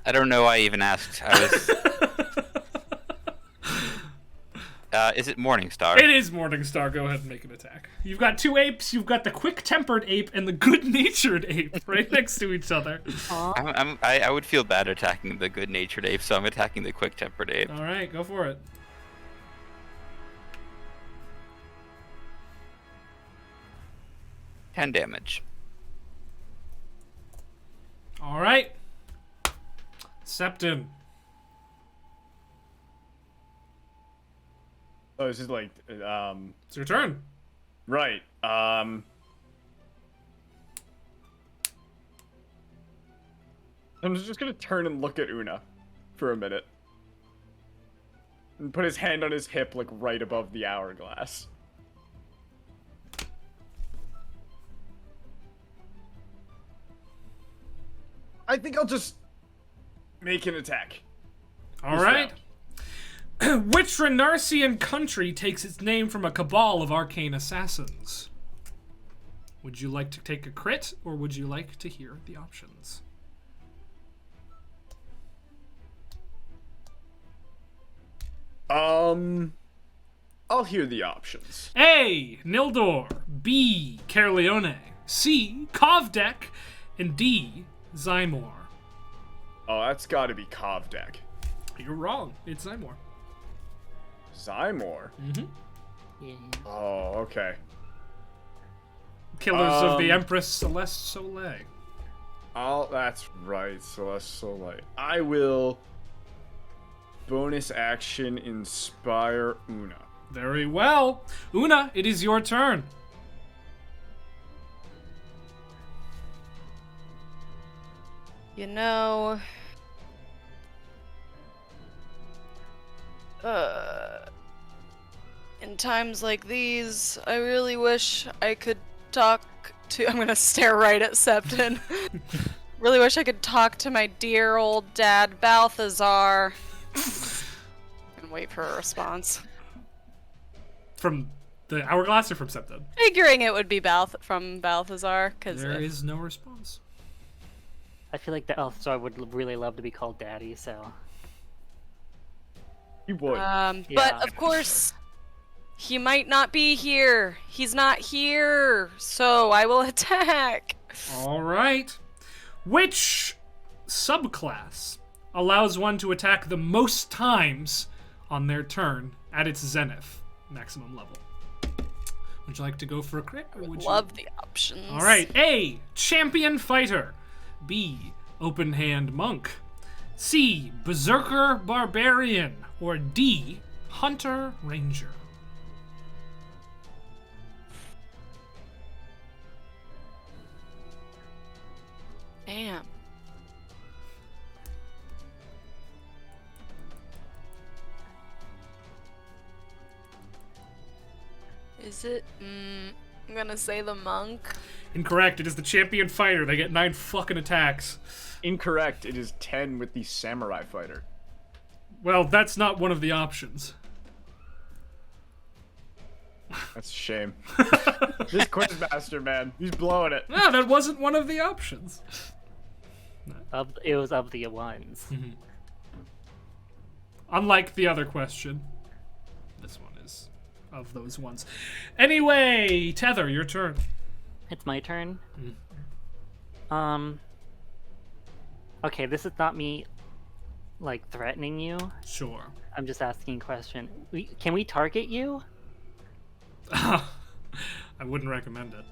I don't know why I even asked. I was. Is it Morningstar? It is Morningstar. Go ahead and make an attack. You've got 2 apes. You've got the quick-tempered ape and the good-natured ape right next to each other. I would feel bad attacking the good-natured ape, so I'm attacking the quick-tempered ape. All right, go for it. 10 damage. All right. Septon. Oh, this is like, It's your turn. right. I'm just gonna turn and look at Una for a minute. And put his hand on his hip, like, right above the hourglass. I think I'll just make an attack. All This right. Which Renarsian country takes its name from a cabal of arcane assassins? Would you like to take a crit, or would you like to hear the options? I'll hear the options. A. Nildor. B. Caerleone. C. Kovdek. And D. Zymor. Oh, that's gotta be Kovdek. You're wrong. It's Zymor. Zymor? Mm-hmm. Yeah. Oh, okay. Killers of the Empress Celeste Soleil. Oh, that's right, Celeste Soleil. I will bonus action inspire Una. Very well. Una, it is your turn. You know, in times like these, I really wish I could talk to. I'm gonna stare right at Septon. Really wish I could talk to my dear old dad, Balthazar. And wait for a response. From the hourglass or from Septon? Figuring it would be from Balthazar, because There is no response. I feel like the Balthazar would really love to be called Daddy, so. You would. But Yeah. of course, he might not be here. He's not here, so I will attack. All right. Which subclass allows one to attack the most times on their turn at its zenith, maximum level? Would you like to go for a crit? Or would you... Love the options. All right. A. Champion Fighter. B. Open Hand Monk. C. Berserker Barbarian. Or D. Hunter Ranger. Damn. Is it? I'm gonna say the monk. Incorrect. It is the Champion Fighter. They get 9 fucking attacks. Incorrect. It is 10 with the samurai fighter. Well, that's not one of the options. That's a shame. This Quizmaster, man, he's blowing it. No, that wasn't one of the options. It was of the ones. Unlike the other question. This one is of those ones. Anyway, Tether, your turn. It's my turn. Okay, this is not me, like, threatening you. Sure. I'm just asking a question. Can we target you? I wouldn't recommend it.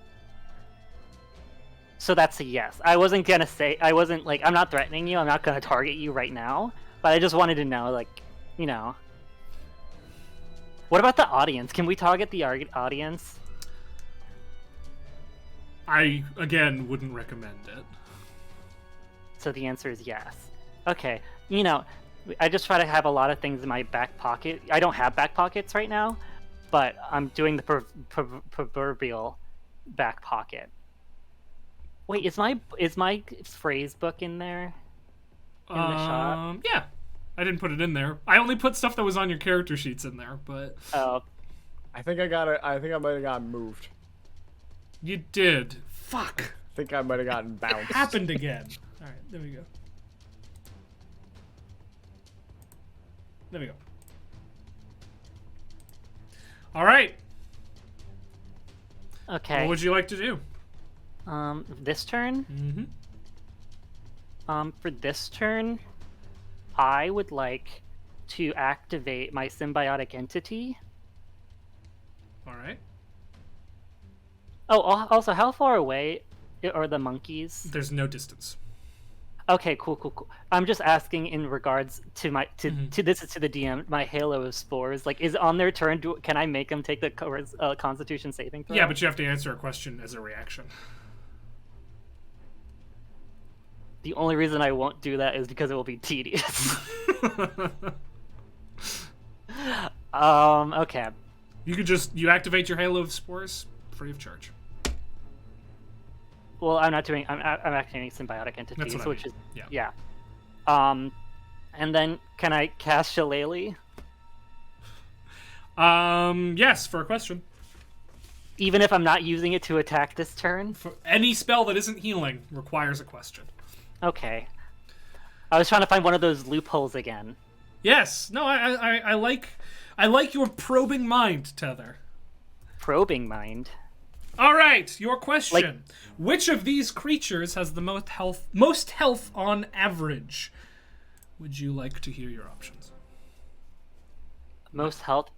So that's a yes. I wasn't gonna say, I'm not threatening you, I'm not gonna target you right now, but I just wanted to know, like, you know. What about the audience? Can we target the audience? I, again, wouldn't recommend it. So the answer is yes. Okay, you know, I just try to have a lot of things in my back pocket. I don't have back pockets right now, but I'm doing the proverbial back pocket. Wait, is my phrase book in there? In the shop? Yeah. I didn't put it in there. I only put stuff that was on your character sheets in there, but... Oh, I think I might have gotten moved. You did. Fuck. I think I might have gotten bounced. Happened again. Alright, there we go. There we go. Alright. okay. What would you like to do? This turn? Mm-hmm. For this turn, I would like to activate my symbiotic entity. Alright. Oh, also, how far away are the monkeys? There's no distance. Okay, cool. I'm just asking in regards to my to this is to the DM. My Halo of Spores, like, is on their turn. Can I make them take the Constitution saving throw? Yeah, but you have to answer a question as a reaction. The only reason I won't do that is because it will be tedious. Okay. You could you activate your Halo of Spores free of charge. Well, I'm not doing. I'm activating symbiotic entities, That's what I which mean. is Yeah. And then can I cast Shillelagh? Yes, for a question. Even if I'm not using it to attack this turn? For any spell that isn't healing requires a question. Okay. I was trying to find one of those loopholes again. Yes. No, I like your probing mind, Tether. Probing mind. All right, your question. Which of these creatures has the most health on average? Would you like to hear your options? Most health.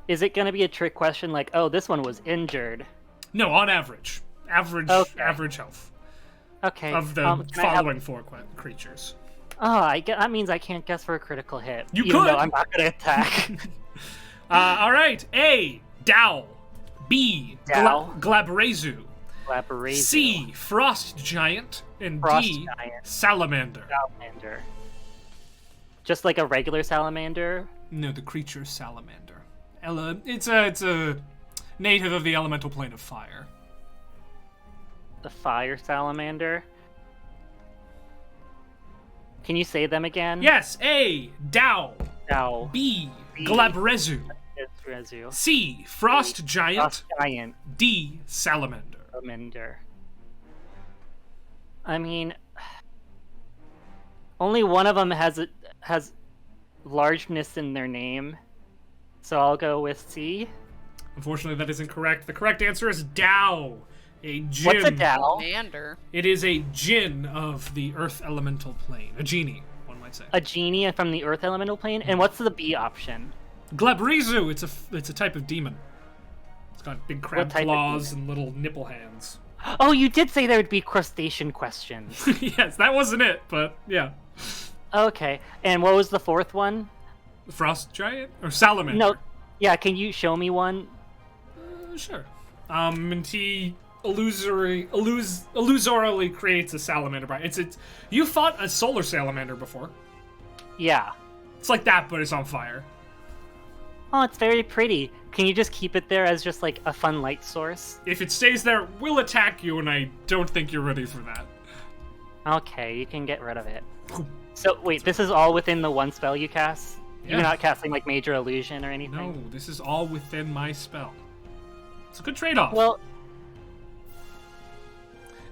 Is it going to be a trick question like, oh, this one was injured? No, on average. Average health. Okay. Of the following four creatures. Oh, that means I can't guess for a critical hit. You even could. Though I'm not going to attack. All right. A. Dow. B. Dow. Glabrezu. Glabrezu. C. Frost Giant. And Frost D. Giant. Salamander. Salamander. Just like a regular salamander? No, the creature salamander. It's a native of the elemental plane of fire. The fire salamander? Can you say them again? Yes. A. Dow. Dow. B. Glabrezu. Glabrezu. C. Frost Giant. Frost Giant. D. Salamander. Salamander. I mean, only one of them has largeness in their name, so I'll go with C. Unfortunately, that isn't correct. The correct answer is Dow, a djinn. What's a Dow? Commander. It is a djinn of the Earth elemental plane. A genie, one might say. A genie from the Earth elemental plane? And what's the B option? Glabrezu. It's a type of demon. It's got big crab type of claws and little nipple hands. Oh, you did say there would be crustacean questions. Yes, that wasn't it, but yeah. Okay, and what was the fourth one? Frost Giant or Salamander? No, yeah. Can you show me one? Sure. And he illusorily creates a salamander. You fought a solar salamander before. Yeah. It's like that, but it's on fire. Oh, it's very pretty. Can you just keep it there as just like a fun light source? If it stays there, we'll attack you, and I don't think you're ready for that. Okay, you can get rid of it. So wait, this is all within the one spell you cast? Yeah. You're not casting like Major Illusion or anything? No, this is all within my spell. It's a good trade-off. Well,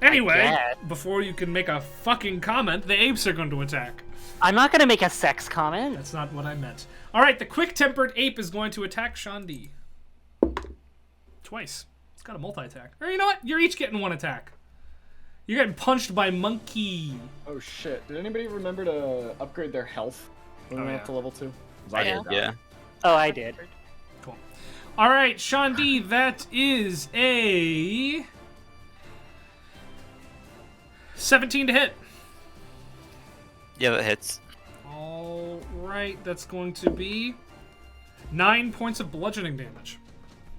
anyway, before you can make a fucking comment, the apes are going to attack. I'm not gonna make a sex comment. That's not what I meant. All right, the quick-tempered ape is going to attack Shandi. Twice. It's got a multi-attack. Or you know what? You're each getting one attack. You're getting punched by Monkey. Oh shit! Did anybody remember to upgrade their health when we went up to level 2? I did, yeah. Oh, I did. Cool. All right, Shandi, that is a 17 to hit. Yeah, that hits. All right, that's going to be 9 points of bludgeoning damage.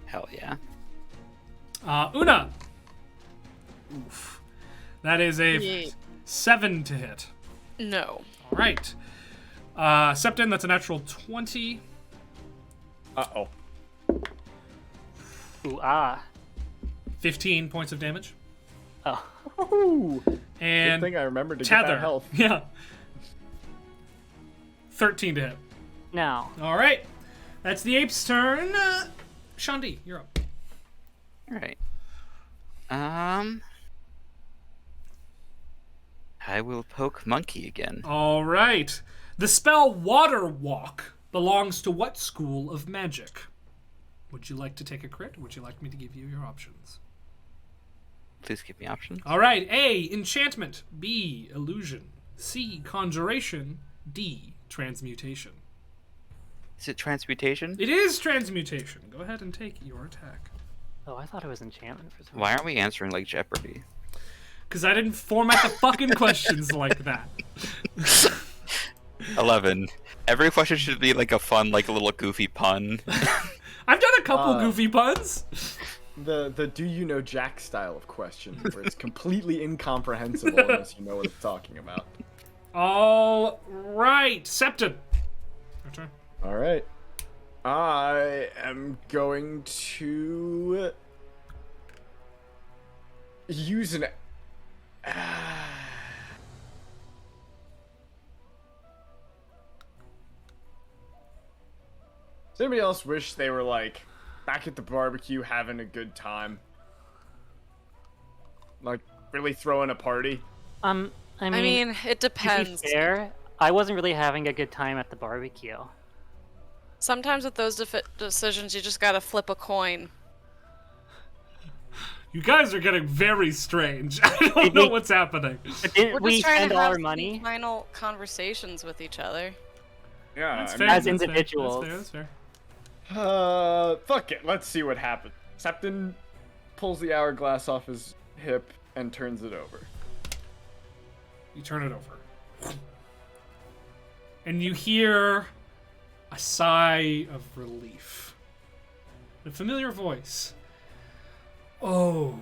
Hell yeah. Una. Oof. That is a Yeah. 7 to hit. No. All right. Septon, that's a natural 20. Uh-oh. Ooh, ah. 15 points of damage. Oh. Ooh. And Good thing I remembered to get Tether. that health. Yeah. 13 to hit. No. All right. That's the ape's turn. Shandi, you're up. Alright. I will poke Monkey again. All right. The spell Water Walk belongs to what school of magic? Would you like to take a crit? Or would you like me to give you your options? Please give me options. All right. A. Enchantment. B. Illusion. C. Conjuration. D. Transmutation. Is it transmutation? It is transmutation. Go ahead and take your attack. Oh, I thought it was enchantment for some Why aren't we answering like Jeopardy? Because I didn't format the fucking questions like that. 11. Every question should be like a fun, like a little goofy pun. I've done a couple goofy puns. The do you know Jack style of question, where it's completely incomprehensible unless you know what it's talking about. All right, Septon. Your turn. All right. I am going to use an. Does anybody else wish they were like back at the barbecue having a good time? Like really throwing a party? I mean, it to depends. be fair, I wasn't really having a good time at the barbecue. Sometimes with those decisions, you just gotta flip a coin. You guys are getting very strange. I don't know what's happening. But didn't We're we just trying spend to all have our money? final conversations with each other. Yeah, That's I fair. mean, As that's fair, individuals. That's fair. fuck it. Let's see what happens. Septon pulls the hourglass off his hip and turns it over. You turn it over. And you hear a sigh of relief. A familiar voice. Oh,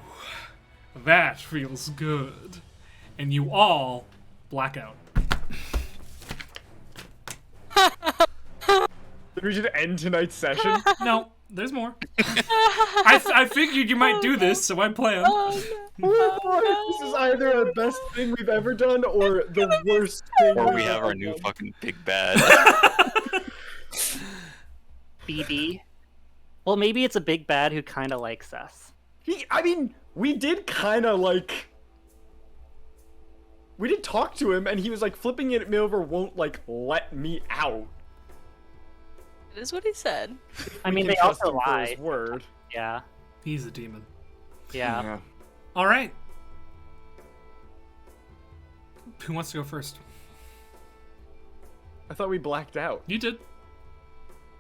that feels good. And you all black out. Did we just end tonight's session? No, there's more. I figured you might do this, so I planned. This is either the best thing we've ever done or the worst thing. Or we we've have ever our new done. fucking big bad. BB. Well, maybe it's a big bad who kind of likes us. I mean, we did kind of like. We did talk to him, and he was like, flipping it over won't like let me out. It is what he said. I mean, We they can trust also him for lie. his word. Yeah. He's a demon. Yeah. All right. Who wants to go first? I thought we blacked out. You did.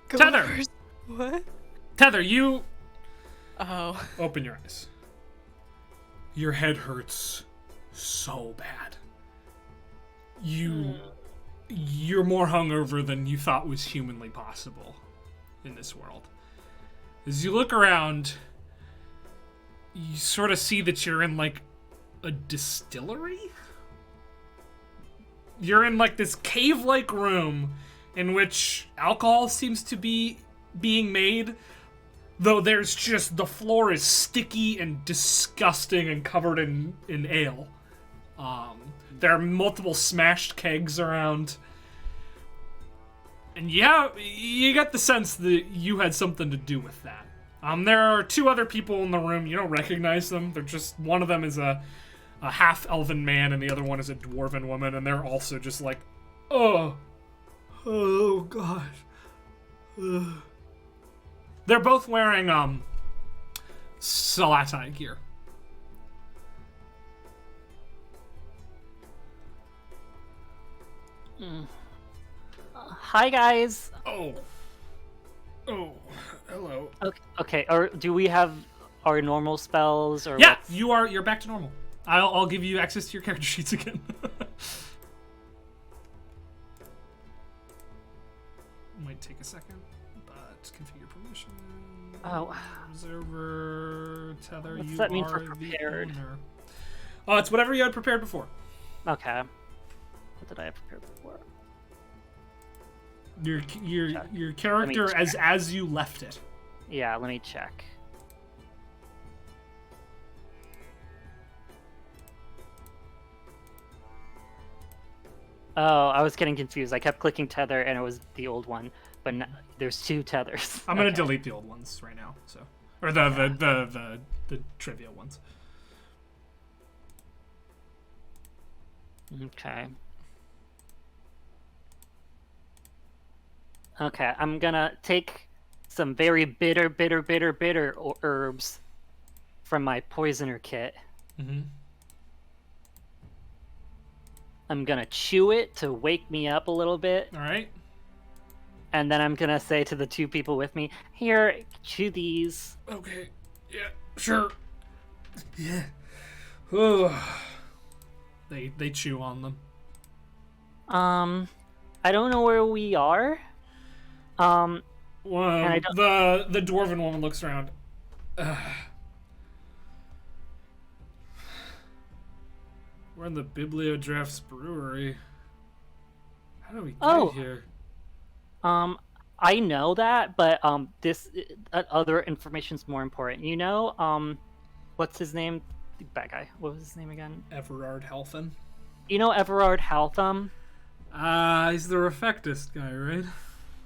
Tether. What? Tether, you Oh. open your eyes. Your head hurts so bad. You're more hungover than you thought was humanly possible in this world. As you look around, you sort of see that you're in like a distillery. You're in like this cave-like room in which alcohol seems to be being made, though there's just the floor is sticky and disgusting and covered in ale. There are multiple smashed kegs around. And yeah, you get the sense that you had something to do with that. There are two other people in the room. You don't recognize them. They're just, one of them is a half-elven man and the other one is a dwarven woman, and they're also just like, oh gosh. They're both wearing Salatai gear. Hi, guys. Oh, hello. Okay. Or do we have our normal spells? Or Yeah, what's... you're back to normal. I'll give you access to your character sheets again. Might take a second, but configure permission. Oh. Observer, Tether, What's you that mean are for the prepared? owner. Oh, it's whatever you had prepared before. Okay. What did I have prepared before? Your character check. as you left it. Yeah, let me check. Oh, I was getting confused. I kept clicking tether and it was the old one, but there's two tethers. I'm gonna delete the old ones right now. So, or the trivia ones. Okay. Okay, I'm gonna take some very bitter herbs from my poisoner kit. Mm-hmm. I'm gonna chew it to wake me up a little bit, All right. and then I'm gonna say to the two people with me, "Here, chew these." Okay. Yeah, sure. Yeah. Oh. They chew on them. I don't know where we are. Well, And I don't- the dwarven woman looks around. We're in the DungeonDraft brewery. How do we get here? I know that, but this other information's more important. You know, what's his name? The bad guy. What was his name again? Everard Halfin. You know Everard Haltham? He's the Refectist guy, right?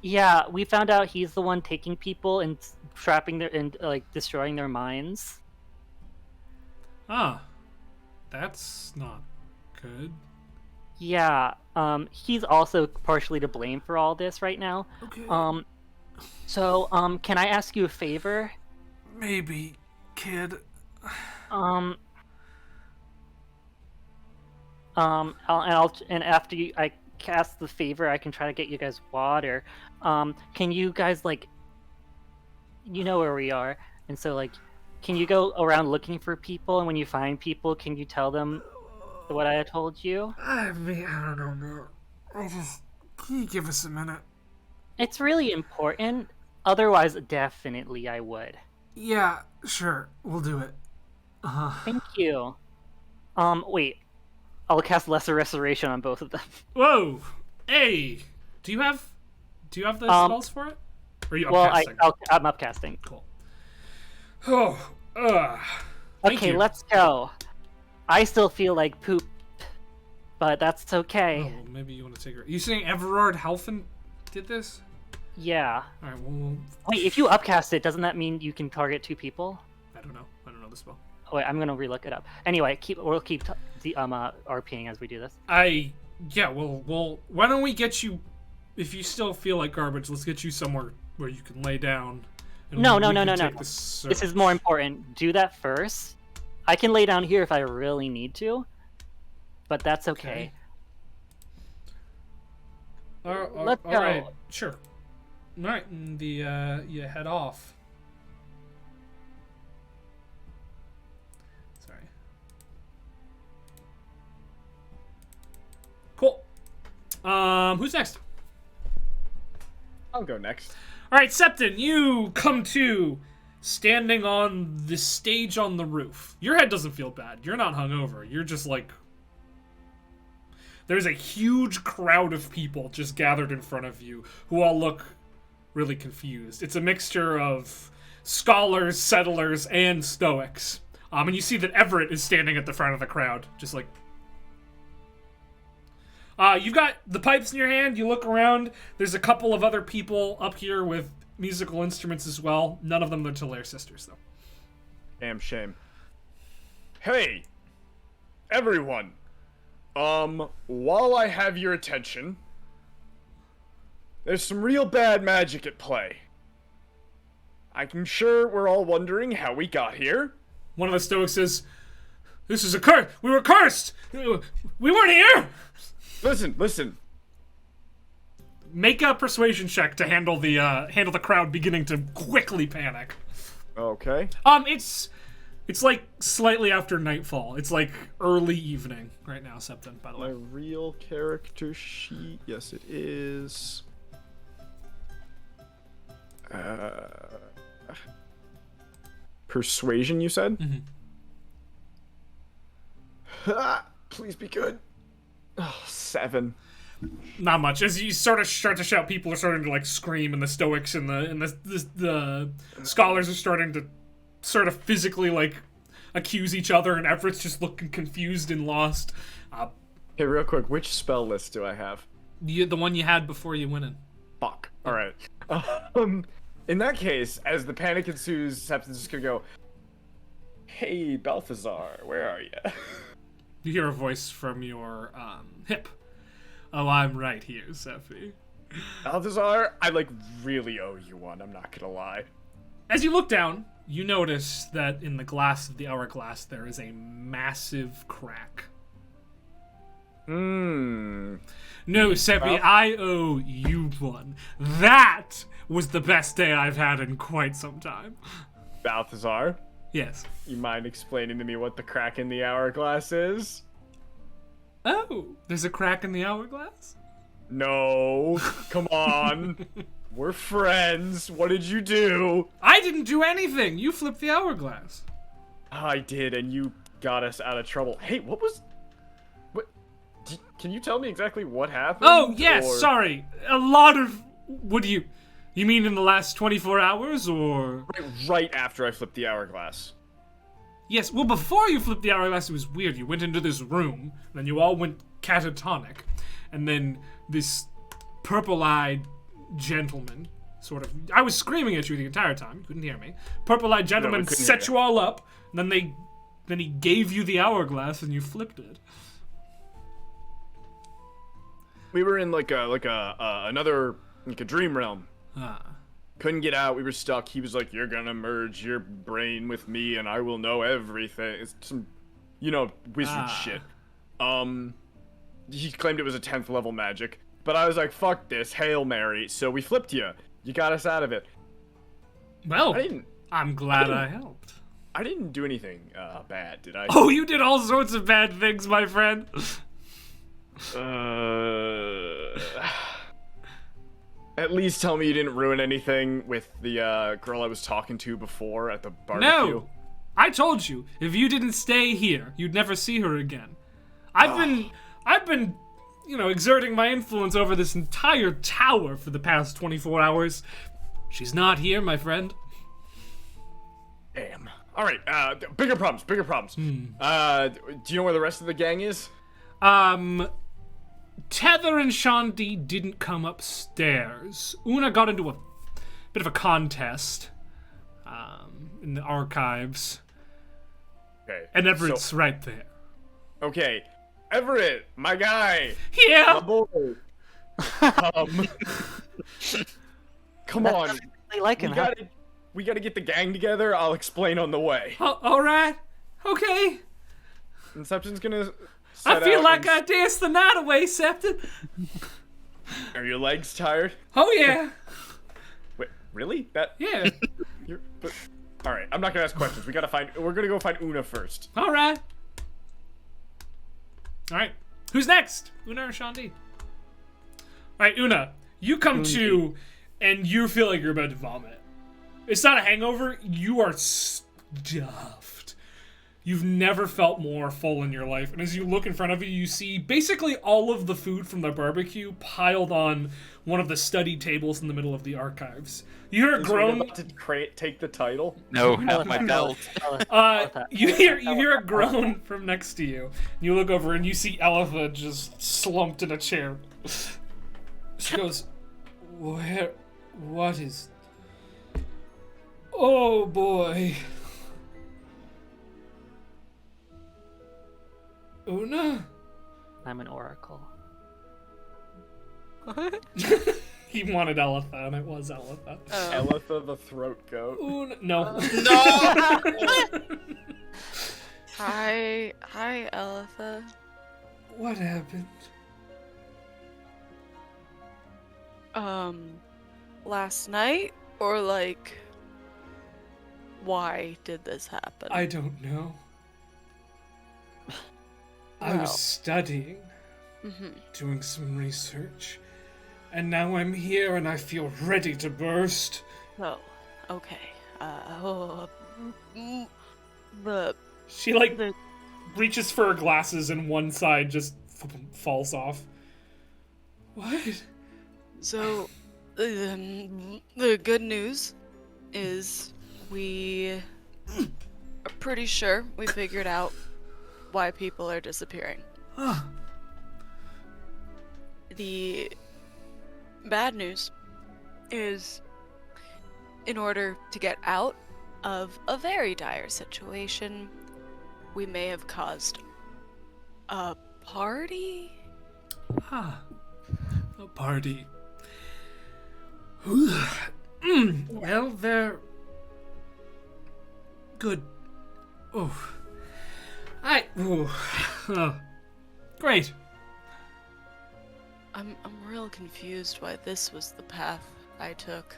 Yeah, we found out he's the one taking people and trapping their and like destroying their minds. Ah, that's not good. Yeah, he's also partially to blame for all this right now. Okay. Can I ask you a favor? Maybe, kid. And after I cast the favor, I can try to get you guys water. Can you guys like, you know where we are, and so like, can you go around looking for people, and when you find people, can you tell them what I had told you? I mean, I don't know. Can you give us a minute? It's really important. Otherwise, definitely I would. Yeah, sure. We'll do it. Thank you. Wait. I'll cast Lesser Restoration on both of them. Whoa! Hey! Do you have the spells for it? Or are you upcasting? I'm upcasting. Cool. Oh, thank Okay, you. let's go. I still feel like poop, but that's okay. Oh, well, maybe you want to take her. You saying Everard Halfin did this? Yeah. All right. Well, Wait, if you upcast it, doesn't that mean you can target 2 people? I don't know. I don't know the spell. Oh, wait, I'm gonna relook it up. Anyway, we'll keep the RPing as we do this. Yeah. Well. Why don't we get you? If you still feel like garbage, let's get you somewhere where you can lay down. And No. we can No. take This is more important. Do that first. I can lay down here if I really need to, but that's okay. Let's all go. right. Sure. All right. And you head off. Sorry. Cool. Who's next? I'll go next. All right, Septon, you come to standing on the stage on the roof. Your head doesn't feel bad. You're not hungover. You're just like... There's a huge crowd of people just gathered in front of you who all look really confused. It's a mixture of scholars, settlers, and stoics. And you see that Everett is standing at the front of the crowd, just like... You've got the pipes in your hand. You look around. There's a couple of other people up here with musical instruments as well. None of them the Talair sisters, though. Damn shame. Hey, everyone. While I have your attention, there's some real bad magic at play. I'm sure we're all wondering how we got here. One of the Stoics says, "This is a curse. We were cursed. We weren't here." Listen. Make a persuasion check to handle the crowd beginning to quickly panic. Okay. It's like slightly after nightfall. It's like early evening right now, Septon, by the My way. real character sheet. Yes, it is. Persuasion, you said? Mm-hmm. Please be good. Oh, 7. Not much. As you sort of start to shout, people are starting to like scream, and the Stoics and the scholars are starting to sort of physically like accuse each other, and Everett's just looking confused and lost. Hey, real quick, which spell list do I have? The one you had before you went in. Fuck. All right. In that case, as the panic ensues, Septon's just gonna go, "Hey, Balthazar, where are you?" You hear a voice from your hip. "Oh, I'm right here, Sephi." Balthazar, I like really owe you one. I'm not gonna lie. As you look down, you notice that in the glass of the hourglass there is a massive crack. Hmm. No, Seppi, I owe you one. That was the best day I've had in quite some time. Balthazar, Yes. You mind explaining to me what the crack in the hourglass is? Oh, there's a crack in the hourglass? No, come on. We're friends. What did you do? I didn't do anything. You flipped the hourglass. I did, and you got us out of trouble. Hey, what? Can you tell me exactly what happened? Oh, yes, or... sorry. A lot of... What do you... You mean in the last 24 hours, or... Right after I flipped the hourglass. Yes, well, before you flipped the hourglass, it was weird. You went into this room, and then you all went catatonic. And then this purple-eyed gentleman, sort of... I was screaming at you the entire time. You couldn't hear me. Purple-eyed gentleman set you all up, and then he gave you the hourglass, and you flipped it. We were in another dream realm. Ah. Couldn't get out. We were stuck. He was like, "You're gonna merge your brain with me, and I will know everything." It's some, wizard shit. He claimed it was a 10th level magic, but I was like, "Fuck this, Hail Mary!" So we flipped you. You got us out of it. Well, I'm glad I helped. I didn't do anything bad, did I? Oh, you did all sorts of bad things, my friend. At least tell me you didn't ruin anything with the girl I was talking to before at the barbecue. No! I told you, if you didn't stay here, you'd never see her again. I've been, exerting my influence over this entire tower for the past 24 hours. She's not here, my friend. Damn. Alright, bigger problems. Do you know where the rest of the gang is? Tether and Shanti didn't come upstairs. Una got into a bit of a contest in the archives. Okay. And Everett's right there. Okay. Everett, my guy. Yeah. My boy. Come on. I like him. We gotta get the gang together. I'll explain on the way. All right. Okay. Inception's gonna. I feel like I danced the night away, Septon. Are your legs tired? Oh yeah. Wait, really? Yeah. All right, I'm not gonna ask questions. We're gonna go find Una first. All right. Who's next? Una or Shanti? All right, Una. You come to, and you feel like you're about to vomit. It's not a hangover. You are stuffed. You've never felt more full in your life. And as you look in front of you, you see basically all of the food from the barbecue piled on one of the study tables in the middle of the archives. You hear a groan. About to take the title? No, not my belt. You hear a groan from next to you. You look over and you see Elitha just slumped in a chair. She goes, what is... Oh boy. Una? I'm an oracle. He wanted Elitha, and it was Elitha. Elitha the throat goat. Una? No. Hi, Elitha. What happened? Last night? Or why did this happen? I don't know. I was studying, doing some research, and now I'm here and I feel ready to burst. Oh, okay. She reaches for her glasses and one side just falls off. What? So, the good news is we are pretty sure we figured out why people are disappearing. The bad news is, in order to get out of a very dire situation, we may have caused a party? A party. Well, they're good. Oh. Great. I'm real confused why this was the path I took.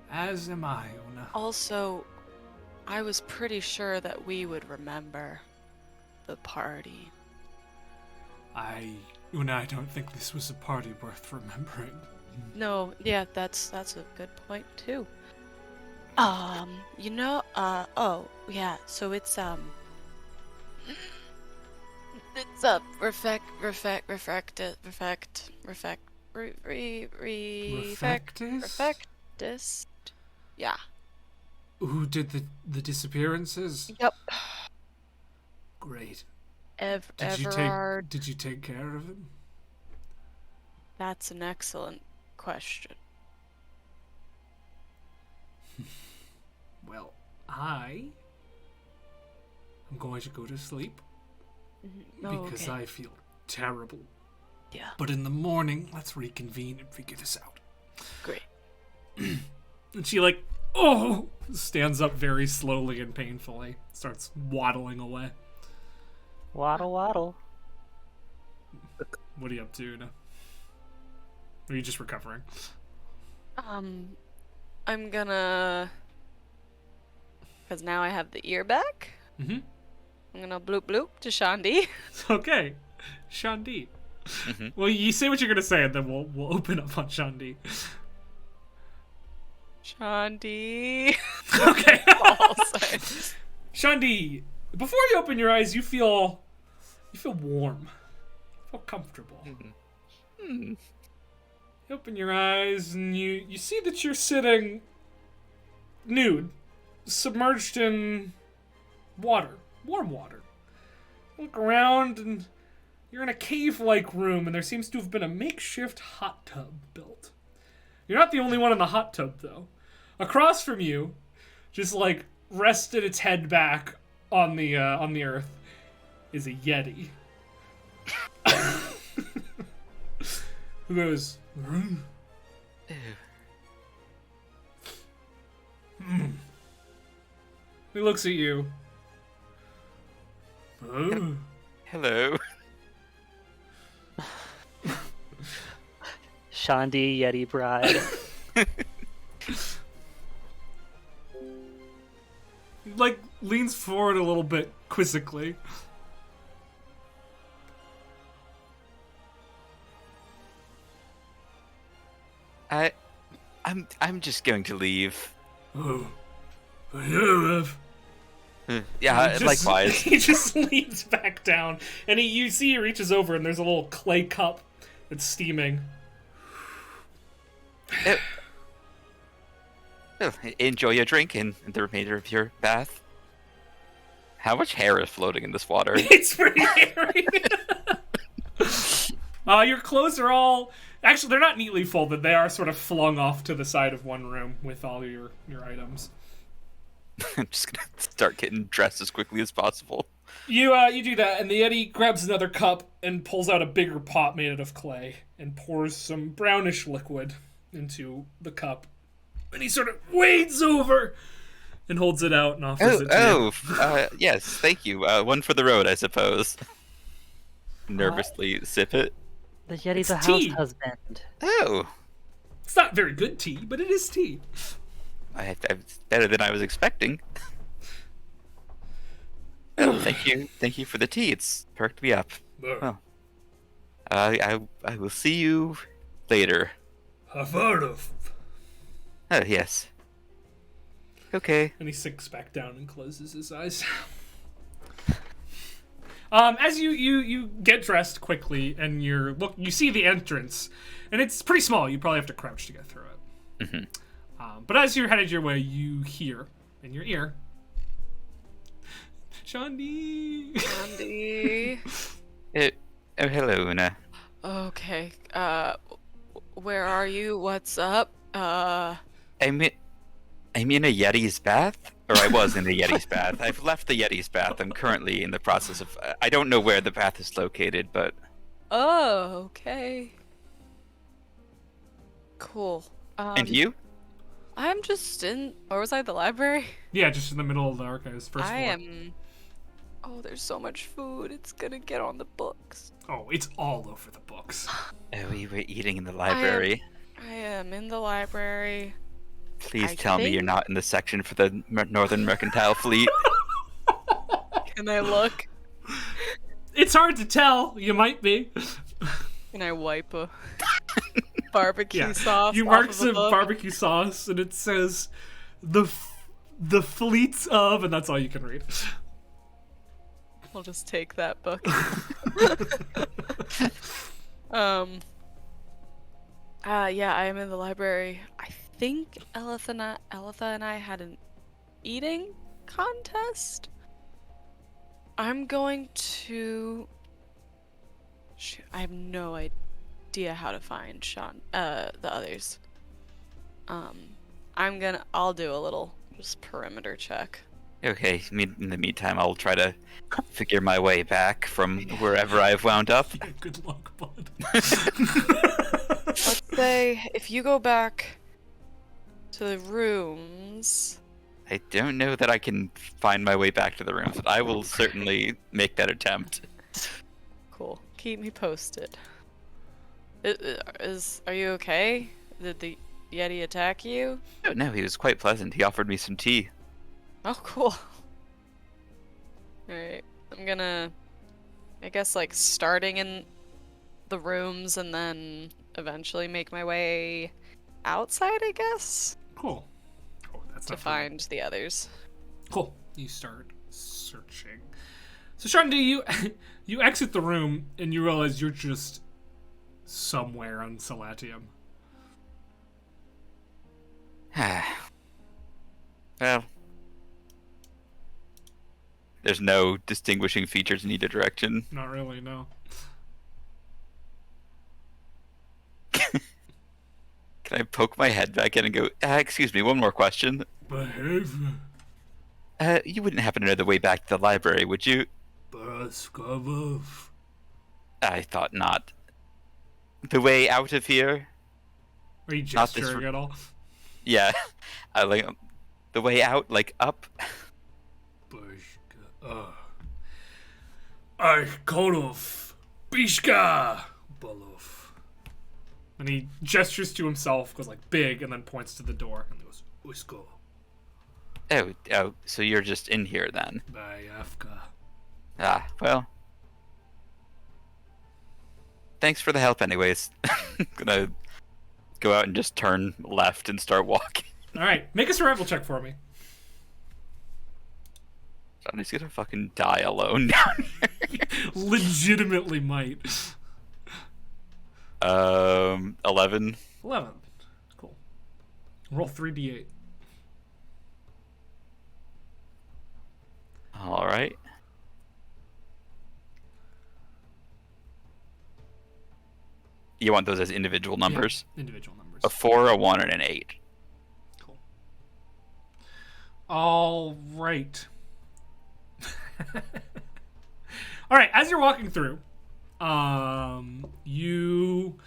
As am I, Una. Also, I was pretty sure that we would remember the party. I don't think this was a party worth remembering. No, yeah, that's a good point too. Oh yeah, so it's refectus. Yeah. Who did the disappearances? Yep. Great. Everard. Did you take care of him? That's an excellent question. Well, I am going to go to sleep because I feel terrible. Yeah. But in the morning, let's reconvene and figure this out. Great. And she stands up very slowly and painfully, starts waddling away. Waddle, waddle. What are you up to now? Or are you just recovering? I'm gonna, because now I have the ear back. Mm-hmm. I'm gonna bloop bloop to Shandi. Okay. Shandi. Mhm. Well, you say what you're gonna say, and then we'll open up on Shandi. Shandi. Okay. I'll say. Shandi, before you open your eyes, you feel warm. You feel comfortable. Hmm. You open your eyes and you see that you're sitting nude, submerged in water, warm water. You look around and you're in a cave-like room, and there seems to have been a makeshift hot tub built. You're not the only one in the hot tub, though. Across from you, just like rested its head back on the earth, is a Yeti. Who goes, Ew. He looks at you. Oh. Hello. Shandi Yeti Bride. He, like, leans forward a little bit quizzically. I'm just going to leave. Oh. Yeah. Yeah, He just- likewise. He just leans back down, and you see he reaches over, and there's a little clay cup that's steaming. Well, enjoy your drink and the remainder of your bath. How much hair is floating in this water? It's pretty hairy. Your clothes are all... Actually, they're not neatly folded. They are sort of flung off to the side of one room with all your items. I'm just gonna start getting dressed as quickly as possible. You do that, and the Yeti grabs another cup and pulls out a bigger pot made out of clay and pours some brownish liquid into the cup. And he sort of wades over and holds it out and offers it to you. Yes, thank you. One for the road, I suppose. Nervously sip it. The Yeti's It's a house tea. husband. Oh, It's not very good tea, but it is tea. it's better than I was expecting. Oh, thank you for the tea. It's perked me up. Well, I will see you later. Have heard of. Oh yes. Okay. And he sinks back down and closes his eyes. As you get dressed quickly and you see the entrance, and it's pretty small. You probably have to crouch to get through it. Mm-hmm. But as you're headed your way, you hear in your ear, Shandi. Shandi. Oh, hello, Una. Okay. Where are you? What's up? I'm in a Yeti's bath, or I was in a Yeti's bath. I've left the Yeti's bath. I'm currently in the process of. I don't know where the bath is located, but Oh, okay. Cool. and you? I'm just in. Where was I? The library. Yeah, just in the middle of the archives, first I floor. am. Oh, there's so much food. It's gonna get on the books. Oh, it's all over the books. Oh, we were eating in the library. I am in the library. Please I tell me you're think- not in the section for the Northern Mercantile Fleet. Can I look? It's hard to tell. You might be. Can I wipe a barbecue Yeah. sauce? You off mark of a some book? barbecue sauce, and it says the fleets of, and that's all you can read. I'll just take that book. Yeah, I am in the library. I think Elitha and I had an eating contest. I'm going to. Shoot, I have no idea how to find the others. I'll do a little just perimeter check. Okay, in the meantime, I'll try to figure my way back from wherever I've wound up. Yeah, good luck, bud. Let's say if you go back to the rooms. I don't know that I can find my way back to the rooms, but I will certainly make that attempt. Cool. Keep me posted. Are you okay? Did the Yeti attack you? Oh, no, he was quite pleasant. He offered me some tea. Oh, cool. Alright. I'm gonna, I guess, like, starting in the rooms and then eventually make my way outside, I guess, Cool. Oh, that's to not fun. find the others. Cool. You start searching. So, Shandy, you exit the room and you realize you're just somewhere on Salatium. Well, there's no distinguishing features in either direction. Not really, no. Can I poke my head back in and go, excuse me, one more question. Behavior. You wouldn't happen to know the way back to the library, would you? Baskavov. I thought not. The way out of here? Are you Not this gesturing at all? Yeah. I like the way out, like up. Arkonov. Bishka. Bolov. And he gestures to himself, goes like big, and then points to the door, and goes, Usko. Oh, so you're just in here then. Bayafka. Ah, well. Thanks for the help anyways. Gonna go out and just turn left and start walking. Alright, make a survival check for me. Johnny's gonna fucking die alone down here. Legitimately might. 11. 11. Cool. Roll 3d8. Alright. You want those as individual numbers? Yeah, individual numbers. A 4, a 1, and an 8. Cool. All right. All right. As you're walking through, you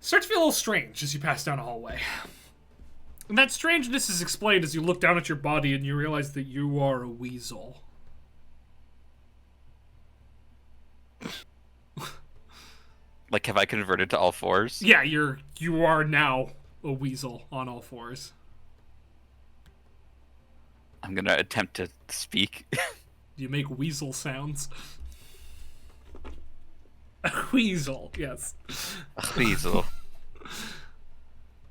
start to feel a little strange as you pass down a hallway. And that strangeness is explained as you look down at your body and you realize that you are a weasel. Like, have I converted to all fours? Yeah, you are now a weasel on all fours. I'm gonna attempt to speak. You make weasel sounds. A weasel, yes. A weasel.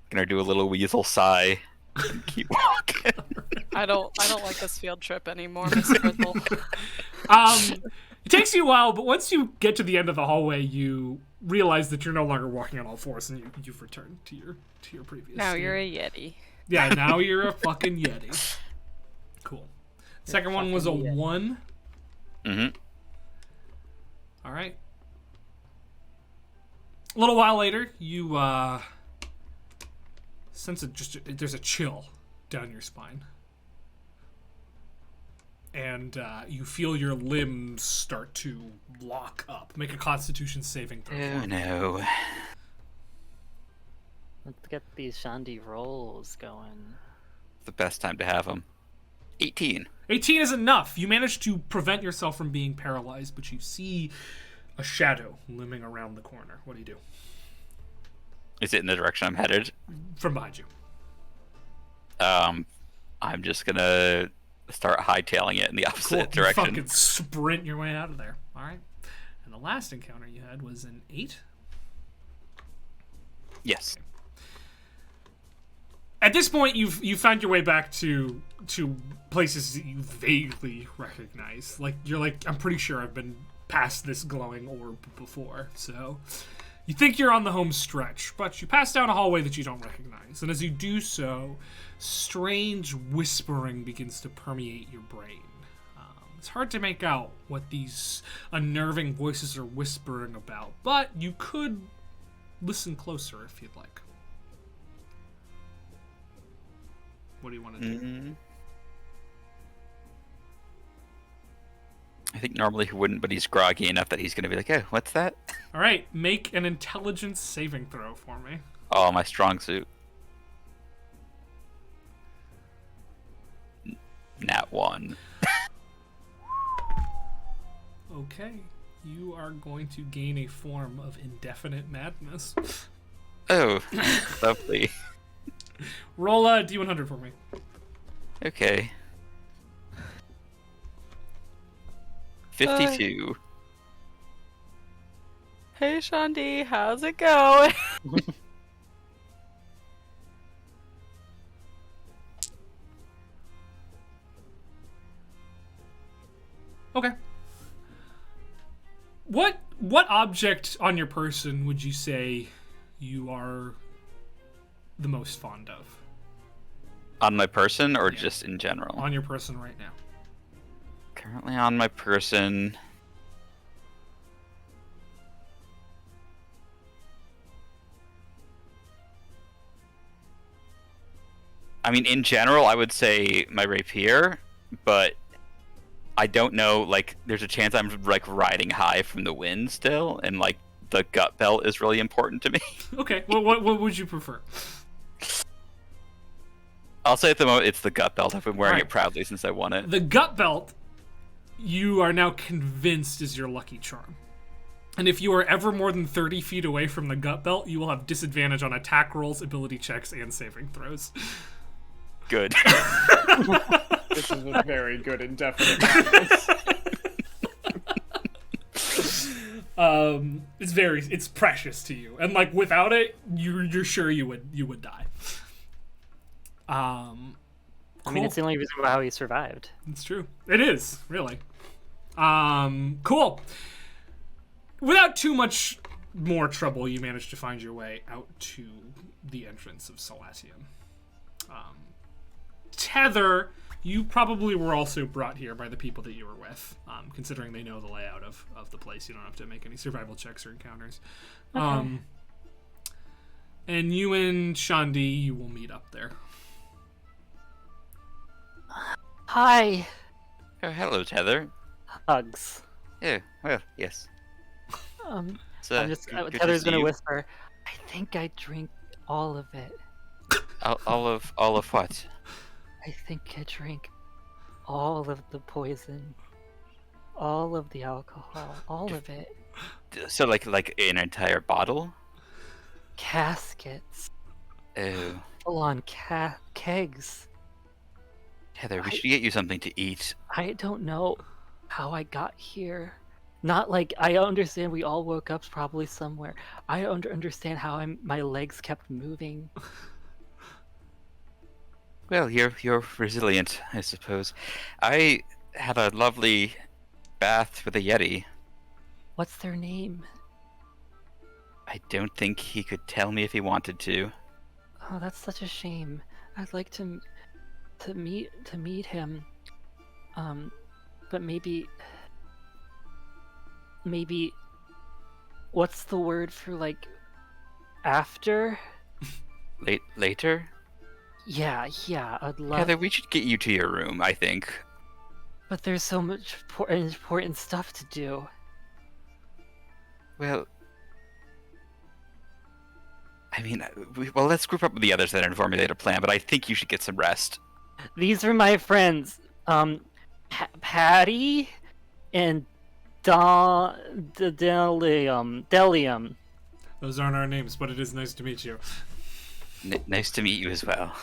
Gonna do a little weasel sigh and keep walking. I don't like this field trip anymore, Miss Frizzle. It takes you a while, but once you get to the end of the hallway, you realize that you're no longer walking on all fours, and you've returned to your previous. Now state. you're a Yeti. Yeah, now you're a fucking Yeti. Cool. Second one was a 1. Mm-hmm. All right. A little while later, you sense there's a chill down your spine. And you feel your limbs start to lock up. Make a Constitution saving throw. Oh no. Let's get these Shandy rolls going. The best time to have them. 18. 18 is enough. You manage to prevent yourself from being paralyzed, but you see a shadow looming around the corner. What do you do? Is it in the direction I'm headed? From behind you. I'm just gonna start hightailing it in the Cool. opposite You direction. fucking sprint your way out of there. All right. And the last encounter you had was an 8. Yes. At this point, you've found your way back to places that you vaguely recognize. Like you're like, I'm pretty sure I've been past this glowing orb before. So you think you're on the home stretch, but you pass down a hallway that you don't recognize. And as you do so, strange whispering begins to permeate your brain. It's hard to make out what these unnerving voices are whispering about, but you could listen closer if you'd like. What do you want to do? I think normally he wouldn't, but he's groggy enough that he's going to be like, oh, what's that? All right, make an intelligence saving throw for me. Oh, my strong suit. Nat 1. Okay, you are going to gain a form of indefinite madness. Oh, lovely. Roll a D100 for me. Okay. 52. Hey, Shandi, how's it going? Okay. What object on your person would you say you are the most fond of? On my person or just in general? On your person right now. Currently on my person. I mean, in general, I would say my rapier, but I don't know, like, there's a chance I'm, like, riding high from the wind still, and, like, the gut belt is really important to me. Okay, what would you prefer? I'll say at the moment it's the gut belt. I've been wearing Right. it proudly since I won it. The gut belt, you are now convinced is your lucky charm. And if you are ever more than 30 feet away from the gut belt, you will have disadvantage on attack rolls, ability checks, and saving throws. Good. This is a very good indefinite madness. It's precious to you, and like without it, you're sure you would die. I mean, it's the only reason why how he survived. It's true. It is, really. Cool. Without too much more trouble, you managed to find your way out to the entrance of Salatium. Tether, you probably were also brought here by the people that you were with, considering they know the layout of the place. You don't have to make any survival checks or encounters. Okay. And you and Shandi, you will meet up there. Hi. Oh, hello, Tether. Hugs. Yeah, well, yes. It's, I'm just good to Tether's see gonna you. whisper. I think I drink all of it. All of what? I think I drank all of the poison, all of the alcohol, all of it. So, like an entire bottle? Caskets, Oh, full on kegs. Heather, we should get you something to eat. I don't know how I got here. Not like I understand we all woke up probably somewhere. I don't understand how my legs kept moving. Well, you're resilient, I suppose. I had a lovely bath with a yeti. What's their name? I don't think he could tell me if he wanted to. Oh, that's such a shame. I'd like to meet him. But maybe what's the word for like after? Later? Yeah, I'd love. Heather, we should get you to your room, I think. But there's so much important stuff to do. Well, I mean, let's group up with the others then and formulate a plan, but I think you should get some rest. These are my friends, Patty and Delium. Those aren't our names, but it is nice to meet you. Nice to meet you as well.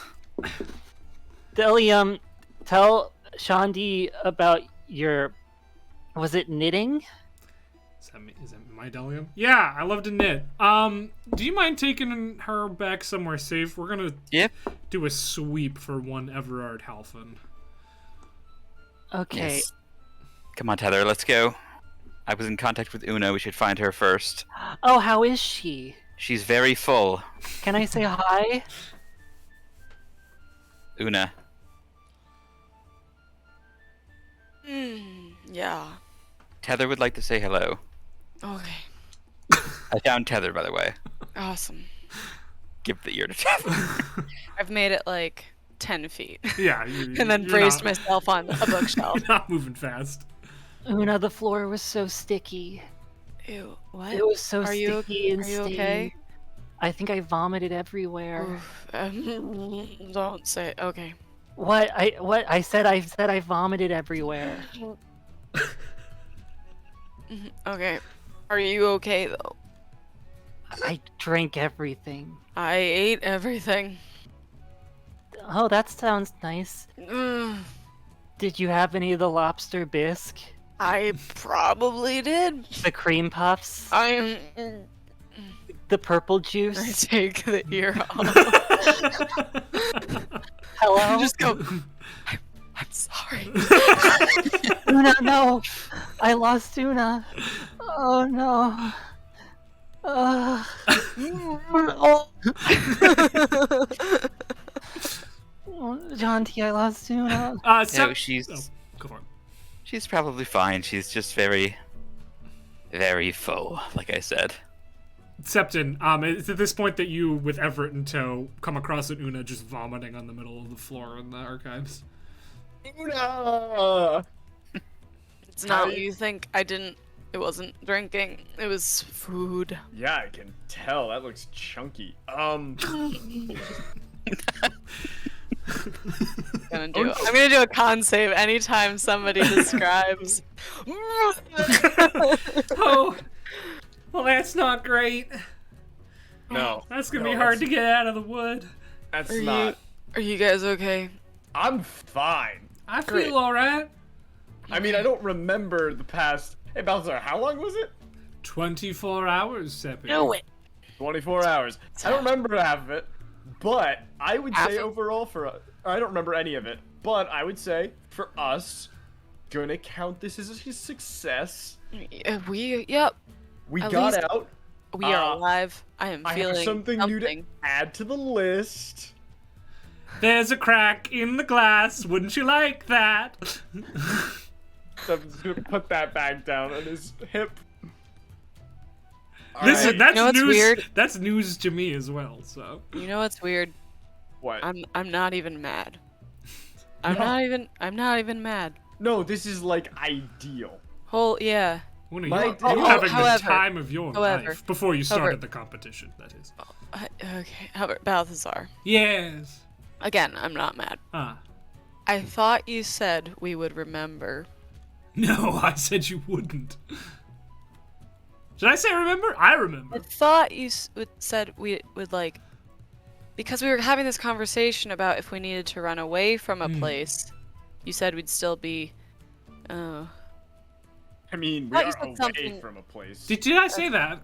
Delium, tell Shandi about your. Was it knitting? Is that my Delium? Yeah, I love to knit. Do you mind taking her back somewhere safe? We're gonna do a sweep for one Everard Halfin. Okay. Yes. Come on, Tether, let's go. I was in contact with Una. We should find her first. Oh, how is she? She's very full. Can I say hi? Una. Yeah. Tether would like to say hello. Okay. I found Tether, by the way. Awesome. Give the ear to Tether. I've made it like 10 feet. Yeah, And then braced myself on a bookshelf. You're not moving fast. Una, the floor was so sticky. Ew, what? It was so Are you- sticky and are you stained. okay? I think I vomited everywhere. Oof, don't say it. Okay. What I said I vomited everywhere. Okay. Are you okay though? I drank everything. I ate everything. Oh, that sounds nice. Mm, Did you have any of the lobster bisque? I probably did. The cream puffs? I The purple juice? take the ear off. Hello? Just go. I'm sorry. Una, no! I lost Una. Oh no. John T, I lost Una. No, she's Go for it. she's probably fine. She's just very, very full, like I said. Septon, it's at this point that you, with Everett in tow, come across an Una just vomiting on the middle of the floor in the archives. Una! It's not. You think I didn't? It wasn't drinking. It was food. Yeah, I can tell. That looks chunky. I'm gonna do a con save anytime somebody describes. Oh, well, that's not great. No. That's gonna be hard to get out of the wood. That's Are not. Are you guys okay? I'm fine. I Great. feel alright. I mean, I don't remember the past. Hey, Balthazar, how long was it? 24 hours, Seppi. Do it. 24 hours. I don't remember half of it, but I would Half say of- overall for us, I don't remember any of it, but I would say for us, gonna count this as a success. Yep. We At got least- out. We are alive. I am I feeling have something new to add to the list. There's a crack in the glass. Wouldn't you like that? So I'm just gonna put that back down on his hip. Listen, Alright. that's You know what's news. weird? That's news to me as well. So You know what's weird? What? I'm not even mad. I'm No. not even mad. No, this is like ideal. Yeah. Una, My- you're oh, having however- the time of your however- life before you started however- the competition. That is. Okay. How about Balthazar? Yes. Again, I'm not mad. Ah. I thought you said we would remember. No, I said you wouldn't. Did I say remember? I remember. I thought you said we would like, because we were having this conversation about if we needed to run away from a place. You said we'd still be. Oh. I mean, we Thought you are said away something- from a place. Did I say that?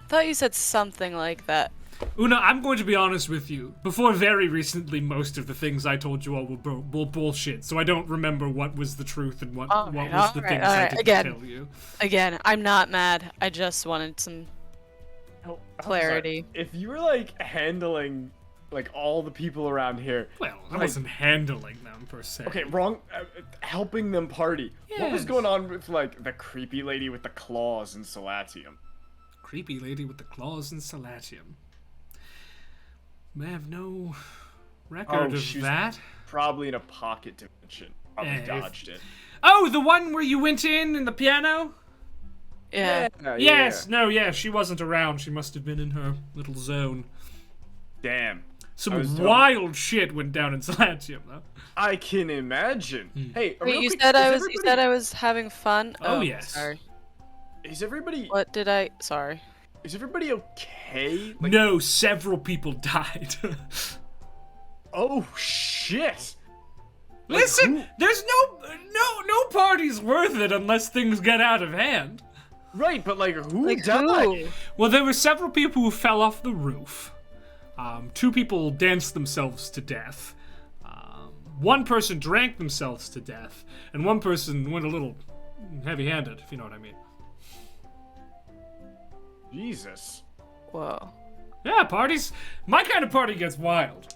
I thought you said something like that. Una, I'm going to be honest with you. Before very recently, most of the things I told you all were bullshit, so I don't remember what was the truth and what was the alright, things I didn't again. tell you. Again, I'm not mad. I just wanted some Oh, I'm clarity. sorry. If you were like handling like all the people around here, Well, I like- wasn't handling them per se. okay, wrong, helping them party. What was Yes. going on with like the creepy lady with the claws in Solatium? Creepy lady with the claws and Solatium. I have no record Oh, of she was- that. Probably in a pocket dimension. Probably Yeah, if- dodged it. Oh, the one where you went in the piano? Yeah. Yes. No, yeah, she wasn't around. She must have been in her little zone. Damn. Some I was wild shit went down in Solatium, though. I can imagine. Hey, Wait, real you quick, said is I everybody- was having fun. Oh, yes. Sorry. Is everybody? What did I? Sorry. Is everybody okay? Like, No, several people died. Oh shit! Listen, there's no party's worth it unless things get out of hand. Right, but like who Like died? who? Well, there were several people who fell off the roof. 2 people danced themselves to death. 1 person drank themselves to death, and 1 person went a little heavy-handed, if you know what I mean. Jesus. Whoa. Yeah, parties. My kind of party gets wild.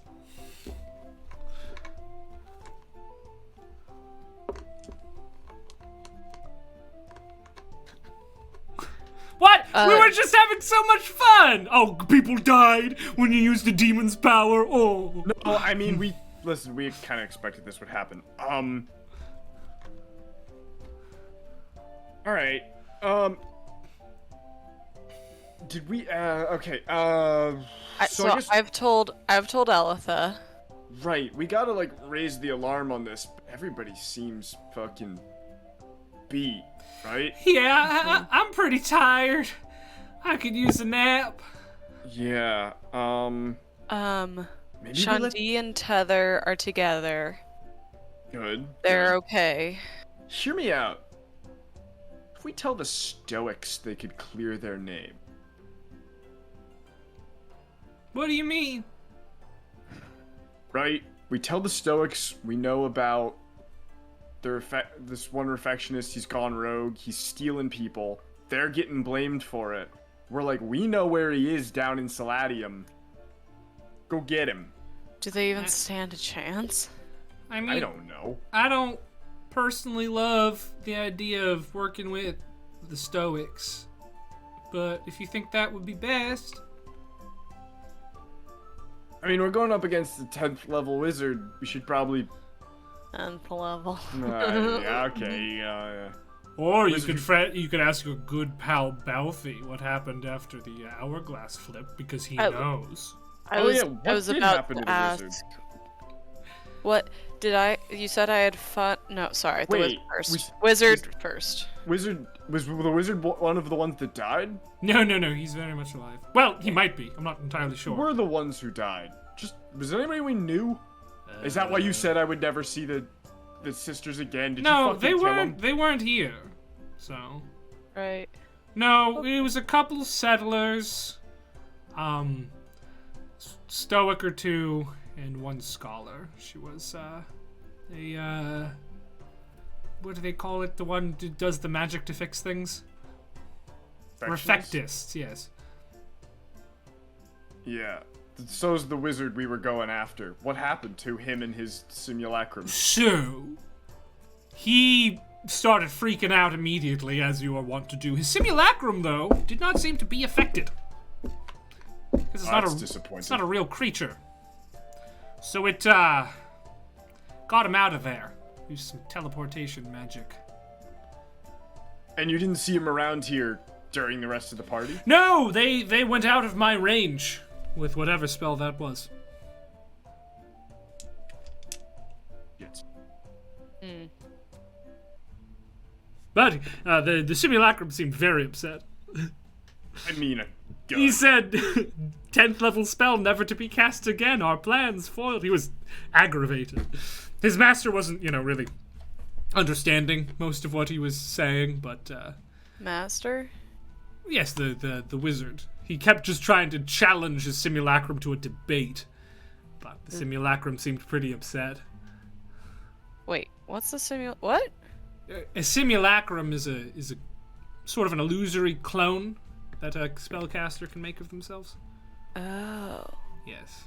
What? We were just having so much fun! Oh, people died when you used the demon's power. Oh. No, I mean, we kind of expected this would happen. Alright. Did we, okay, So I guess, I've told Elitha. right, we gotta, like, raise the alarm on this. Everybody seems fucking beat, right? Yeah, I'm pretty tired. I could use a nap. Yeah, maybe Shandi and Tether are together. Good. They're good. okay. Hear me out. If we tell the Stoics they could clear their name. What do you mean? Right? We tell the Stoics we know about this one refectionist, he's gone rogue, he's stealing people. They're getting blamed for it. We're like, we know where he is down in Saladium. Go get him. Do they even stand a chance? I mean, I don't know. I don't personally love the idea of working with the Stoics, but if you think that would be best. I mean, we're going up against the 10th level wizard. We should probably... Nth level. yeah, okay, yeah. Or you Wizard- you could ask your good pal Balthy what happened after the hourglass flip, because he Oh. knows. I Oh, was yeah, what I was did about happen to to the ask. wizard? What did I? You said I had fun. No, sorry. The wizard Wait, first. Wizard first. Wizard... Was the wizard one of the ones that died? No, he's very much alive. Well, he might be. I'm not entirely sure. We're the ones who died. Was there anybody we knew? Is that why you said I would never see the sisters again? Did you No, fucking they kill weren't. them? They weren't here. So Right. no, it was a couple settlers, Stoic or 2, and 1 scholar. She was what do they call it? The one who does the magic to fix things. Refectist, yes. Yeah. So's the wizard we were going after. What happened to him and his simulacrum? So, he started freaking out immediately, as you are wont to do. His simulacrum, though, did not seem to be affected. Because That's disappointing. it's not a real creature. So it, got him out of there. Used some teleportation magic. And you didn't see him around here during the rest of the party? No, they went out of my range with whatever spell that was. Yes. But the simulacrum seemed very upset. I mean, He said, 10th level spell never to be cast again. Our plans foiled. He was aggravated. His master wasn't, really understanding most of what he was saying, but Master. yes, the wizard. He kept just trying to challenge his simulacrum to a debate, but the simulacrum seemed pretty upset. Wait, what's the What? A simulacrum is a sort of an illusory clone that a spellcaster can make of themselves. Oh. Yes.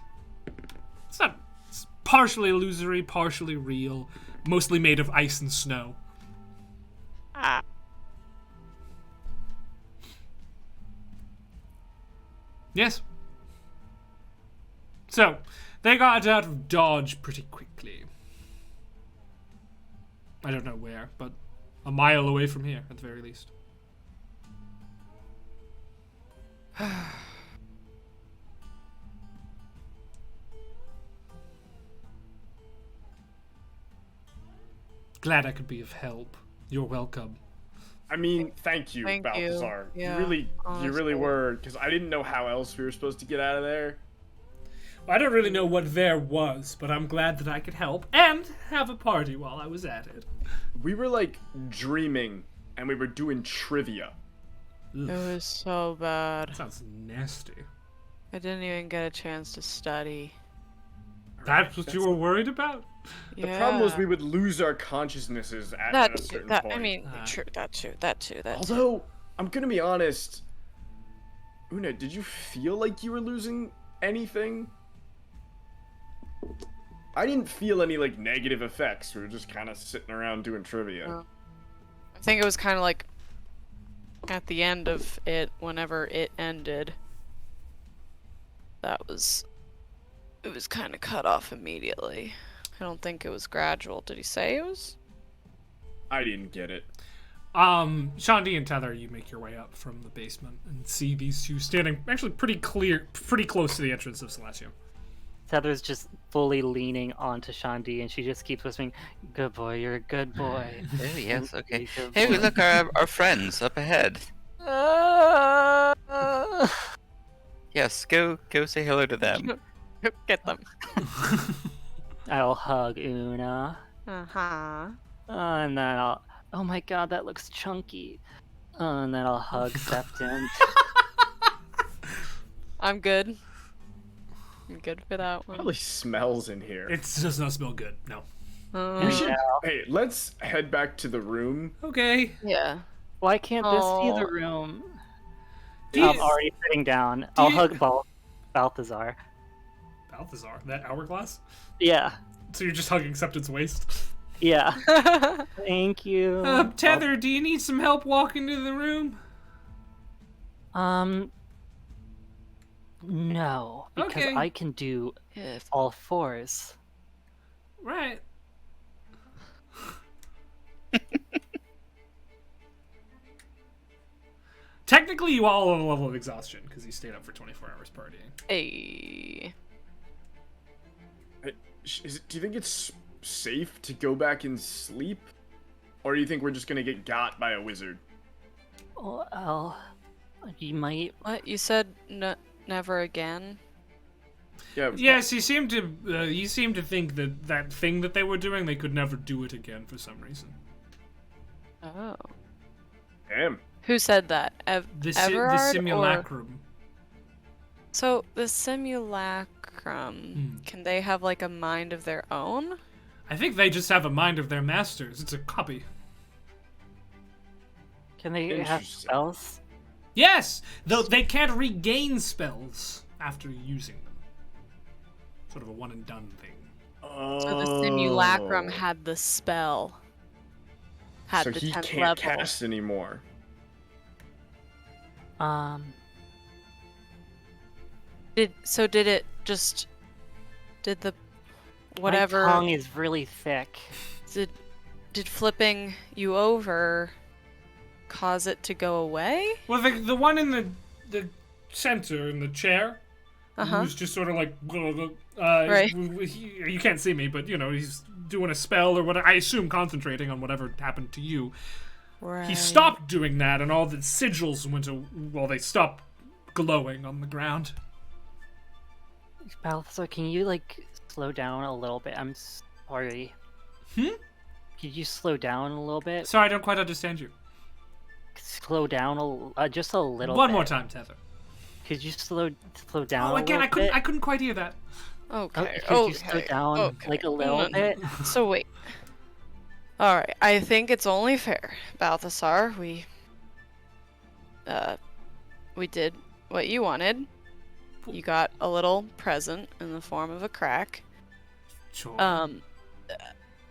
It's partially illusory, partially real, mostly made of ice and snow. Ah. Yes. So, they got out of Dodge pretty quickly. I don't know where, but a mile away from here, at the very least. Glad I could be of help. You're welcome. I mean, thank you, Thank you. Balthazar. Yeah, you really honestly. were, because I didn't know how else we were supposed to get out of there. I don't really know what there was, but I'm glad that I could help and have a party while I was at it. We were like dreaming, and we were doing trivia. It was so bad. That sounds nasty. I didn't even get a chance to study. That's what you were worried about? The problem was we would lose our consciousnesses at a certain point. I mean, true, that too. Although, I'm gonna be honest, Una, did you feel like you were losing anything? I didn't feel any, like, negative effects. We were just kind of sitting around doing trivia. I think it was kind of like at the end of it, whenever it ended. It was kind of cut off immediately. I don't think it was gradual. Did he say it was? I didn't get it. Sean D and Tether, you make your way up from the basement and see these two standing actually pretty close to the entrance of Celestium. Tether's just fully leaning onto Shandi, and she just keeps whispering, "Good boy, you're a good boy." Oh, yes, okay. Good Hey, boy." look, our friends up ahead. Yes, go say hello to them. Get them. I'll hug Una, Uh-huh. and then I'll. Oh my god, that looks chunky. And then I'll hug Septon. I'm good. I'm good for that one. Probably smells in here. It does not smell good, no. We should, hey, let's head back to the room. Okay. Yeah. Why can't this be the Oh. room? Do you- I'm already sitting down. I'll you- hug Balthazar. Balthazar, that hourglass? Yeah. So you're just hugging Septon's waist? Yeah. Thank you. Tether, do you need some help walking to the room? No, because Okay. I can do If all fours. Right. Technically, you all have a level of exhaustion because you stayed up for 24 hours partying. a Do you think it's safe to go back and sleep? Or do you think we're just gonna get got by a wizard? Well, you might. what you said? Never again. Yeah. Yes, you seem to think that that thing that they were doing, they could never do it again for some reason. Oh. Damn. Who said that? The Everard or- simulacrum. So the simulacrum, can they have like a mind of their own? I think they just have a mind of their masters. It's a copy. Can they have Interesting. spells? Yes, though they can't regain spells after using them. Sort of a one and done thing. So the simulacrum had the spell. Had So the he 10th can't level. cast anymore. Did the whatever My tongue is really thick. did flipping you over cause it to go away? Well, the one in the center in the chair, who's just sort of like, Right. You can't see me, but you know he's doing a spell or whatever. I assume concentrating on whatever happened to you. Right. He stopped doing that, and all the sigils they stopped glowing on the ground. Balthazar, can you like slow down a little bit? I'm sorry. Could you slow down a little bit? Sorry, I don't quite understand you. Slow down just a little. One bit. more time, Tether. Could you slow down? Oh, again, a I little bit? couldn't quite hear that. Okay. Could you slow down okay. like a little bit? So wait. All right. I think it's only fair, Balthasar. We did what you wanted. You got a little present in the form of a crack. Sure. I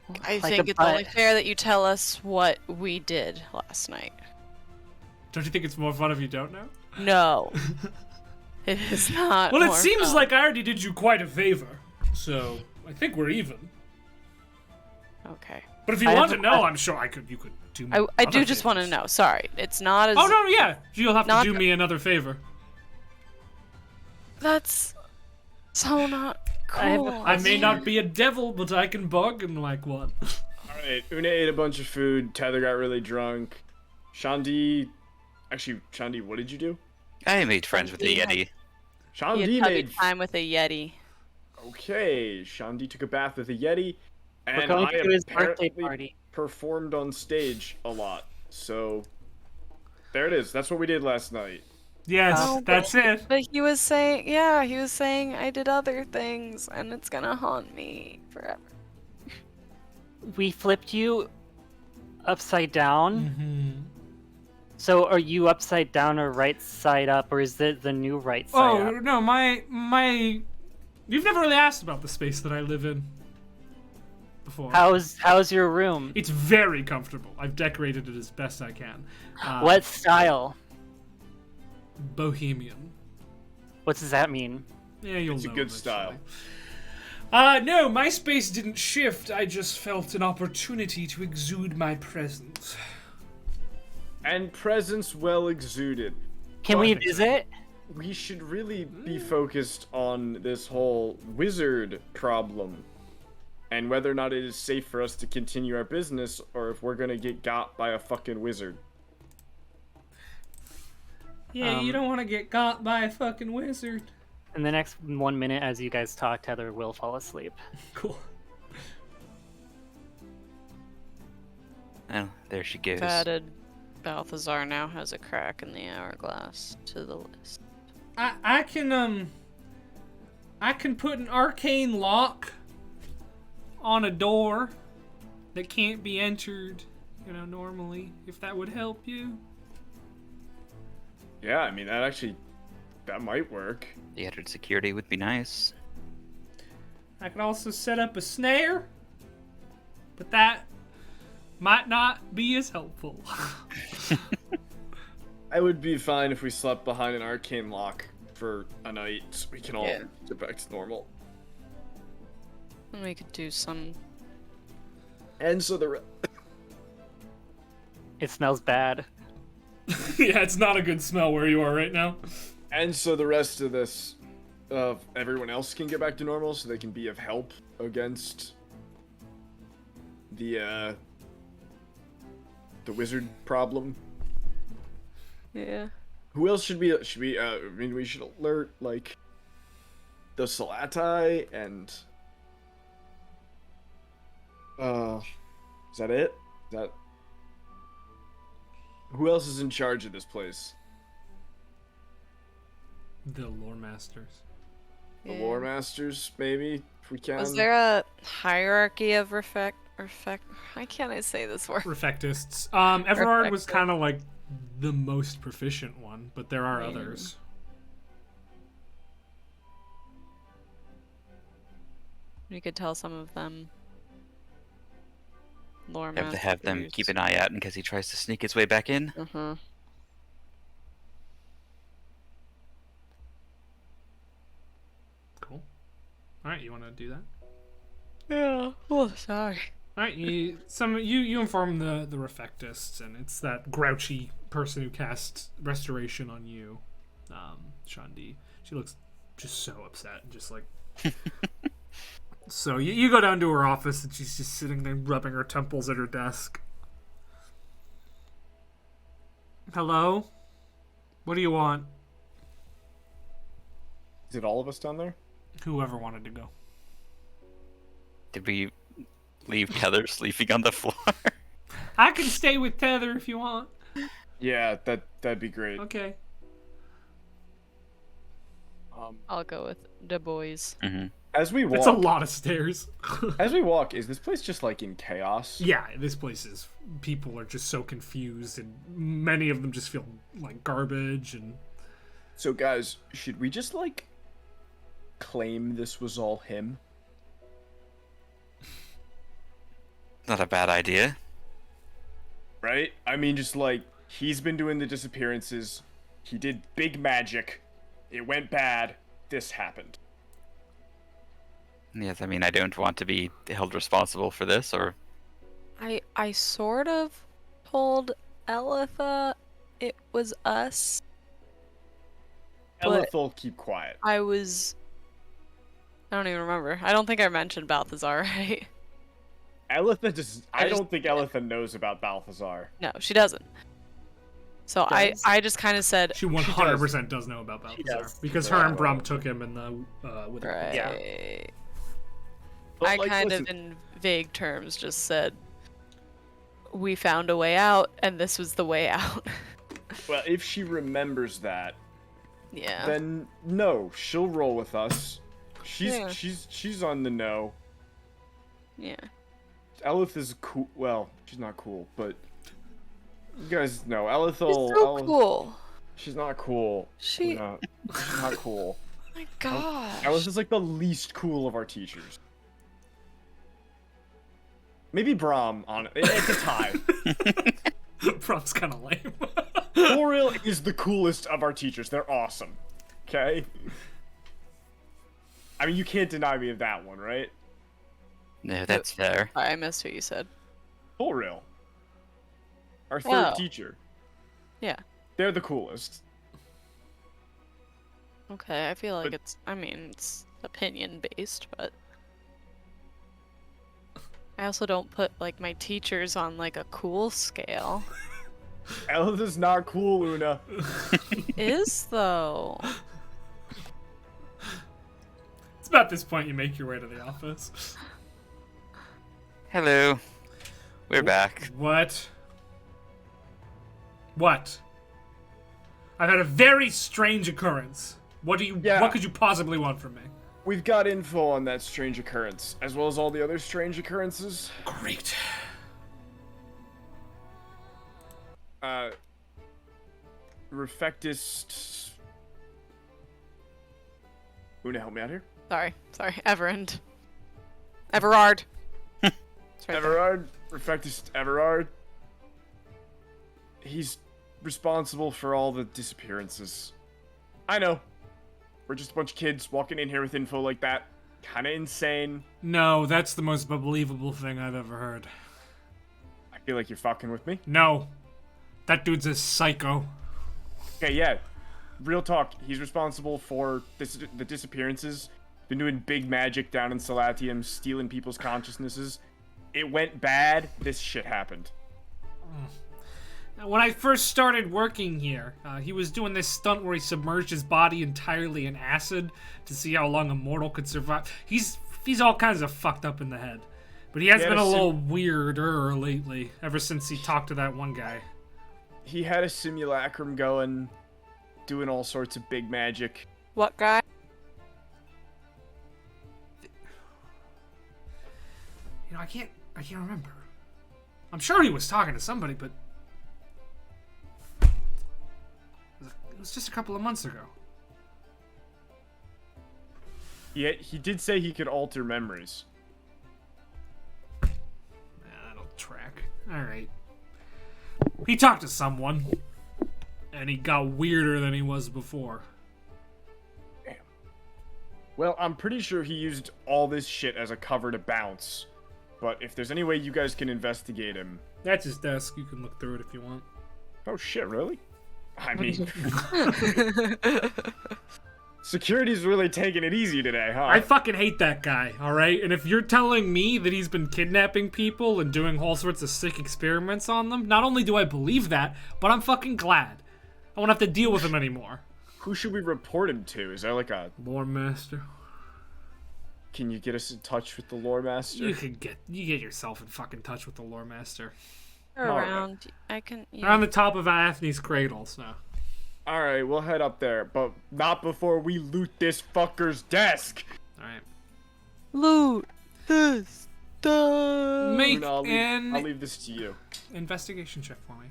Like think a it's only butt. fair that you tell us what we did last night. Don't you think it's more fun if you don't know? No. It is not. Well, it more seems fun. like I already did you quite a favor, so I think we're even. Okay. But if you I want have to a know, I'm sure you could do me. I other do just want to favors. know. Sorry. It's not as. Oh no, yeah, you'll have to Not- do me another favor. That's so not I have a cool. I may not be a devil, but I can bargain like one. Alright, Una ate a bunch of food, Tether got really drunk. Shandi, what did you do? I made friends with the He had- Yeti. He had Shandi tubby made time with a yeti. Okay, Shandi took a bath with a Yeti, We're and going I to do his birthday apparently party. performed on stage a lot. So there it is. That's what we did last night. Yes, Oh, that's it. But he was saying I did other things and it's gonna haunt me forever. We flipped you upside down. Mm-hmm. So are you upside down or right side up, or is it the new right side Oh up? no, my. You've never really asked about the space that I live in before. How's your room? It's very comfortable. I've decorated it as best I can. What style? Bohemian. What does that mean? Yeah, you'll It's a know good eventually. style. No, my space didn't shift. I just felt an opportunity to exude my presence. And presence well exuded. Can we What? visit? We should really be focused on this whole wizard problem. And whether or not it is safe for us to continue our business, or if we're gonna get got by a fucking wizard. Yeah, you don't want to get got by a fucking wizard. In the next 1 minute, as you guys talk, Heather will fall asleep. Cool. Oh, there she goes. Added Balthazar now has a crack in the hourglass to the list. I can put an arcane lock on a door that can't be entered, normally, if that would help you. Yeah, I mean, that might work. The added security would be nice. I could also set up a snare, but that might not be as helpful. I would be fine if we slept behind an arcane lock for a night so we can all Yeah. get back to normal. And we could do some. And so the It smells bad. Yeah, it's not a good smell where you are right now. rest of this, everyone else can get back to normal, so they can be of help against the wizard problem. Yeah. Who else should we? We should alert like the Salatai and. Is that it? Who else is in charge of this place? The lore masters. The Yeah. lore masters, maybe, if we can. Was there a hierarchy of why can't I say this word? Refectists. Everard was Refector. kind of like the most proficient one, but there are Yeah. others. We could tell some of them. Lore Have them keep an eye out in case he tries to sneak his way back in. Uh-huh. Cool. All right, you want to do that? Yeah. Oh, sorry. All right, you inform the Refectists, and it's that grouchy person who cast Restoration on you, Shandi. She looks just so upset, and just like. So you go down to her office, and she's just sitting there rubbing her temples at her desk. Hello? What do you want? Is it all of us down there? Whoever wanted to go. Did we leave Heather sleeping on the floor? I can stay with Tether if you want. Yeah, that'd be great. Okay. I'll go with the boys. Mm-hmm. As we It's a walk, lot of stairs. as we walk, is this place just like in chaos? Yeah, this place is. People are just so confused, and many of them just feel like garbage. And So, guys, should we just like claim this was all him? Not a bad idea. Right? I mean, just like he's been doing the disappearances. He did big magic. It went bad. This happened. Yes, I mean, I don't want to be held responsible for this, or... I sort of told Elitha it was us. But- Elith'll keep quiet. I don't even remember. I don't think I mentioned Balthazar, right? Elitha just. I just- don't think Elitha knows about Balthazar. No, she doesn't. So Yes. I just kind of said, She 100% does know about Balthazar does. because her and Brum took him in the with the right. yeah. But, I like, kind listen, of, in vague terms, just said, we found a way out, and this was the way out. Well, if she remembers that, Yeah. then no, she'll roll with us. Yeah. She's on the know. Yeah. Elith is cool. Well, she's not cool, but you guys know Elith. She's so cool. She's not cool. She. She's not cool. My gosh. Elith is like the least cool of our teachers. Maybe Brahm on it. It's a tie. Brum's kind of lame. Oriel is the coolest of our teachers. They're awesome. Okay? I mean, you can't deny me of that one, right? No, that's fair. I missed what you said. Oriel. Our third Oh. teacher. Yeah. They're the coolest. Okay, I feel like But- it's opinion based, but I also don't put like my teachers on like a cool scale. Elith is not cool, Una. Is though. It's about this point you make your way to the office. Hello. We're back. What? What? I've had a very strange occurrence. What could you possibly want from me? We've got info on that strange occurrence, as well as all the other strange occurrences. Great. Refectist... Una, help me out here. Sorry, Everard. Everard. It's right there. Everard, Refectist Everard. He's responsible for all the disappearances. I know. We're just a bunch of kids walking in here with info like that. Kinda insane. No, that's the most believable thing I've ever heard. I feel like you're fucking with me. No. That dude's a psycho. Okay, yeah. Real talk. He's responsible for the disappearances. Been doing big magic down in Salatium, stealing people's consciousnesses. It went bad. This shit happened. When I first started working here, he was doing this stunt where he submerged his body entirely in acid to see how long a mortal could survive. He's all kinds of fucked up in the head. But he has He had been a a little weirder lately, ever since he talked to that one guy. He had a simulacrum going, doing all sorts of big magic. What guy? You know, I can't remember. I'm sure he was talking to somebody, but it was just a couple of months ago. He did say he could alter memories. That'll track. Alright. He talked to someone, and he got weirder than he was before. Well, I'm pretty sure he used all this shit as a cover to bounce. But if there's any way you guys can investigate him... That's his desk. You can look through it if you want. Oh shit, really? I mean... Security's really taking it easy today, huh? I fucking hate that guy, alright? And if you're telling me that he's been kidnapping people and doing all sorts of sick experiments on them, not only do I believe that, but I'm fucking glad. I won't have to deal with him anymore. Who should we report him to? Is there like a... Lore Master. Can you get us in touch with the lore master? You get yourself in fucking touch with the Lore Master. Around. I can. They're on the top of Athne's cradles now. Alright, we'll head up there, but not before we loot this fucker's desk! Alright. Loot this stuff. Make Una, I'll an leave this to you. investigation check for me.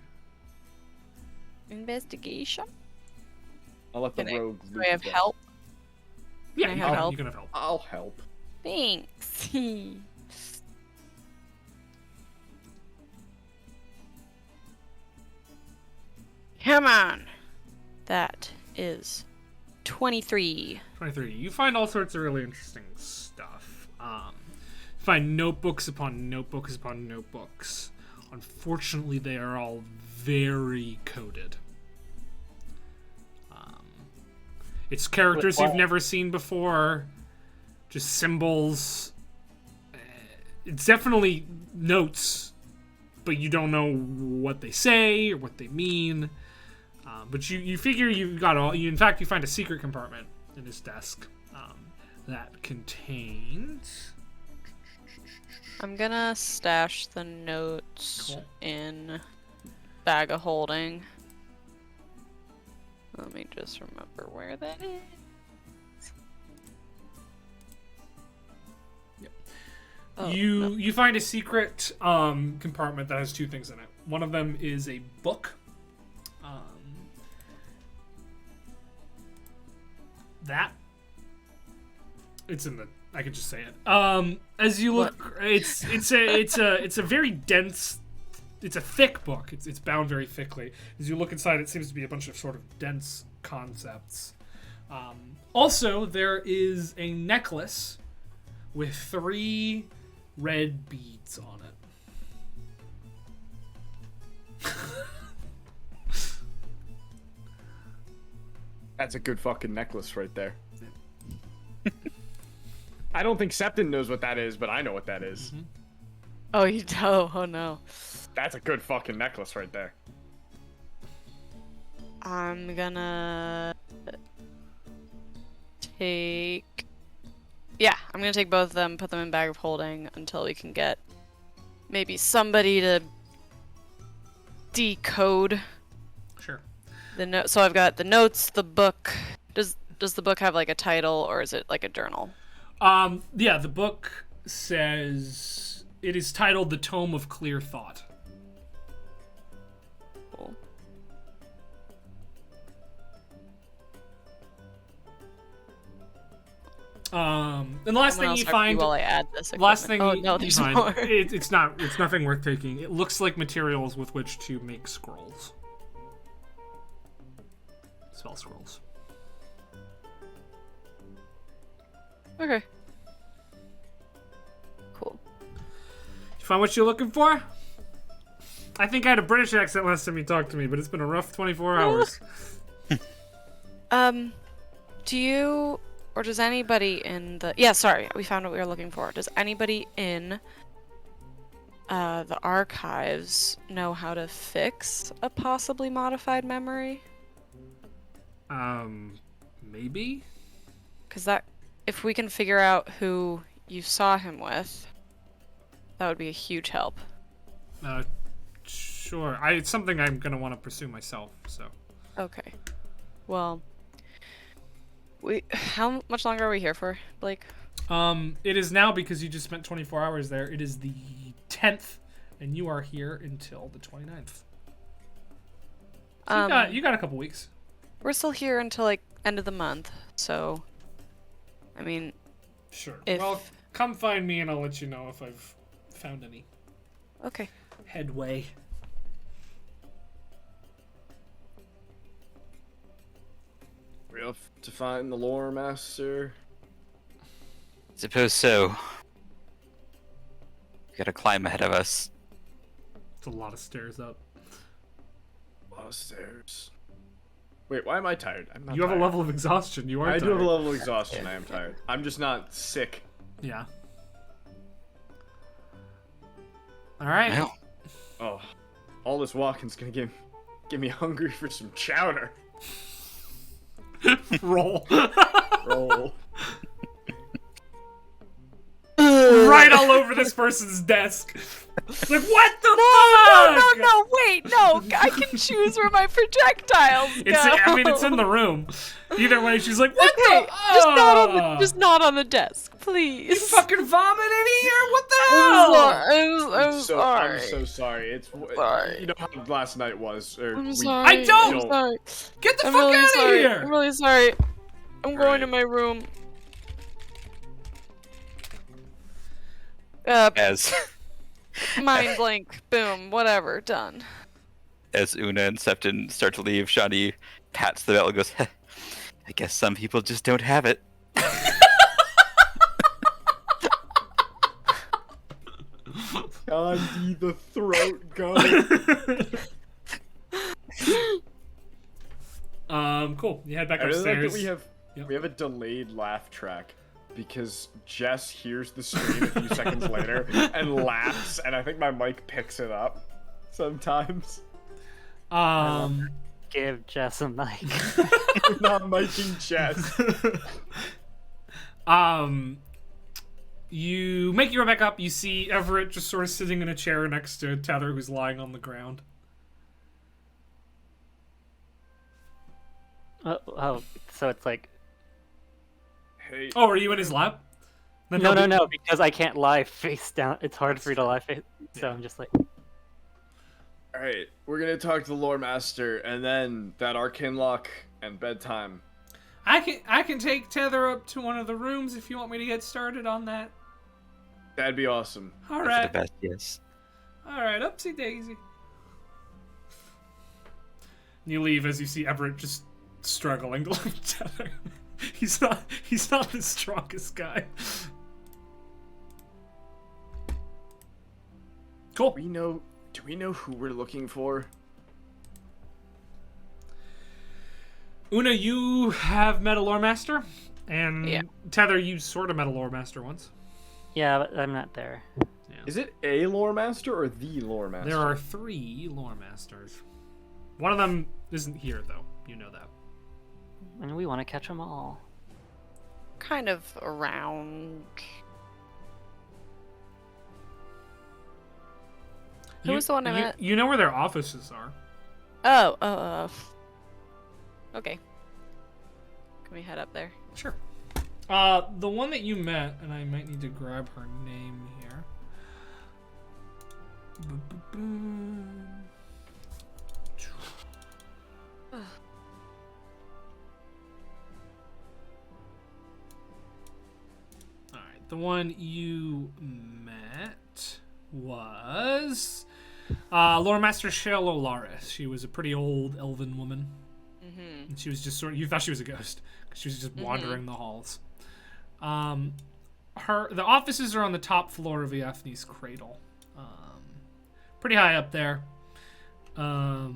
Investigation. I'll let the Can I- rogue Do loot I have the help? Yeah, I you have can, help? you can have help. I'll help. Thanks. Come on. That is 23. 23. You find all sorts of really interesting stuff. You find notebooks upon notebooks upon notebooks. Unfortunately, they are all very coded. It's characters you've never seen before. Just symbols. It's definitely notes, but you don't know what they say or what they mean. But you figure you've got all. In fact, you find a secret compartment in his desk that contains. I'm gonna stash the notes Cool. in bag of holding. Let me just remember where that is. Yep. Oh, You no. you find a secret compartment that has 2 things in it. One of them is a book. That it's in the. I could just say it. As you look, it's a very dense. It's a thick book. It's bound very thickly. As you look inside, it seems to be a bunch of sort of dense concepts. Also, there is a necklace with 3 red beads on it. That's a good fucking necklace right there. I don't think Septon knows what that is, but I know what that is. Mm-hmm. Oh, you don't? Oh no. That's a good fucking necklace right there. I'm gonna take. Yeah, I'm gonna take both of them, put them in bag of holding until we can get maybe somebody to decode Sure. the note. So I've got the notes, the book. Does the book have like a title or is it like a journal? Yeah, the book says it is titled "The Tome of Clear Thought." Cool. And the last Someone thing you else talk to find, while I add this last equipment. thing Oh no, you there's find, more. it's nothing worth taking. It looks like materials with which to make scrolls, spell scrolls. Okay. Cool. You find what you're looking for? I think I had a British accent last time you talked to me, but it's been a rough 24 hours. Do you or does anybody in the sorry, we found what we were looking for. Does anybody in the archives know how to fix a possibly modified memory? Maybe? Because that, if we can figure out who you saw him with, that would be a huge help. Sure. It's something I'm gonna want to pursue myself, so. Okay. Well, how much longer are we here for, Blake? It is now, because you just spent 24 hours there, it is the 10th, and you are here until the 29th. So you got a couple weeks. We're still here until like end of the month, so I mean, Sure. if Well, come find me and I'll let you know if I've found any okay. headway. We have to find the lore master. Suppose so. We got a climb ahead of us. It's a lot of stairs up. A lot of stairs. Wait, why am I tired? I'm not You have tired. a level of exhaustion. You are I tired. do have a level of exhaustion. I am tired. I'm just not sick. Yeah. All right. Well, Oh, all this walking's gonna get me hungry for some chowder. Roll. Roll. Right all over this person's desk. Like, what the fuck? No, wait, no. I can choose where my projectiles go. It's in the room. Either way, she's like, what Okay, the? just not on the desk, You please. fucking vomit in here? What the I'm hell? sorry. I'm sorry. I'm so sorry. It's Sorry. you know how last night was. Or I'm we- sorry. I don't! I'm sorry. Get the I'm fuck really out of sorry. here! I'm really sorry. I'm going to Alright. my room. as Mind blank. Boom. Whatever. Done. as Una and Septon start to leave, Shani pats the belt and goes, I guess some people just don't have it. Gandhi the throat gun. Cool. You head back I really like upstairs. that we have a delayed laugh track because Jess hears the scream a few seconds later and laughs, and I think my mic picks it up sometimes. give Jess a mic. We're not miking Jess. You make your way back up. You see Everett just sort of sitting in a chair next to Tether, who's lying on the ground. Oh, so it's like Hey. Oh, are you in his lap? Then no, he'll no, be- no, because I can't lie face down. It's hard for me to lie face. So I'm just like, All right, we're gonna talk to the lore master, and then that arcane lock and bedtime. I can take Tether up to one of the rooms if you want me to get started on that. That'd be awesome. All That's right. the best, yes. All right, upsy daisy. And you leave as you see Everett just struggling to lift Tether. He's not the strongest guy. Cool. Do we know who we're looking for? Una, you have met a lore master, and Yeah. Tether, you sort of met a lore master once. yeah, but I'm not there. Is it a lore master or the lore master? There are 3 lore masters. One of them isn't here, though. You know that. And we want to catch them all. Kind of around. Who was the one I met? You know where their offices are. Oh. Okay. Can we head up there? Sure. The one that you met, and I might need to grab her name here. Alright, the one you met was Lore Master Shale Olaris. She was a pretty old elven woman. Mm-hmm. And she was just sort of, you thought she was a ghost because she was just wandering the halls. The offices are on the top floor of Eothne's cradle. Pretty high up there. Yeah.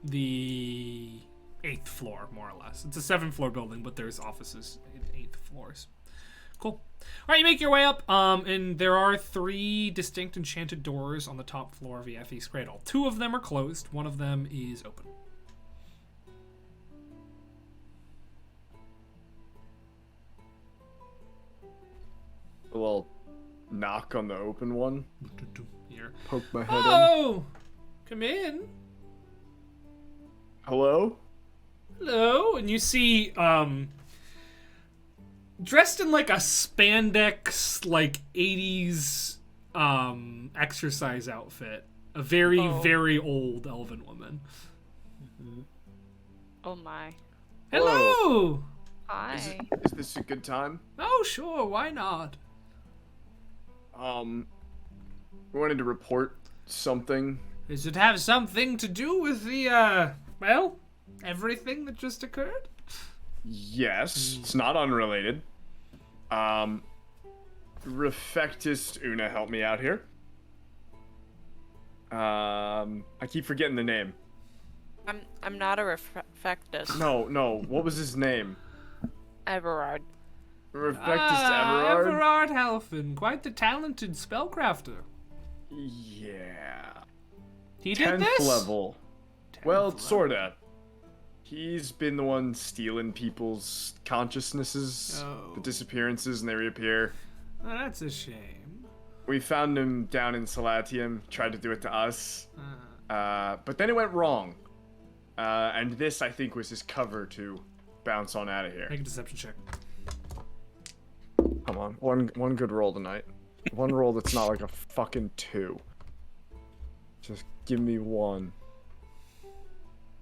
The 8th floor, more or less. It's a 7-floor building, but there's offices in 8th floors. Cool. All right, you make your way up, and there are 3 distinct enchanted doors on the top floor of Eothne's cradle. 2 of them are closed. 1 of them is open. Well, knock on the open one. Here. Poke my head in. Oh! Come in. Hello? Hello. And you see, dressed in like a spandex, like 80s exercise outfit, a very, very old elven woman. Oh my. Hello! Hi. Is this a good time? Oh, sure, why not? We wanted to report something. Does it have something to do with the, well, everything that just occurred? Yes, it's not unrelated. Refectus Una, help me out here. I keep forgetting the name. I'm not a refectus. No, what was his name? Everard. Refectus Everard? Everard Halfin, quite the talented spellcrafter. Yeah. He did 10th this? level. Well, sorta. He's been the one stealing people's consciousnesses, Oh. the disappearances, and they reappear. Oh, that's a shame. We found him down in Salatium, tried to do it to us. But then it went wrong. And this, I think, was his cover to bounce on out of here. Make a deception check. Come on, one good roll tonight. One roll that's not like a fucking 2. Just give me one.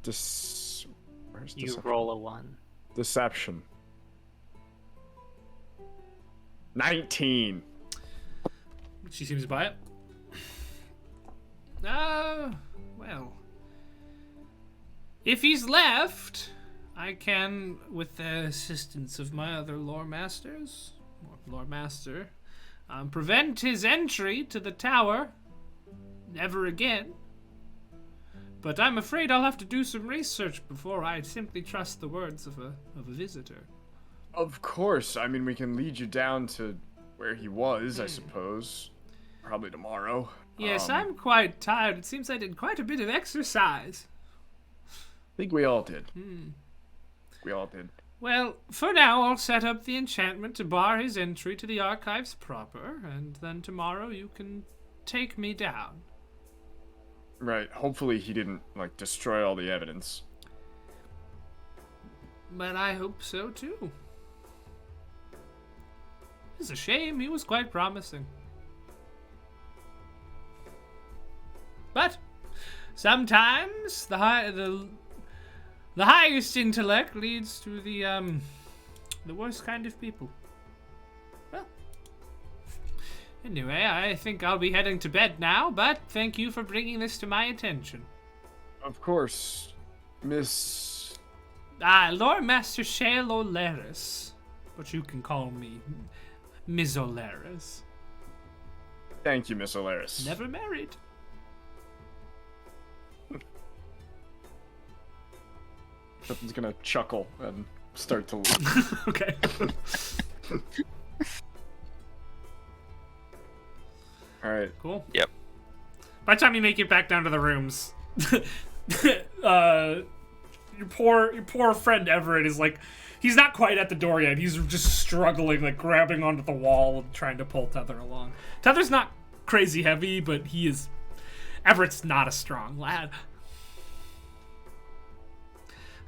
Where's You deception? roll a 1. Deception. 19. She seems to buy it. Well. If he's left, I can, with the assistance of my other lore masters, or lore master, prevent his entry to the tower. Never again. But I'm afraid I'll have to do some research before I simply trust the words of a visitor. Of course. I mean, we can lead you down to where he was, I suppose. Probably tomorrow. Yes, I'm quite tired. It seems I did quite a bit of exercise. I think we all did. We all did. Well, for now, I'll set up the enchantment to bar his entry to the archives proper, and then tomorrow you can take me down. Right. Hopefully he didn't, like, destroy all the evidence. But I hope so, too. It's a shame. He was quite promising. But sometimes the highest intellect leads to the worst kind of people. Well, anyway, I think I'll be heading to bed now, but thank you for bringing this to my attention. Of course, Miss... Lord Master Shale O'Laris, but you can call me Ms. O'Laris. Thank you, Miss Olaris. Never married. Something's gonna chuckle and start to leave. Okay. Alright. Cool. Yep. By the time you make it back down to the rooms, your poor friend Everett is like, he's not quite at the door yet. He's just struggling, like grabbing onto the wall and trying to pull Tether along. Tether's not crazy heavy, but Everett's not a strong lad.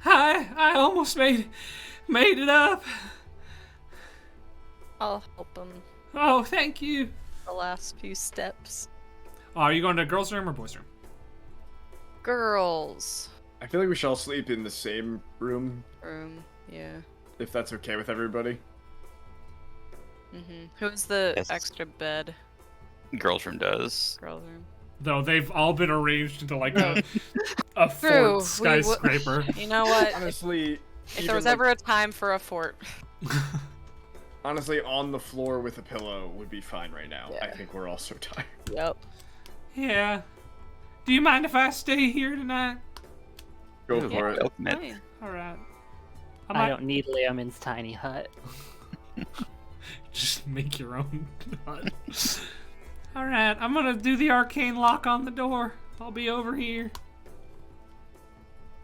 Hi, I almost made it up. I'll help him Oh, thank you. the last few steps. Oh, are you going to girls' room or boys' room? Girls. I feel like we should all sleep in the same room, Yeah. if that's okay with everybody. Who's the Yes. extra bed? Girls' room does. Girls' room. Though they've all been arranged into like a True, fort skyscraper. You know what? Honestly, If there was ever a time for a fort. honestly, on the floor with a pillow would be fine right now. I Yeah. think we're all so tired. Yep. Yeah. Do you mind if I stay here tonight? Go for it. Ultimate. Fine. Alright. I don't need Leomin's tiny hut. Just make your own hut. Alright, I'm gonna do the arcane lock on the door. I'll be over here.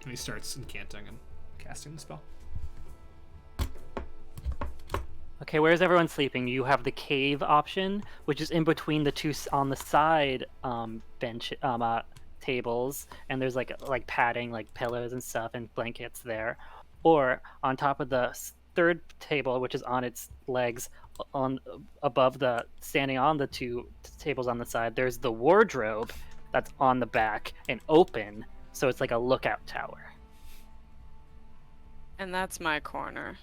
And he starts incanting and casting the spell. Okay, where's everyone sleeping? You have the cave option, which is in between the two on the side bench tables, and there's like padding, like pillows and stuff, and blankets there. Or on top of the third table, which is on its legs, on above the standing on the two tables on the side, there's the wardrobe that's on the back and open, so it's like a lookout tower. And that's my corner.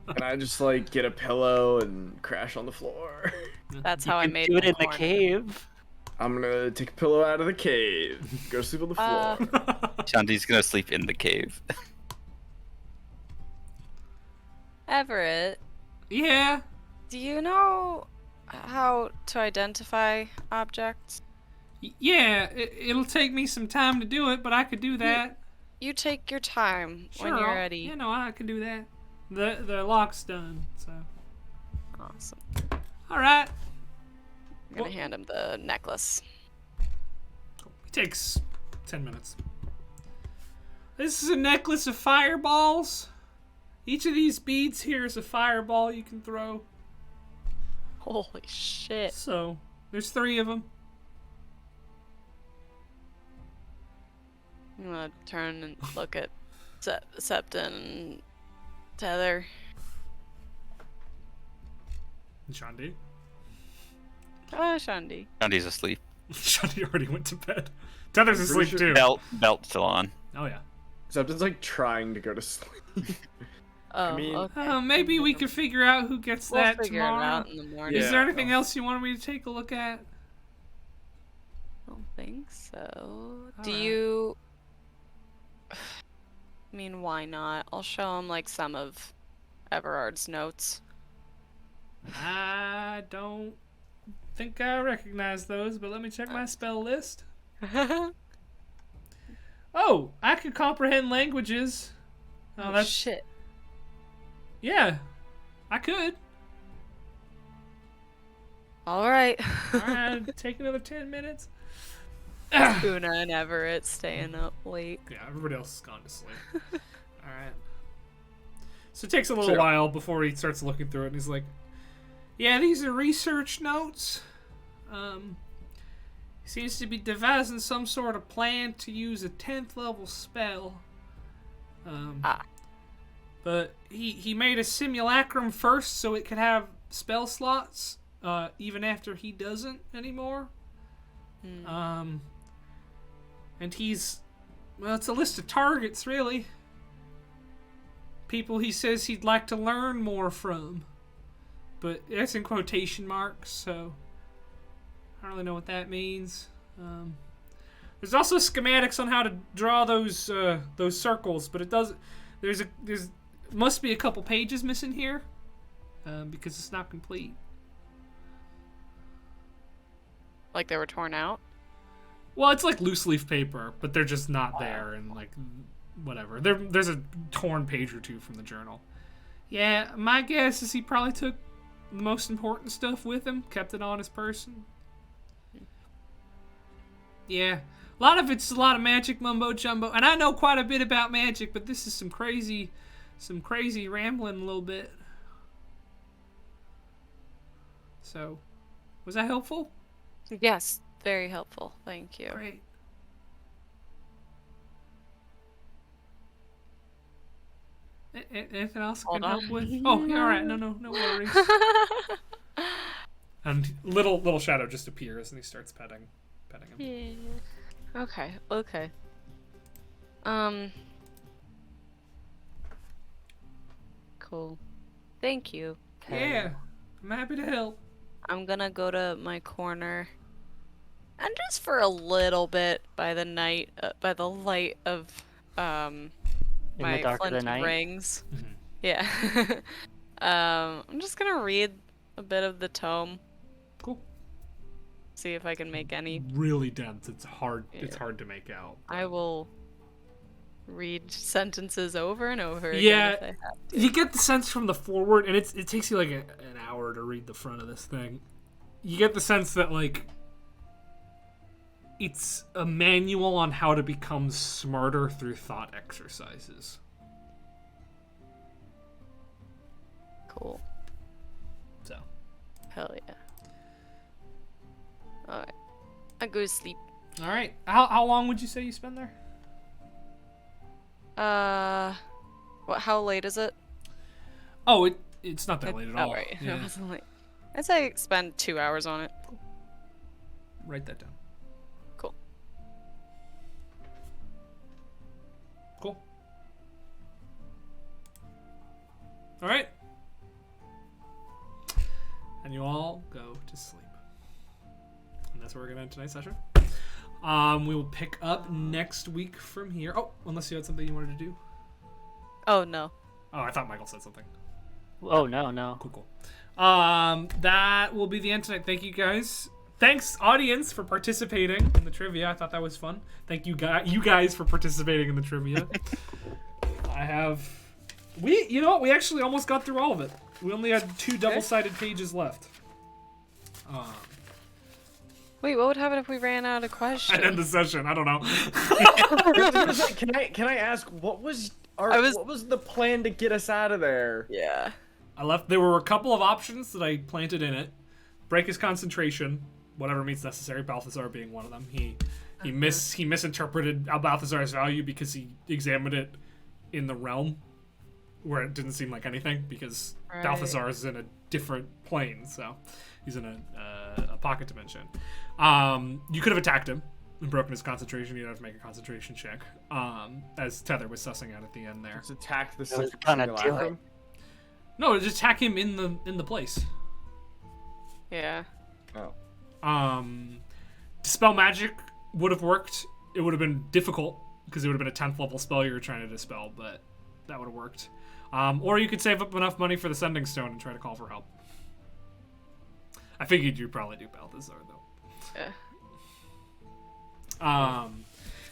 And I just like get a pillow and crash on the floor. That's how I You made do my it in the corner. cave. I'm gonna take a pillow out of the cave. Go sleep on the floor. Shanti's gonna sleep in the cave. Everett, Yeah. do you know how to identify objects? Yeah, it'll take me some time to do it, but I could do that. You take your time when you're ready. You know, I can do that. The lock's done, so. Awesome. Alright. I'm gonna hand him the necklace. It takes 10 minutes. This is a necklace of fireballs. Each of these beads here is a fireball you can throw. Holy shit. So, there's 3 of them. I'm gonna turn and look at Septon and Tether. Shandi. Oh, Shandi. Shanti's asleep. Shandi already went to bed. Tether's asleep sure- too. Belt still on. Oh yeah. Septon's like trying to go to sleep. Oh, mean- okay. Maybe we could figure out who gets We'll that figure tomorrow. it out in the morning. Is Yeah. there anything else you wanted me to take a look at? I don't think so. Do Alright. you... I mean, why not? I'll show him, like, some of Everard's notes. I don't think I recognize those, but let me check my spell list. Oh, I could comprehend languages. Oh, that's shit. yeah. I could. All right. Alright, take another 10 minutes. Una and Everett staying up late. Yeah, everybody else has gone to sleep. Alright. So it takes a little while before he starts looking through it, and he's like, yeah, these are research notes. Seems to be devising some sort of plan to use a 10th level spell. But he made a simulacrum first so it could have spell slots, even after he doesn't anymore. And it's a list of targets, really. People he says he'd like to learn more from. But that's in quotation marks, so I don't really know what that means. There's also schematics on how to draw those circles, but it doesn't. There's must be a couple pages missing here, because it's not complete. Like they were torn out? Well, it's like loose leaf paper, but they're just not there, and like whatever. There's a torn page or two from the journal. Yeah, my guess is he probably took the most important stuff with him, kept it on his person. Yeah, a lot of it's a lot of magic mumbo jumbo, and I know quite a bit about magic, but this is some crazy rambling a little bit. So, was that helpful? Yes, very helpful. Thank you. Great. Anything else I can help with? Oh, yeah, all right. No worries. And little Shadow just appears and he starts petting him. Yeah. Okay. Cool. Thank you. Yeah, I'm happy to help. I'm gonna go to my corner, and just for a little bit by the light of In my the dark of the flint night? rings. Mhm. Yeah. I'm just gonna read a bit of the tome. Cool. See if I can make any. Really dense. It's hard. Yeah. It's hard to make out. I will read sentences over and over again Yeah, if I have. you get the sense from the forward, and it takes you like an hour to read the front of this thing. You get the sense that like it's a manual on how to become smarter through thought exercises. Cool. So, Hell yeah. Alright. I go to sleep. all right. How long would you say you spend there? How late is it? Oh, it's not that late at all. Oh, right. Yeah. It wasn't late. I'd say spend 2 hours on it. Write that down. Cool. Cool. All right. And you all go to sleep. And that's where we're going to end tonight's session. We will pick up next week from here. Oh, unless you had something you wanted to do. Oh, no. Oh, I thought Michael said something. Oh, no. Cool. That will be the end tonight. Thank you guys. Thanks, audience, for participating in the trivia. I thought that was fun. Thank you guys for participating in the trivia. You know what? We actually almost got through all of it. We only had 2 double-sided pages left. Wait, what would happen if we ran out of questions? And end the session. I don't know. Can I ask what was the plan to get us out of there? Yeah. There were a couple of options that I planted in it. Break his concentration, whatever means necessary, Balthazar being one of them. He misinterpreted Balthazar's value because he examined it in the realm where it didn't seem like anything, because Right. Balthazar is in a different plane, so he's in a pocket dimension. You could have attacked him and broken his concentration. You'd have to make a concentration check, as Tether was sussing out at the end there. Let's attack the I was gonna do simulacrum. No, just attack him in the place. Yeah. Oh. Dispel magic would have worked. It would have been difficult because it would have been a 10th level spell you were trying to dispel, but that would have worked. Or you could save up enough money for the sending stone and try to call for help. I figured you'd probably do Balthazar though. Yeah.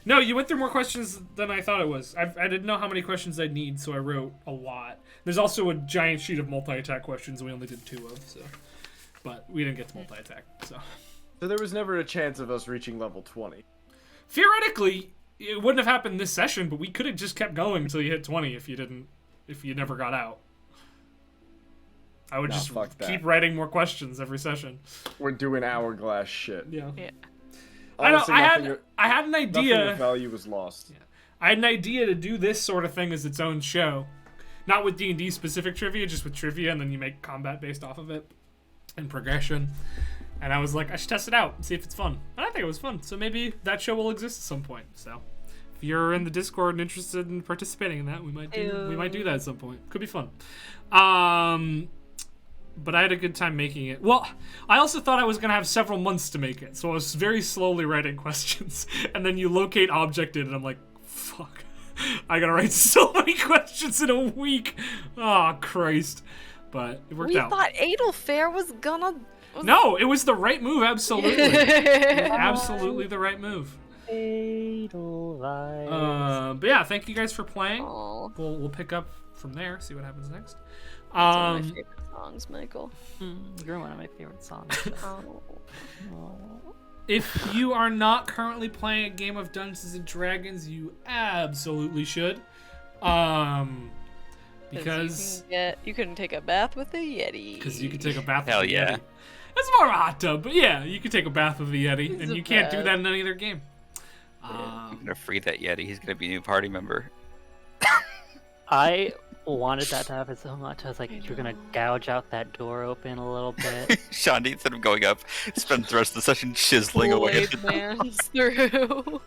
No, you went through more questions than I thought it was. I didn't know how many questions I'd need, so I wrote a lot. There's also a giant sheet of multi-attack questions we only did 2 of, so. but we didn't get to multi-attack. So there was never a chance of us reaching level 20. theoretically, it wouldn't have happened this session, but we could have just kept going until you hit 20 if you never got out. I would just fuck that. keep writing more questions every session. We're doing hourglass shit. Yeah. Honestly, I nothing had an nothing idea. of value was lost. I had an idea to do this sort of thing as its own show. Not with D&D specific trivia, just with trivia, and then you make combat based off of it and progression. And I was like, I should test it out and see if it's fun. And I think it was fun. So maybe that show will exist at some point. So if you're in the Discord and interested in participating in that, we might do that at some point. Could be fun. But I had a good time making it. Well, I also thought I was going to have several months to make it, so I was very slowly writing questions. And then you locate objected, and I'm like, fuck. I gotta write so many questions in a week. Oh, Christ. But it worked out. We thought Adelfair was gonna... No, it was the right move, absolutely. Absolutely the right move. But yeah, thank you guys for playing. We'll pick up from there, see what happens next. That's one of my favorite songs, Michael. You're one of my favorite songs. If you are not currently playing a game of Dungeons and Dragons, you absolutely should. Because you can take a bath with a Yeti. Because you can take a bath Hell with a yeah. Yeti. It's more of a hot tub, but yeah, you can take a bath with a Yeti, and you can't do that in any other game. I'm gonna free that Yeti. He's gonna be a new party member. I wanted that to happen so much. I was like, you're gonna gouge out that door open a little bit. Sean, instead of going up, spend the rest of the session chiseling away. Kool-Aid Man's through.